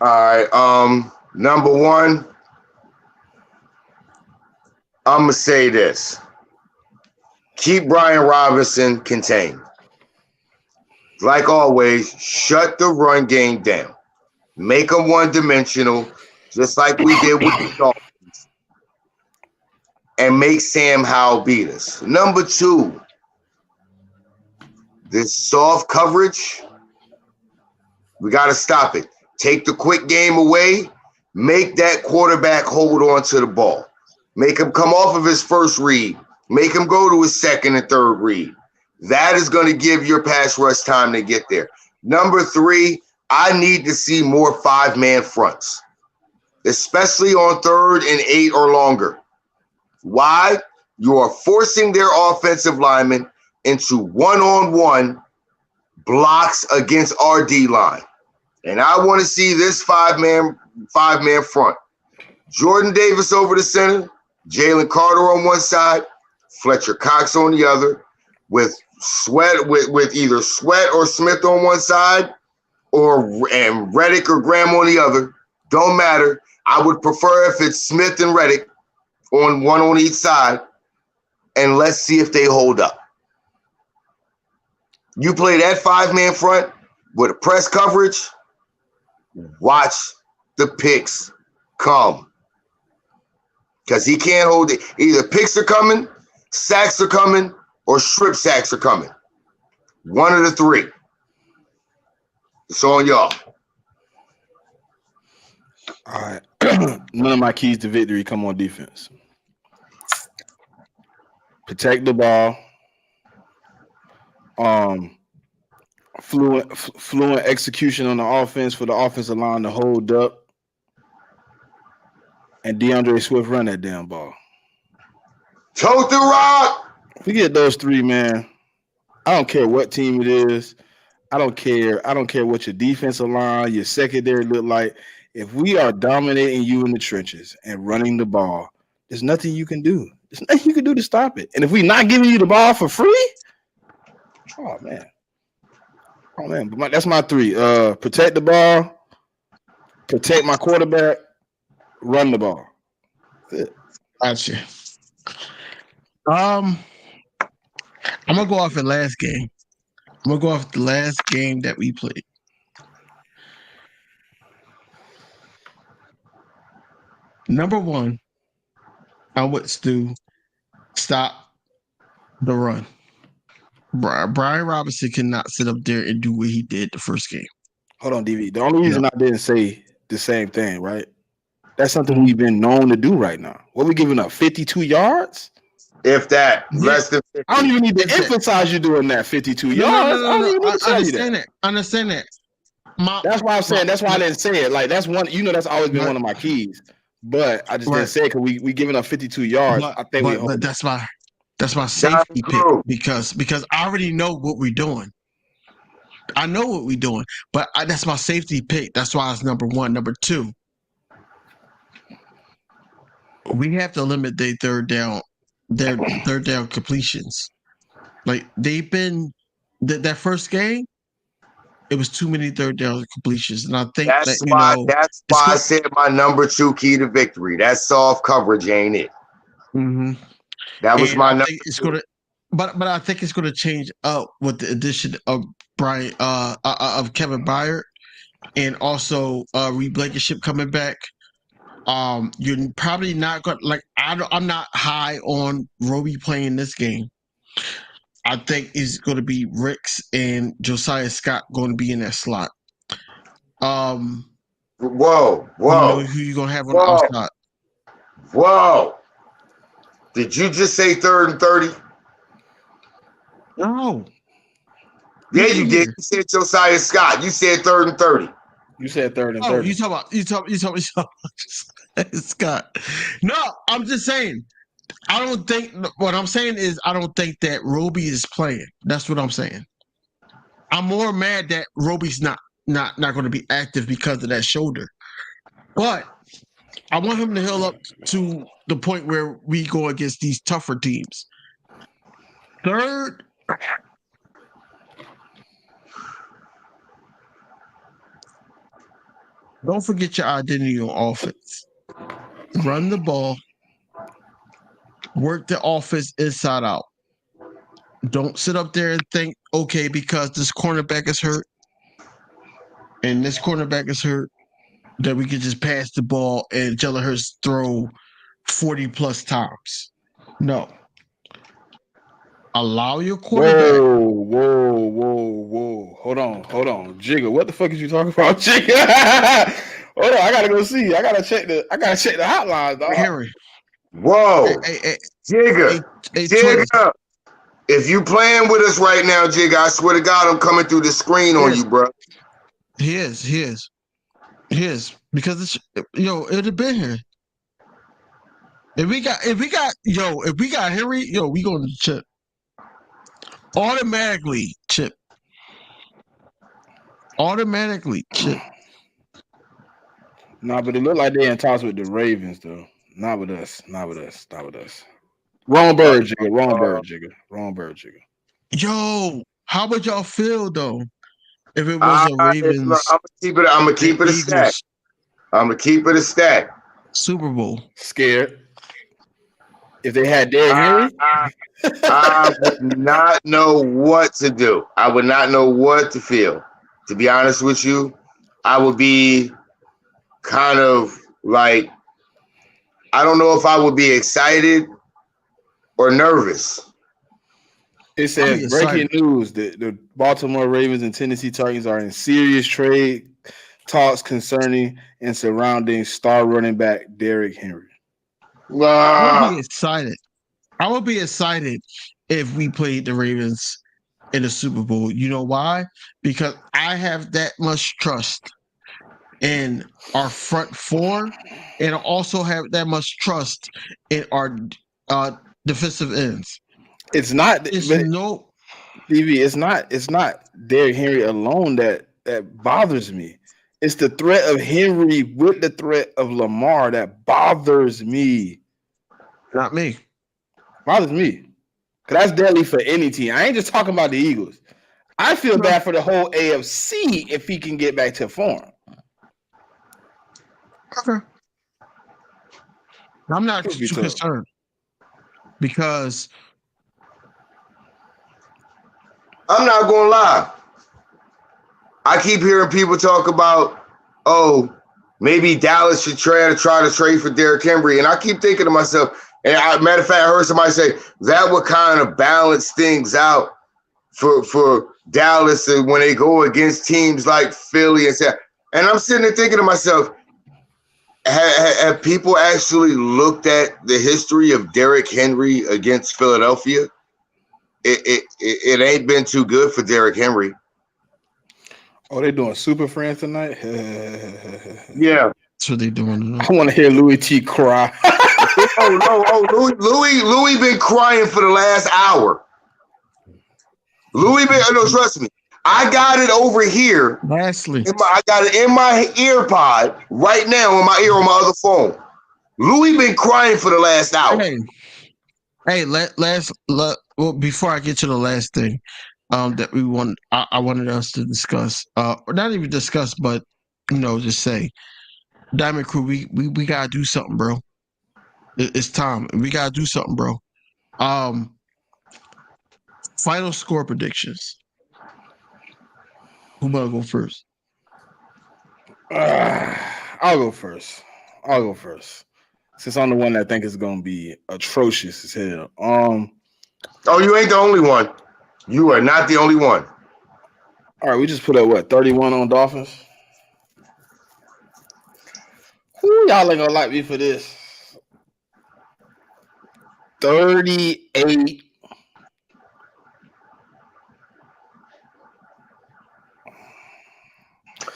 All right. Number one, I'm gonna say this: keep Brian Robinson contained. Like always, shut the run game down. Make them one-dimensional, just like we did with the Dolphins, and make Sam Howell beat us. Number two, this soft coverage, we got to stop it. Take the quick game away. Make that quarterback hold on to the ball. Make him come off of his first read. Make him go to his second and third read. That is going to give your pass rush time to get there. Number three, I need to see more five-man fronts, especially on 3rd and 8 or longer. Why? You are forcing their offensive linemen into one-on-one blocks against our D-line. And I want to see this five-man front. Jordan Davis over the center, Jalen Carter on one side, Fletcher Cox on the other, with either Sweat or Smith on one side, and Reddick or Graham on the other. Don't matter. I would prefer if it's Smith and Reddick on one on each side, and let's see if they hold up. You play that five-man front with a press coverage, watch the picks come. Because he can't hold it. Either picks are coming, sacks are coming, or strip sacks are coming. One of the three. It's on y'all. All right. None of my keys to victory come on defense. Protect the ball. Fluent execution on the offense for the offensive line to hold up. And DeAndre Swift run that damn ball. Tote the rock. If we get those three, man, I don't care what team it is. I don't care what your defensive line, your secondary look like. If we are dominating you in the trenches and running the ball, there's nothing you can do. There's nothing you can do to stop it. And if we're not giving you the ball for free, but that's my three. Protect the ball, protect my quarterback, run the ball. That's it. Gotcha. I'm gonna go off the last game. I'm gonna go off the last game that we played. Number one, I would stop the run. Brian Robinson cannot sit up there and do what he did the first game. Hold on, DV. The only reason I didn't say the same thing, right? That's something we've been known to do right now. What, we giving up 52 yards? If that, less than 50. I don't even need to emphasize you doing that 52 yards. I don't even need to tell you that. Understand that. That's why I'm saying. That's why I didn't say it. Like, that's one. You know, that's always been one of my keys. But I just didn't say it because we giving up 52 yards. But that's my safety pick because I already know what we're doing. I know what we're doing, but that's my safety pick. That's why it's number one. Number two, we have to limit their third down completions. Like, they've been that first game, it was too many third down completions, and I think that's why I said my number two key to victory. That soft coverage, ain't it? Mm-hmm. That was my number. But I think it's gonna change up with the addition of of Kevin Byard, and also Reed Blankenship coming back. You're probably not going to, like, I'm not high on Roby playing this game. I think it's going to be Ricks and Josiah Scott going to be in that slot. Whoa. You know who you going to have on the outside. Whoa. Did you just say 3rd and 30? No. Yeah, you did. You said Josiah Scott. You said 3rd and 30. You said 3rd and 30. You talking about Scott. No, I'm just saying. I don't think what I'm saying is I don't think that Roby is playing. That's what I'm saying. I'm more mad that Roby's not going to be active because of that shoulder. But I want him to heal up to the point where we go against these tougher teams. Third, don't forget your identity on offense. Run the ball. Work the offense inside out. Don't sit up there and think, okay, because this cornerback is hurt and this cornerback is hurt, that we can just pass the ball and Jalen Hurts throw 40 plus times. No. Allow your quarterback. Whoa. Hold on. Jigga, what the fuck is you talking about, Jigga? Hold on, I gotta go see. I gotta check the hotlines, dog. Harry. Whoa. Hey, Jigga. Jigga. If you playing with us right now, Jigga, I swear to God, I'm coming through the screen on you, bro. He is. Because it's it'd have been here. If we got Henry, we going to Chip. Automatically, Chip. Nah, but it looked like they in talks with the Ravens, though. Not with us. Wrong bird, Jigga. Yo, how would y'all feel though if it was a Ravens? I'm gonna keep it a stack. I'm gonna keep it a stack. Super Bowl. Scared. If they had Derrick Henry, I would not know what to do. I would not know what to feel. To be honest with you, I would be kind of like, I don't know if I would be excited or nervous. It says breaking news that the Baltimore Ravens and Tennessee Titans are in serious trade talks concerning and surrounding star running back Derrick Henry. I would be excited. I would be excited if we played the Ravens in the Super Bowl. You know why? Because I have that much trust in our front four, and I also have that much trust in our defensive ends. It's not Derrick Henry alone that bothers me. It's the threat of Henry with the threat of Lamar that bothers me. Not me. Bothers me. Because that's deadly for any team. I ain't just talking about the Eagles. I feel bad for the whole AFC if he can get back to form. Okay. I'm not too concerned. Because I'm not gonna lie. I keep hearing people talk about, maybe Dallas should try to trade for Derrick Henry. And I keep thinking to myself, matter of fact, I heard somebody say that would kind of balance things out for Dallas when they go against teams like Philly and stuff. And I'm sitting there thinking to myself, have people actually looked at the history of Derrick Henry against Philadelphia? It ain't been too good for Derrick Henry. Oh, they doing Super Friends tonight? Yeah. That's what they doing tonight. I want to hear Louis T cry. Louis been crying for the last hour. Trust me. I got it over here. Lastly, I got it in my ear pod right now in my ear on my other phone. Louis been crying for the last hour. Well, before I get to the last thing, that I wanted us to discuss, or not even discuss, but just say, Diamond Crew, we gotta do something, bro. It's time. We gotta do something, bro. Final score predictions. Who wanna go first? I'll go first. Since I'm the one that think it's gonna be atrocious as hell. You ain't the only one. You are not the only one. All right, we just put up 31 on Dolphins. Who y'all ain't gonna like me for this? 38.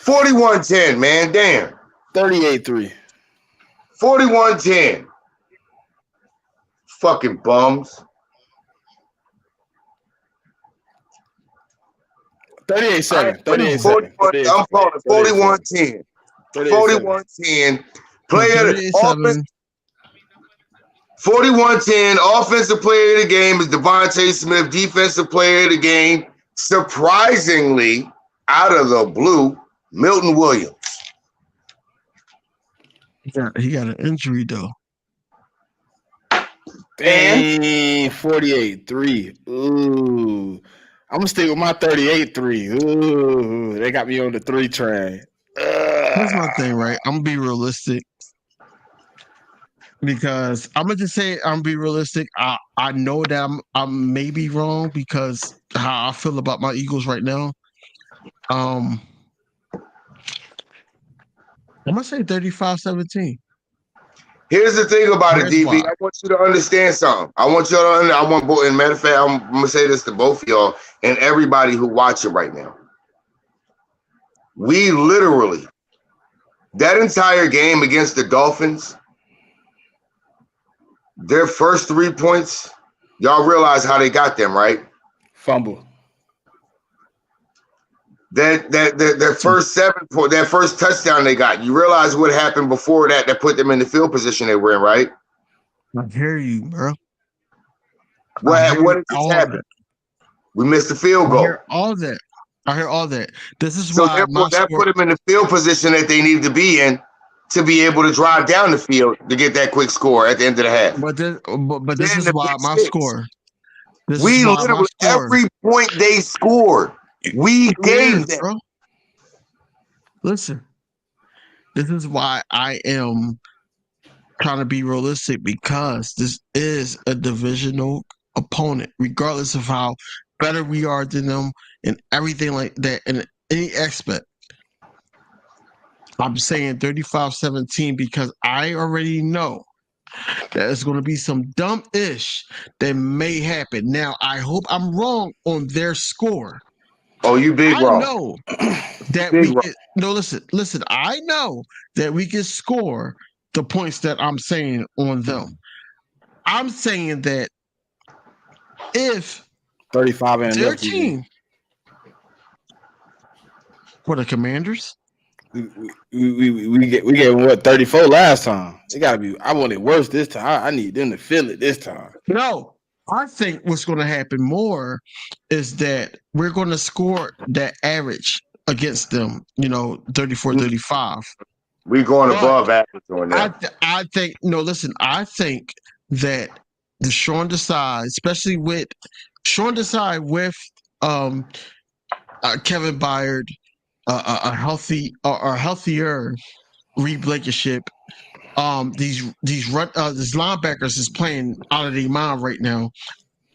$41-10, man. Damn. 38-3. 41-10. Fucking bums. 38-7. 38-7. I'm calling 41-10. 41-10. Player offense. 41-10. Offensive player of the game is Devontae Smith. Defensive player of the game, surprisingly, out of the blue, Milton Williams. He got an injury though. Dang, 48-3. Ooh. I'm gonna stick with my 38-3. Ooh, they got me on the 3 train. Here's my thing, right? I'm gonna be realistic. Because I'm gonna just say I'm gonna be realistic. I know that I'm maybe wrong because how I feel about my Eagles right now. I'm gonna say 35-17. Here's the thing about it, DV. Why. I want you to understand something. I want y'all to. And matter of fact, I'm gonna say this to both of y'all and everybody who watching right now. We literally that entire game against the Dolphins. Their first 3 points, y'all realize how they got them, right? Fumble. Their first 7 point, that first touchdown they got. You realize what happened before that put them in the field position they were in, right? I hear you, bro. What just happened? We missed the field goal. I hear all that. This is so why therefore that put them in the field position that they needed to be in to be able to drive down the field to get that quick score at the end of the half. But this is why my score. We literally every point they scored, we gave them. Bro. Listen, this is why I am trying to be realistic because this is a divisional opponent, regardless of how better we are than them and everything like that in any aspect. I'm saying 35-17 because I already know that there's going to be some dumb-ish that may happen. Now, I hope I'm wrong on their score. Oh, you big wrong. I know that we can, no, listen. I know that we can score the points that I'm saying on them. I'm saying that if 35 and their team, for the Commanders, we get what 34 last time. It gotta be. I want it worse this time. I need them to feel it this time. No, I think what's going to happen more is that we're going to score that average against them. 34-35. We're going above average on that. I think I think that the Sean Desai, especially with Sean Desai with Kevin Byard. A healthier Reed Blankenship. These linebackers is playing out of their mind right now.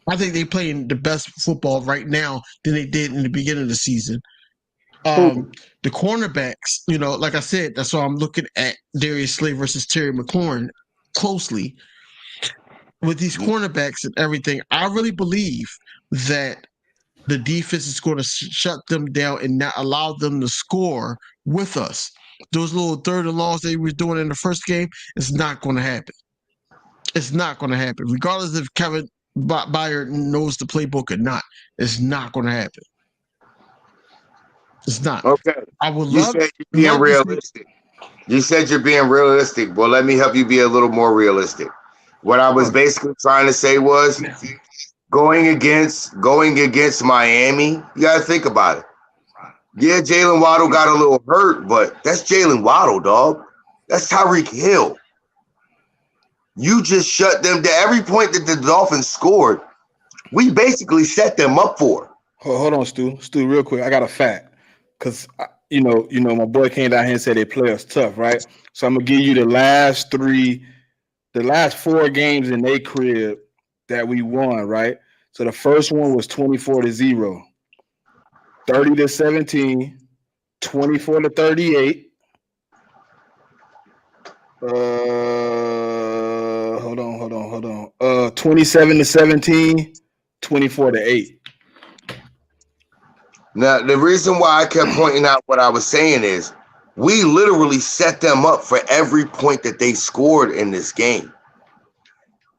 I think they're playing the best football right now than they did in the beginning of the season. The cornerbacks, like I said, that's why I'm looking at Darius Slay versus Terry McLaurin closely. With these cornerbacks and everything, I really believe that the defense is going to shut them down and not allow them to score with us. Those little third and longs they were doing in the first game, it's not going to happen. It's not going to happen. Regardless if Kevin Byard knows the playbook or not, it's not going to happen. It's not. Okay. I would you love. Said you're being realistic. You said you're being realistic. Well, let me help you be a little more realistic. What I was basically trying to say was, going against Miami, you got to think about it. Yeah, Jalen Waddle got a little hurt, but that's Jalen Waddle, dog. That's Tyreek Hill. You just shut them down. Every point that the Dolphins scored, we basically set them up for. Hold on, Stu. Stu, real quick. I got a fact. Because, my boy came down here and said they play us tough, right? So I'm going to give you the last 4 games in their crib that we won, right? So the first one was 24-0, 30-17, 24-38. Hold on. 27-17, 24-8. Now, the reason why I kept pointing out what I was saying is we literally set them up for every point that they scored in this game.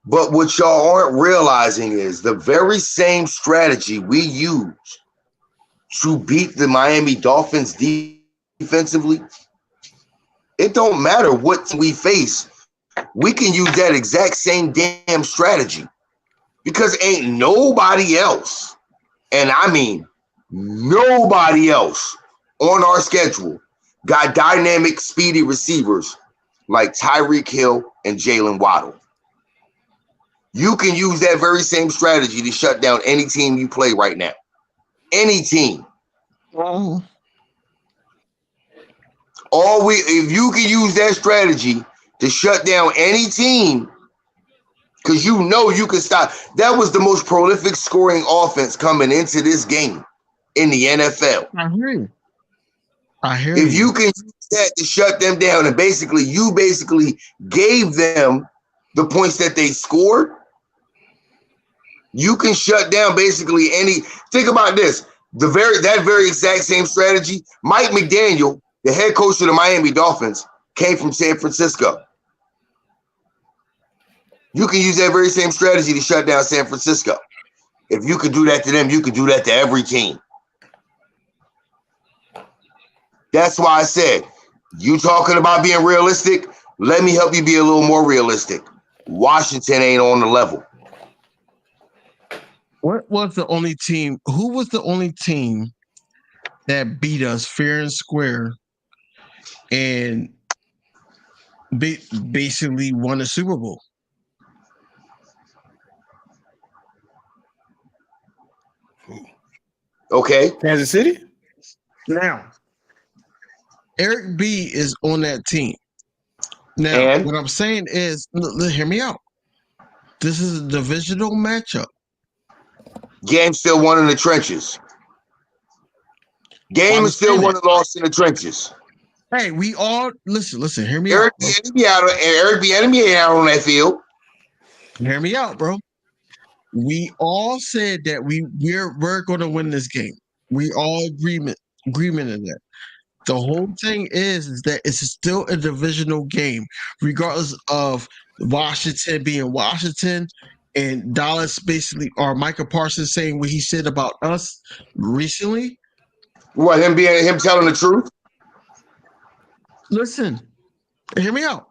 But what y'all aren't realizing is the very same strategy we used to beat the Miami Dolphins defensively. It don't matter what we face. we can use that exact same damn strategy because ain't nobody else, and I mean nobody else on our schedule got dynamic, speedy receivers like Tyreek Hill and Jalen Waddle. You can use that very same strategy to shut down any team you play right now. Any team. If you can use that strategy to shut down any team, because you know you can stop. That was the most prolific scoring offense coming into this game in the NFL. I hear if you can use that to shut them down, and you basically gave them the points that they scored, you can shut down basically any. Think about this: that very exact same strategy. Mike McDaniel, the head coach of the Miami Dolphins, came from San Francisco. You can use that very same strategy to shut down San Francisco. If you could do that to them, you could do that to every team. That's why I said, you talking about being realistic, let me help you be a little more realistic. Washington ain't on the level. What was the only team? Who was the only team that beat us fair and square and basically won the Super Bowl? Okay. Kansas City? Now, Eric B is on that team. Now, what I'm saying is, hear me out. This is a divisional matchup. Game still won in the trenches. Game is still won and lost in the trenches. Hey, we all listen. Hear me out. Eric B. Enemy ain't out on that field. Hear me out, bro. We all said that we're going to win this game. We all agreement in that. The whole thing is that it's still a divisional game, regardless of Washington being Washington and Dallas basically, or Micah Parsons saying what he said about us recently. What, him telling the truth? Listen, hear me out.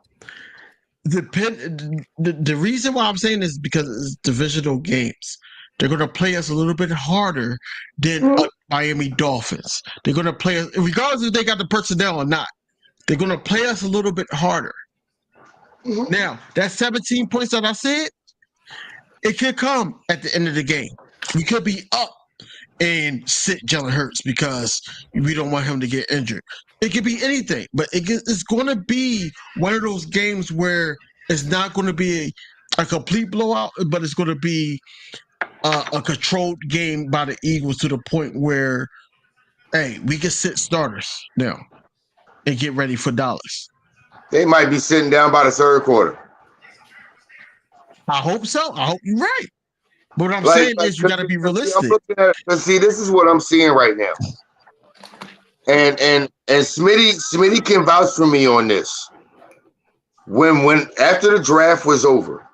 The reason why I'm saying this is because it's divisional games. They're going to play us a little bit harder than Miami Dolphins. They're going to play us, regardless if they got the personnel or not, they're going to play us a little bit harder. Mm-hmm. Now, that 17 points that I said, it could come at the end of the game. We could be up and sit Jalen Hurts because we don't want him to get injured. It could be anything, but it's going to be one of those games where it's not going to be a complete blowout, but it's going to be a controlled game by the Eagles to the point where, hey, we can sit starters now and get ready for Dallas. They might be sitting down by the third quarter. I hope so. I hope you're right. But what I'm saying is you got to be realistic. See, this is what I'm seeing right now. And Smitty can vouch for me on this. When after the draft was over,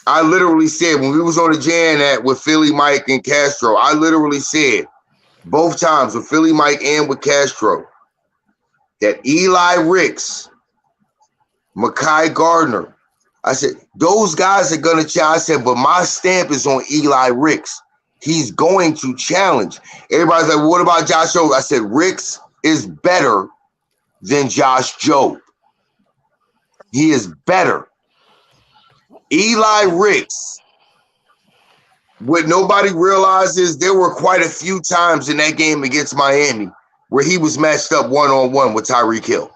I literally said, when we was on the Jan with Philly Mike and Castro, I literally said both times with Philly Mike and with Castro that Eli Ricks, Mekhi Gardner, I said, those guys are going to challenge. I said, but my stamp is on Eli Ricks. He's going to challenge. Everybody's like, well, what about Josh Jobe? I said, Ricks is better than Josh Jobe. He is better. Eli Ricks, what nobody realizes, there were quite a few times in that game against Miami where he was matched up one-on-one with Tyreek Hill.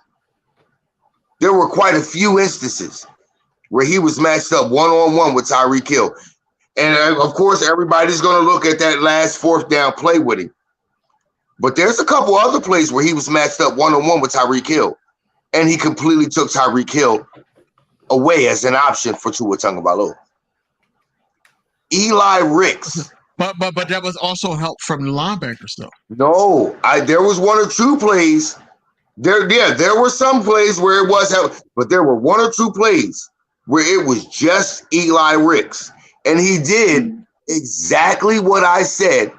There were quite a few instances where he was matched up one-on-one with Tyreek Hill. And, of course, everybody's going to look at that last fourth down play with him. But there's a couple other plays where he was matched up one-on-one with Tyreek Hill, and he completely took Tyreek Hill away as an option for Tua Tagovailoa. Eli Ricks. But that was also help from the linebackers, though. No, there was one or two plays. There were some plays where it was help, but there were one or two plays where it was just Eli Ricks. And he did exactly what I said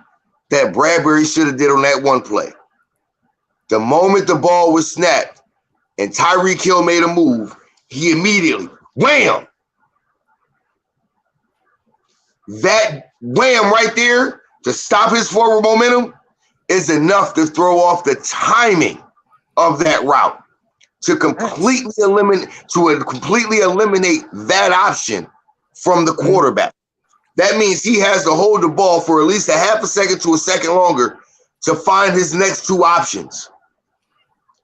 that Bradbury should have did on that one play. The moment the ball was snapped and Tyreek Hill made a move, he immediately Wham! That wham right there to stop his forward momentum is enough to throw off the timing of that route to completely eliminate that option from the quarterback. That means he has to hold the ball for at least a half a second to a second longer to find his next two options.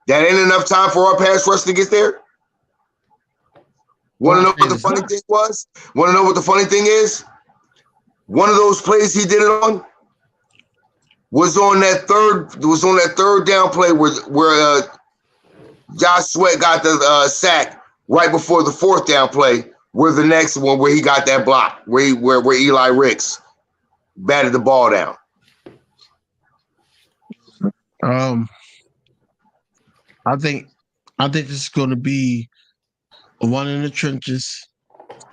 That ain't enough time for our pass rush to get there. Want to know what the funny thing was? Want to know what the funny thing is? One of those plays he did it on was on that third down play where Josh Sweat got the sack right before the fourth down play. Where the next one where he got that block where Eli Ricks batted the ball down. I think this is going to be a one in the trenches.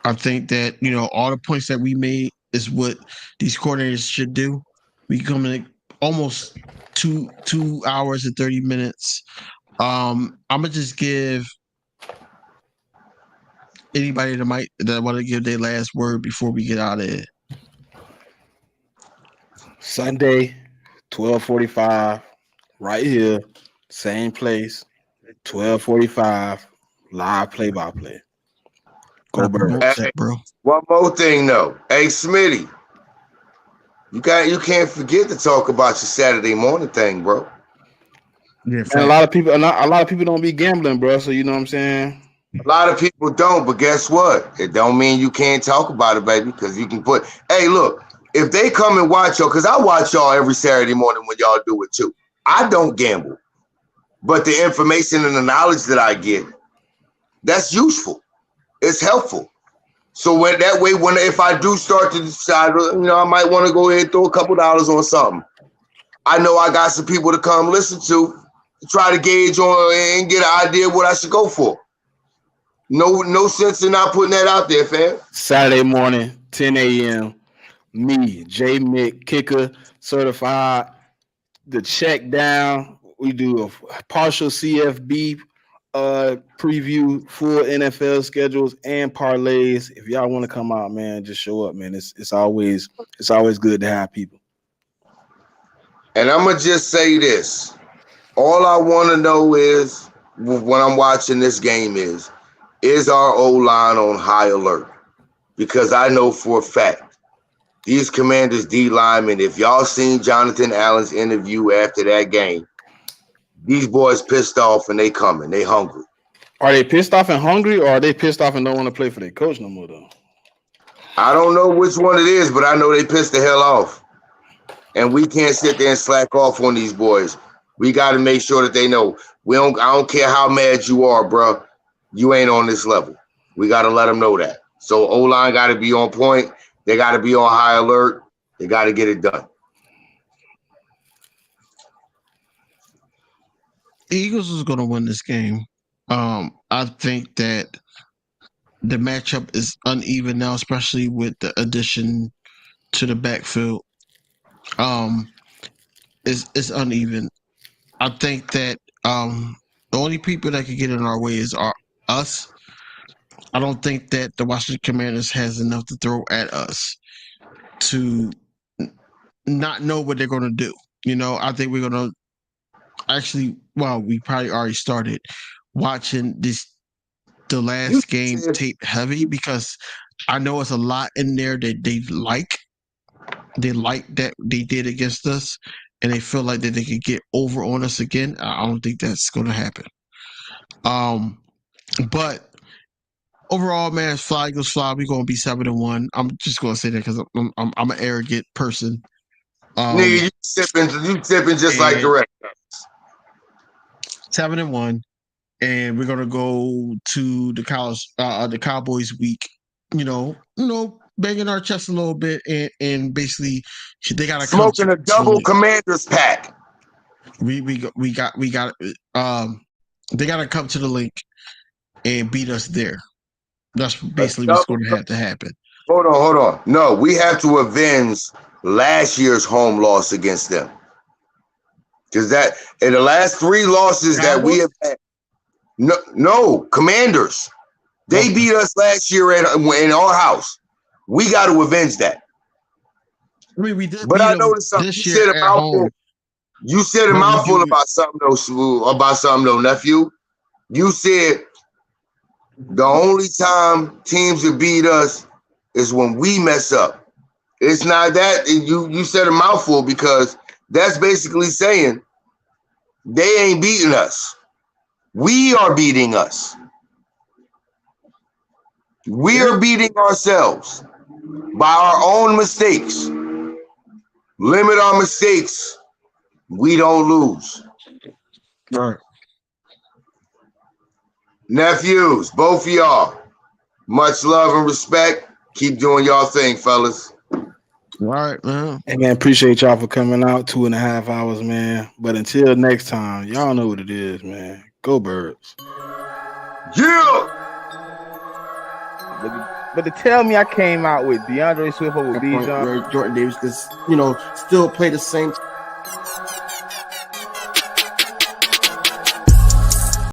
I think that all the points that we made is what these coordinators should do. We come in almost 2 hours and 30 minutes. I'm gonna just give anybody that want to give their last word before we get out of it. Sunday, 12:45, right here, same place, 12:45, live play-by-play. Go Birds, bro. One more thing though, hey Smitty, you can't forget to talk about your Saturday morning thing, bro. Yeah, and a lot of people don't be gambling, bro. So you know what I'm saying. A lot of people don't, but guess what? It don't mean you can't talk about it, baby, because you can put. Hey, look, if they come and watch y'all, because I watch y'all every Saturday morning when y'all do it too. I don't gamble, but the information and the knowledge that I get, that's useful. It's helpful. So if I do start to decide, I might want to go ahead and throw a couple dollars on something. I know I got some people to come listen to try to gauge on and get an idea of what I should go for. No sense in not putting that out there, fam. Saturday morning, 10 a.m. Me, J Mick, kicker, certified. The check down. We do a partial CFB preview, full NFL schedules and parlays. If y'all want to come out, man, just show up, man. It's always good to have people. And I'm gonna just say this: all I want to know is when I'm watching this game is our O-line on high alert? Because I know for a fact these Commanders D linemen, if y'all seen Jonathan Allen's interview after that game, these boys pissed off and they coming. They hungry. Are they pissed off and hungry, or are they pissed off and don't want to play for their coach no more, though? I don't know which one it is, but I know they pissed the hell off. And we can't sit there and slack off on these boys. We got to make sure that they know. I don't care how mad you are, bro. You ain't on this level. We got to let them know that. So O-line got to be on point. They got to be on high alert. They got to get it done. The Eagles is going to win this game. I think that the matchup is uneven now, especially with the addition to the backfield. It's uneven. I think that the only people that can get in our way are us. I don't think that the Washington Commanders has enough to throw at us to not know what they're going to do. I think we're going to we probably already started watching the last game tape heavy, because I know it's a lot in there that they like that they did against us, and they feel like that they could get over on us again. I don't think that's going to happen. But overall, man, fly Eagles fly. We're going to be 7-1. I'm just going to say that because I'm an arrogant person. Nigga, you sipping just like the rest. 7-1, and we're gonna go to the Cowboys week. Banging our chest a little bit, and basically they gotta smoking a double Commanders pack. We got they gotta come to the link and beat us there. That's basically what's going to have to happen. Hold on. No, we have to avenge last year's home loss against them. Because that in the last 3 losses that we have had, no Commanders. They beat us last year in our house. We got to avenge that. I mean, we did. But I noticed something. You said a mouthful. You said a mouthful about something though, nephew. You said the only time teams will beat us is when we mess up. It's not that. You said a mouthful because that's basically saying they ain't beating us. We are beating us. We are beating ourselves by our own mistakes. Limit our mistakes. We don't lose. Right. Nephews, both of y'all, much love and respect. Keep doing y'all thing, fellas. All right, man. Hey, man, appreciate y'all for coming out 2.5 hours, man. But until next time, y'all know what it is, man. Go Birds. Yeah. But to tell me I came out with DeAndre Swift over Bijan, Jordan Davis, because still play the same